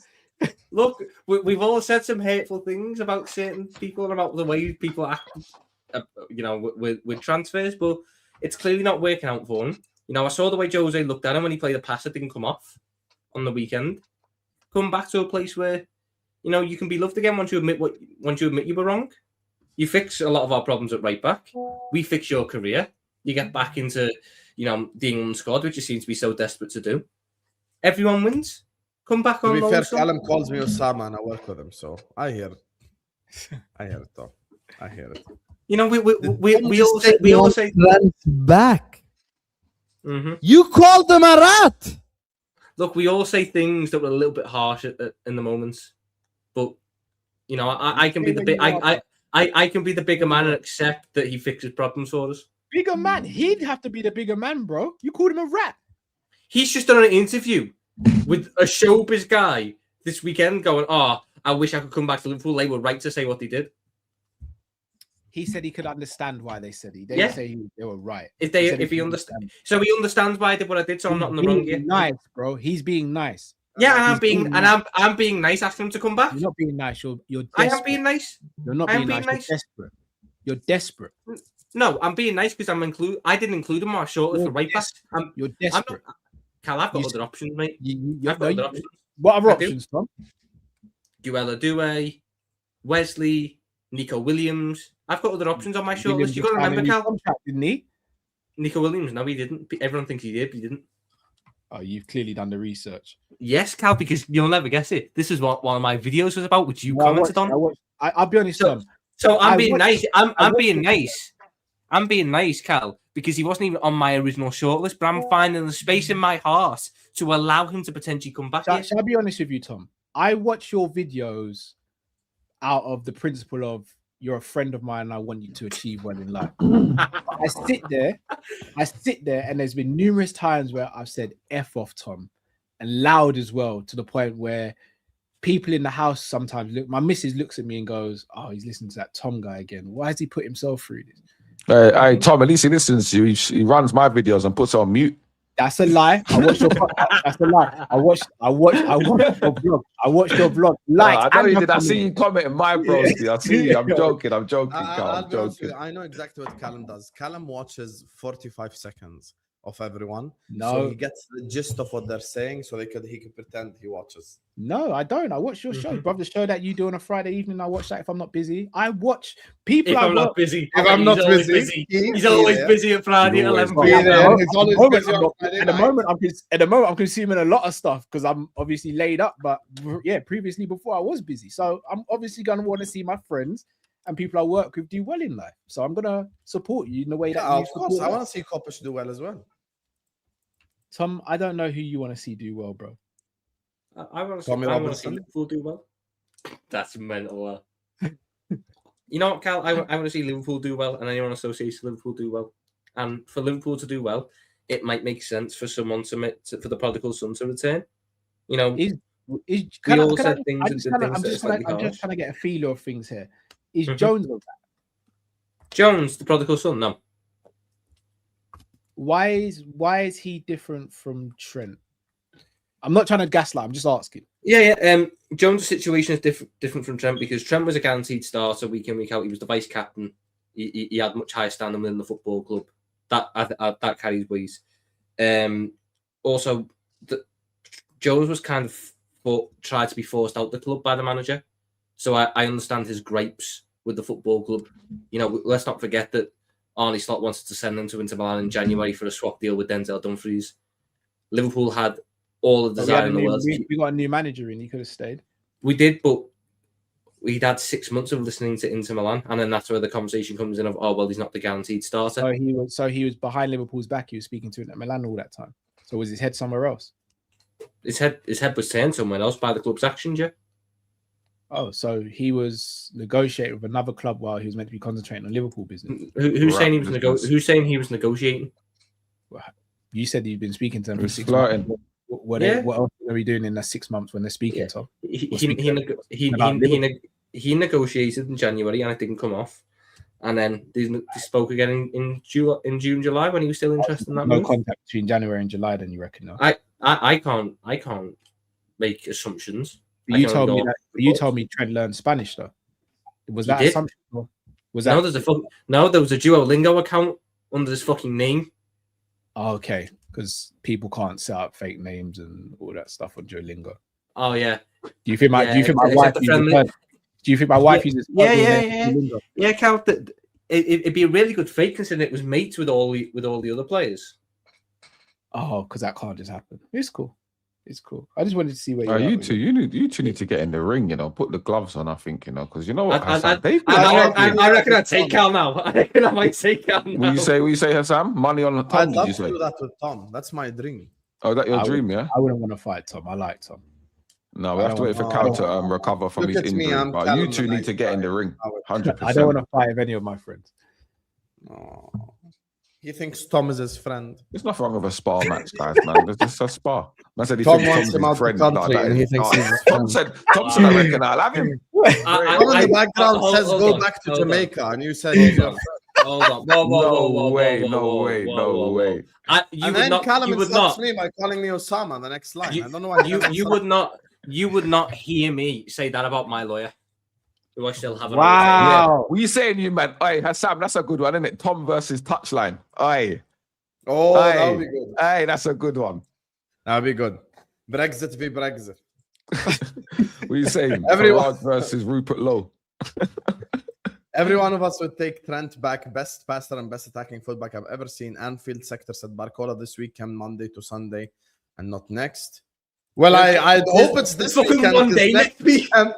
Speaker 7: Look, we've all said some hateful things about certain people and about the way people act, with transfers, but it's clearly not working out for him. I saw the way Jose looked at him when he played a pass that didn't come off on the weekend. Come back to a place where, you can be loved again once you admit you were wrong. You fix a lot of our problems at right back. We fix your career. You get back into, the England squad, which you seem to be so desperate to do. Everyone wins. Come back on.
Speaker 6: To be fair, Callum calls me Osama and I work with him, so I hear it. I hear it, though. I hear it.
Speaker 7: We all say
Speaker 4: back.
Speaker 7: Mm-hmm.
Speaker 4: You called them a rat.
Speaker 7: Look, we all say things that were a little bit harsh in the moments, but I can be the big I can be the bigger man and accept that he fixes problems for us.
Speaker 2: Bigger man? He'd have to be the bigger man, bro. You called him a rat.
Speaker 7: He's just done an interview with a showbiz guy this weekend, going, "Oh, I wish I could come back to Liverpool. They were right to say what they did."
Speaker 2: He said he could understand why they said he. They say they were right.
Speaker 7: If he understands, so he understands why I did what I did. So I'm not in the wrong here.
Speaker 2: Nice, bro. He's being nice.
Speaker 7: Yeah, and I'm being nice. Asking him to come back.
Speaker 2: You're not being nice. You're desperate.
Speaker 7: I am being nice.
Speaker 2: You're not being nice. You're desperate. You're desperate.
Speaker 7: No, I'm being nice because I didn't include him on my shortlist for right back.
Speaker 2: You're desperate.
Speaker 7: Cal, I've got other options, mate.
Speaker 2: I've got other options. What other options, Tom?
Speaker 7: Duella Due. Wesley, Nico Williams. I've got other options on my shortlist.
Speaker 2: Williams
Speaker 7: You got to
Speaker 2: signed a
Speaker 7: remember,
Speaker 2: new
Speaker 7: Cal.
Speaker 2: contract, didn't he?
Speaker 7: Nico Williams. No, he didn't. Everyone thinks he did, but he didn't.
Speaker 2: Oh, you've clearly done the research.
Speaker 7: Yes, Cal, because you'll never guess it. This is what one of my videos was about, which you commented on.
Speaker 2: I'll be honest, Tom.
Speaker 7: So I'm being nice. I'm being nice. I'm being nice, Cal, because he wasn't even on my original shortlist, but I'm finding the space in my heart to allow him to potentially come back.
Speaker 2: Shall I be honest with you, Tom? I watch your videos out of the principle of you're a friend of mine and I want you to achieve well in life. I sit there, and there's been numerous times where I've said F off, Tom, and loud as well, to the point where people in the house sometimes look, my missus looks at me and goes, oh, he's listening to that Tom guy again. Why has he put himself through this?
Speaker 8: Hey, Tom, at least he listens to you. He runs my videos and puts it on mute.
Speaker 2: That's a lie. That's a lie. I watched your vlog. Like,
Speaker 8: I know you did. I see you commenting my bros. I see you. I'm joking. I'm joking.
Speaker 6: I'll
Speaker 8: I'm
Speaker 6: be honest with
Speaker 8: joking.
Speaker 6: you, I know exactly what Callum does. Callum watches 45 seconds of everyone.
Speaker 2: No.
Speaker 6: So he gets the gist of what they're saying, so he could pretend he watches.
Speaker 2: No, I don't. I watch your show, brother. The show that you do on a Friday evening, I watch that if I'm not busy. I watch people.
Speaker 7: If I'm not busy.
Speaker 6: If I'm not busy,
Speaker 7: he's always busy at Friday at 11
Speaker 6: p.m.
Speaker 2: At the moment, I'm consuming a lot of stuff because I'm obviously laid up. But yeah, previously, before I was busy, so I'm obviously gonna want to see my friends and people I work with do well in life. So I'm gonna support you in the way that.
Speaker 6: Of course, I want to see Kopish do well as well.
Speaker 2: Tom, I don't know who you want to see do well, bro.
Speaker 7: I want to see Liverpool do well. That's mental. You know what, Cal? I want to see Liverpool do well, and anyone associated with Liverpool do well. And for Liverpool to do well, it might make sense for someone for the prodigal son to return. You know,
Speaker 2: I'm just trying to get a feel of things here. Is Jones on that?
Speaker 7: Jones, the prodigal son? No.
Speaker 2: Why is he different from Trent? I'm not trying to gaslight. I'm just asking.
Speaker 7: Yeah. Jones' situation is different from Trent because Trent was a guaranteed starter week in, week out. He was the vice captain. He had much higher standing within the football club. That carries weight. Also, Jones was kind of tried to be forced out the club by the manager. So I understand his gripes with the football club. You know, let's not forget that Arne Slot wanted to send him to Inter Milan in January for a swap deal with Denzel Dumfries. Liverpool had all of the desire in the world.
Speaker 2: We got a new manager in. He could have stayed.
Speaker 7: We did, but we'd had 6 months of listening to Inter Milan, and then that's where the conversation comes in of, oh well, he's not the guaranteed starter.
Speaker 2: So he was behind Liverpool's back. He was speaking to Inter Milan all that time. So was his head somewhere else?
Speaker 7: His head was turned somewhere else by the club's actions, yeah.
Speaker 2: Oh, so he was negotiating with another club while he was meant to be concentrating on Liverpool business.
Speaker 7: Who's saying he was Who's saying he was negotiating?
Speaker 2: Well, you said you've been speaking to them for 6 months. What else are we doing in the 6 months when they're speaking, Tom?
Speaker 7: He negotiated in January and it didn't come off. And then they spoke again in June, July when he was still interested in that.
Speaker 2: No contact between January and July, then you reckon? No?
Speaker 7: I can't make assumptions.
Speaker 2: You told me Trent learned Spanish though. Was that assumption? Was that
Speaker 7: there was a Duolingo account under this fucking name.
Speaker 2: Oh, okay, because people can't set up fake names and all that stuff on Duolingo.
Speaker 7: Oh yeah.
Speaker 2: Do you think my wife uses?
Speaker 7: Yeah, Cal. It'd be a really good fake considering it was mates with all the other players.
Speaker 2: Oh, because that can't just happen. It's cool. I just wanted to see where
Speaker 8: you two need to get in the ring. You know, put the gloves on. I think because you know what.
Speaker 7: I reckon I'd take Cal now. I reckon I might take Cal now.
Speaker 8: What you say, Hassan? Money on the Tom.
Speaker 6: I'd love to do that with Tom. That's my dream.
Speaker 8: Oh, that your dream? Yeah.
Speaker 2: I wouldn't want to fight Tom. I like Tom.
Speaker 8: No, we have to wait for Cal to recover from his injury. But you two need to get in the ring. 100%.
Speaker 2: I don't want to fight with any of my friends.
Speaker 6: Oh. He thinks Tom is his friend.
Speaker 8: There's nothing wrong with a spar match, guys, man. There's just a spar. Man said he
Speaker 6: Tom
Speaker 8: thinks
Speaker 6: wants him out the country and he thinks he's his friend.
Speaker 8: Tom said, I reckon I'll have him.
Speaker 6: Tom in the background says go back to Jamaica and you said
Speaker 7: hold on.
Speaker 8: No way.
Speaker 6: And then Callum insults me by calling me Osama the next line. I don't know why
Speaker 7: you would not hear me say that about my lawyer. Who I still have.
Speaker 2: Wow.
Speaker 8: What are you saying, you man? Hey, Hassan, that's a good one, isn't it? Tom versus Touchline. Aye.
Speaker 6: Oh, that'll be good.
Speaker 8: Hey, that's a good one.
Speaker 6: That'll be good. Brexit v Brexit.
Speaker 8: What are you saying?
Speaker 6: Everyone
Speaker 8: versus Rupert Lowe.
Speaker 6: Every one of us would take Trent back, best passer and best attacking fullback I've ever seen. Anfield sector said Barcola this weekend, Monday to Sunday, and not next. Well, I hope it's this weekend.
Speaker 9: One day next week.
Speaker 6: One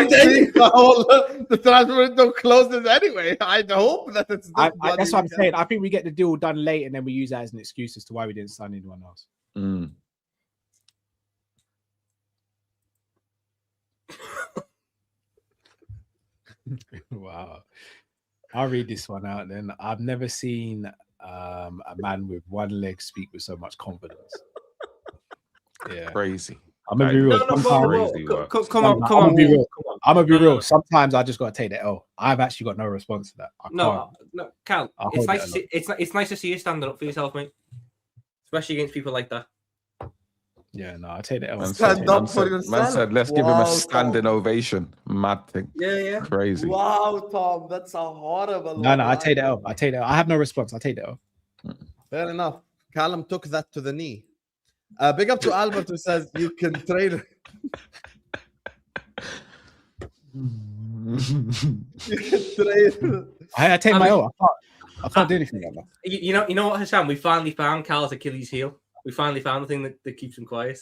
Speaker 6: day. The transfer window closes anyway. I'd hope that it's.
Speaker 2: That's what I'm saying. I think we get the deal done late, and then we use that as an excuse as to why we didn't sign anyone else. Wow. I'll read this one out then. I've never seen a man with one leg speak with so much confidence. Yeah.
Speaker 8: Crazy.
Speaker 2: I'm gonna be real.
Speaker 9: Come on.
Speaker 2: I'm gonna be real. Sometimes I just gotta take the L. I've actually got no response to that.
Speaker 9: No, Cal. It's nice to see you standing up for yourself, mate. Especially against people like that.
Speaker 2: Yeah, no, I take the L.
Speaker 8: Man said, let's give him a standing ovation. Mad thing.
Speaker 9: Yeah.
Speaker 8: Crazy.
Speaker 6: Wow, Tom, that's a horrible.
Speaker 2: No, I take the L. I have no response. I take the L.
Speaker 6: Fair enough. Callum took that to the knee. Big up to Albert who says you can trade. You can trade.
Speaker 2: I take my L. I can't do anything like that.
Speaker 9: You know what, Hassan? We finally found Cal's Achilles heel. We finally found the thing that keeps him quiet.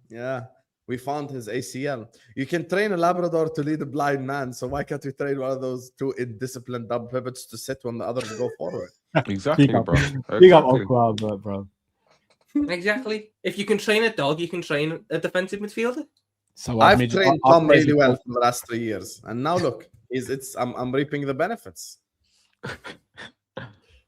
Speaker 6: Yeah. We found his ACL. You can train a Labrador to lead a blind man, so why can't we train one of those two indisciplined double pivots to sit when the others go forward?
Speaker 8: Exactly, bro.
Speaker 2: Big up Uncle Albert, bro.
Speaker 9: Exactly. If you can train a dog, you can train a defensive midfielder.
Speaker 6: So I've trained Tom really well for the last 3 years, and now look, I'm reaping the benefits.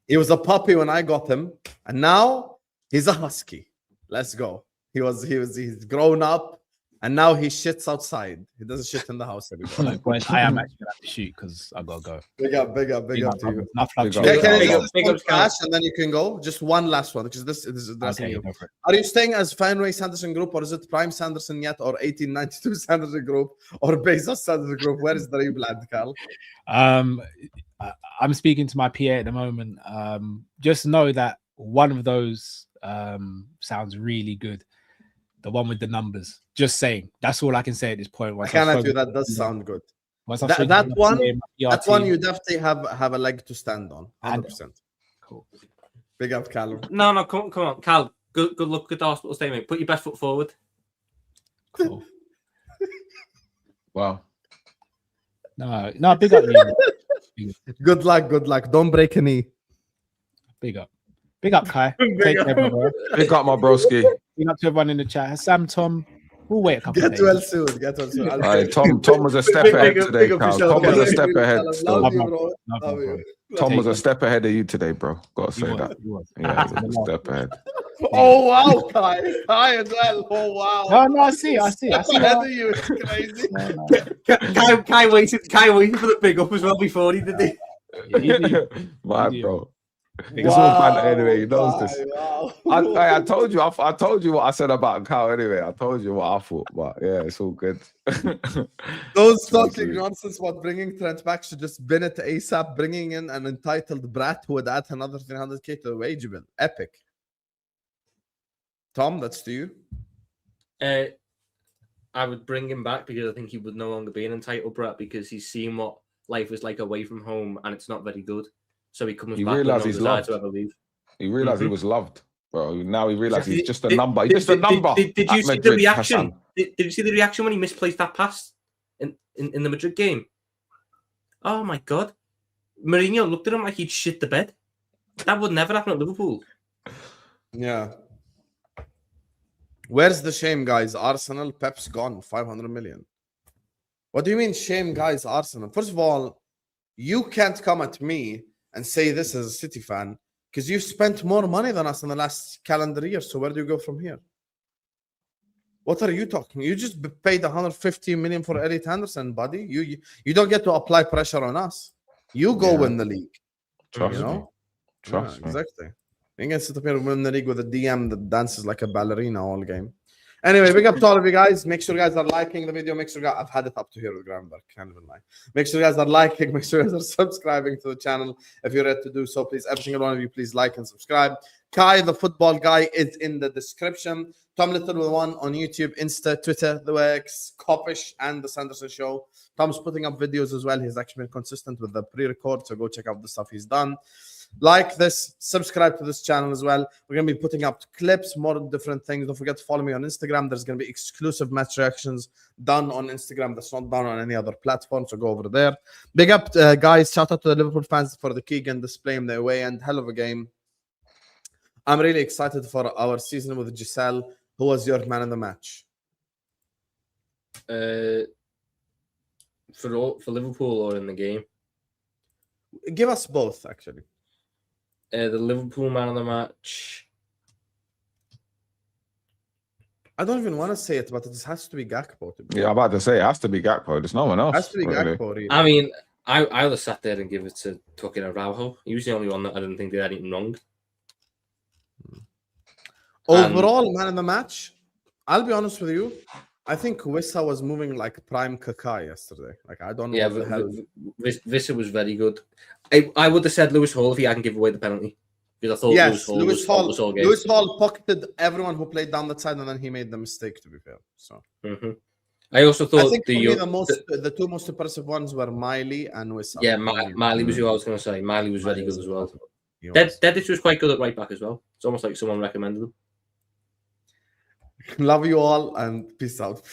Speaker 6: He was a puppy when I got him, and now he's a husky. Let's go. He's grown up, and now he shits outside. He doesn't shit in the house anymore.
Speaker 2: Boys, I am actually gonna have to shoot because I gotta go.
Speaker 6: Big up to you.
Speaker 9: Big up,
Speaker 6: Cash, and then you can go. Just one last one, because this is addressing you. Are you staying as Fenway Sanderson Group, or is it Prime Sanderson yet, or 1892 Sanderson Group, or Bezos Sanderson Group? Where is the rebrand, Cal?
Speaker 2: I'm speaking to my PA at the moment. Just know that one of those sounds really good. The one with the numbers. Just saying. That's all I can say at this point.
Speaker 6: I cannot do that. Does sound good. That one you definitely have a leg to stand on. 100%.
Speaker 2: Cool.
Speaker 6: Big up, Callum.
Speaker 9: No, come on, Cal. Good luck at the hospital stay, mate. Put your best foot forward.
Speaker 2: Cool.
Speaker 8: Wow.
Speaker 2: No, big up you.
Speaker 6: Good luck. Don't break a knee.
Speaker 2: Big up, Kai. Take care, bro.
Speaker 8: Big up, my broski.
Speaker 2: Big up to everyone in the chat. Sam, Tom, we'll wait a couple of days.
Speaker 6: Get well soon.
Speaker 8: All right, Tom was a step ahead today, Carl. Tom was a step ahead.
Speaker 6: Love you, bro. Love you.
Speaker 8: Tom was a step ahead of you today, bro. Gotta say that. Yeah, he was a step ahead.
Speaker 6: Oh wow, Kai as well. Oh wow.
Speaker 2: No, I see.
Speaker 6: Ahead of you. It's crazy.
Speaker 9: Kai waited for the big up as well before he did it.
Speaker 8: Man, bro. It's all banter anyway. He knows this.
Speaker 6: Wow.
Speaker 8: I told you. I told you what I said about Cal anyway. I told you what I thought, but yeah, it's all good.
Speaker 6: Those talking nonsense about bringing Trent back should just bin it ASAP. Bringing in an entitled brat who would add another 300k to the wage bill. Epic. Tom, that's to you.
Speaker 7: I would bring him back because I think he would no longer be an entitled brat because he's seen what life is like away from home and it's not very good. So he comes back.
Speaker 8: Realized he's loved. He realized he was loved, bro. Now he realized he's just a number. He's just a number.
Speaker 9: Did you see the reaction? Did you see the reaction when he misplaced that pass in the Madrid game? Oh my god! Mourinho looked at him like he'd shit the bed. That would never happen at Liverpool.
Speaker 6: Yeah. Where's the shame, guys? Arsenal, Pep's gone. 500 million. What do you mean, shame, guys? Arsenal. First of all, you can't come at me and say this as a City fan because you've spent more money than us in the last calendar year. So where do you go from here? What are you talking? You just paid 150 million for Elliot Anderson, buddy. You don't get to apply pressure on us. You go win the league.
Speaker 8: Trust me.
Speaker 6: Exactly. You can sit up here and win the league with a DM that dances like a ballerina all game. Anyway, big up to all of you guys. Make sure you guys are liking the video. Make sure I've had it up to here with Groundberg. Can't even lie. Make sure you guys are liking. Make sure you guys are subscribing to the channel. If you're ready to do so, please, every single one of you, please like and subscribe. Kai, the football guy, is in the description. Tom Little with one on YouTube, Insta, Twitter, The Works, Coppish, and The Sanderson Show. Tom's putting up videos as well. He's actually been consistent with the pre-record, so go check out the stuff he's done. Like this, subscribe to this channel as well. We're going to be putting up clips, more different things. Don't forget to follow me on Instagram. There's going to be exclusive match reactions done on Instagram that's not done on any other platform, so go over there. Big up, guys. Shout out to the Liverpool fans for the Keegan display in their way, and hell of a game. I'm really excited for our season with Giselle. Who was your man of the match?
Speaker 7: For Liverpool or in the game?
Speaker 6: Give us both, actually.
Speaker 7: The Liverpool man of the match.
Speaker 6: I don't even want to say it, but it has to be Gakpo.
Speaker 8: Yeah, I'm about to say it has to be Gakpo. There's no one else.
Speaker 6: It has to be
Speaker 8: really.
Speaker 6: Gakpo. Really.
Speaker 7: I mean, I would have sat there and give it to fucking Iraola. He was the only one that I didn't think did anything wrong.
Speaker 6: Overall, man of the match, I'll be honest with you. I think Wissa was moving like prime Kaká yesterday. Like, I don't know what the hell.
Speaker 7: Wissa was very good. I would have said Lewis Hall if he hadn't given away the penalty. Because I thought Lewis
Speaker 6: Hall pocketed everyone who played down that side, and then he made the mistake, to be fair. So
Speaker 7: I also thought
Speaker 6: I think the two most impressive ones were Miley and Wissa.
Speaker 7: Yeah, Miley was who I was going to say. Miley was very good as well. Dedic was quite good at right back as well. It's almost like someone recommended him.
Speaker 6: Love you all and peace out.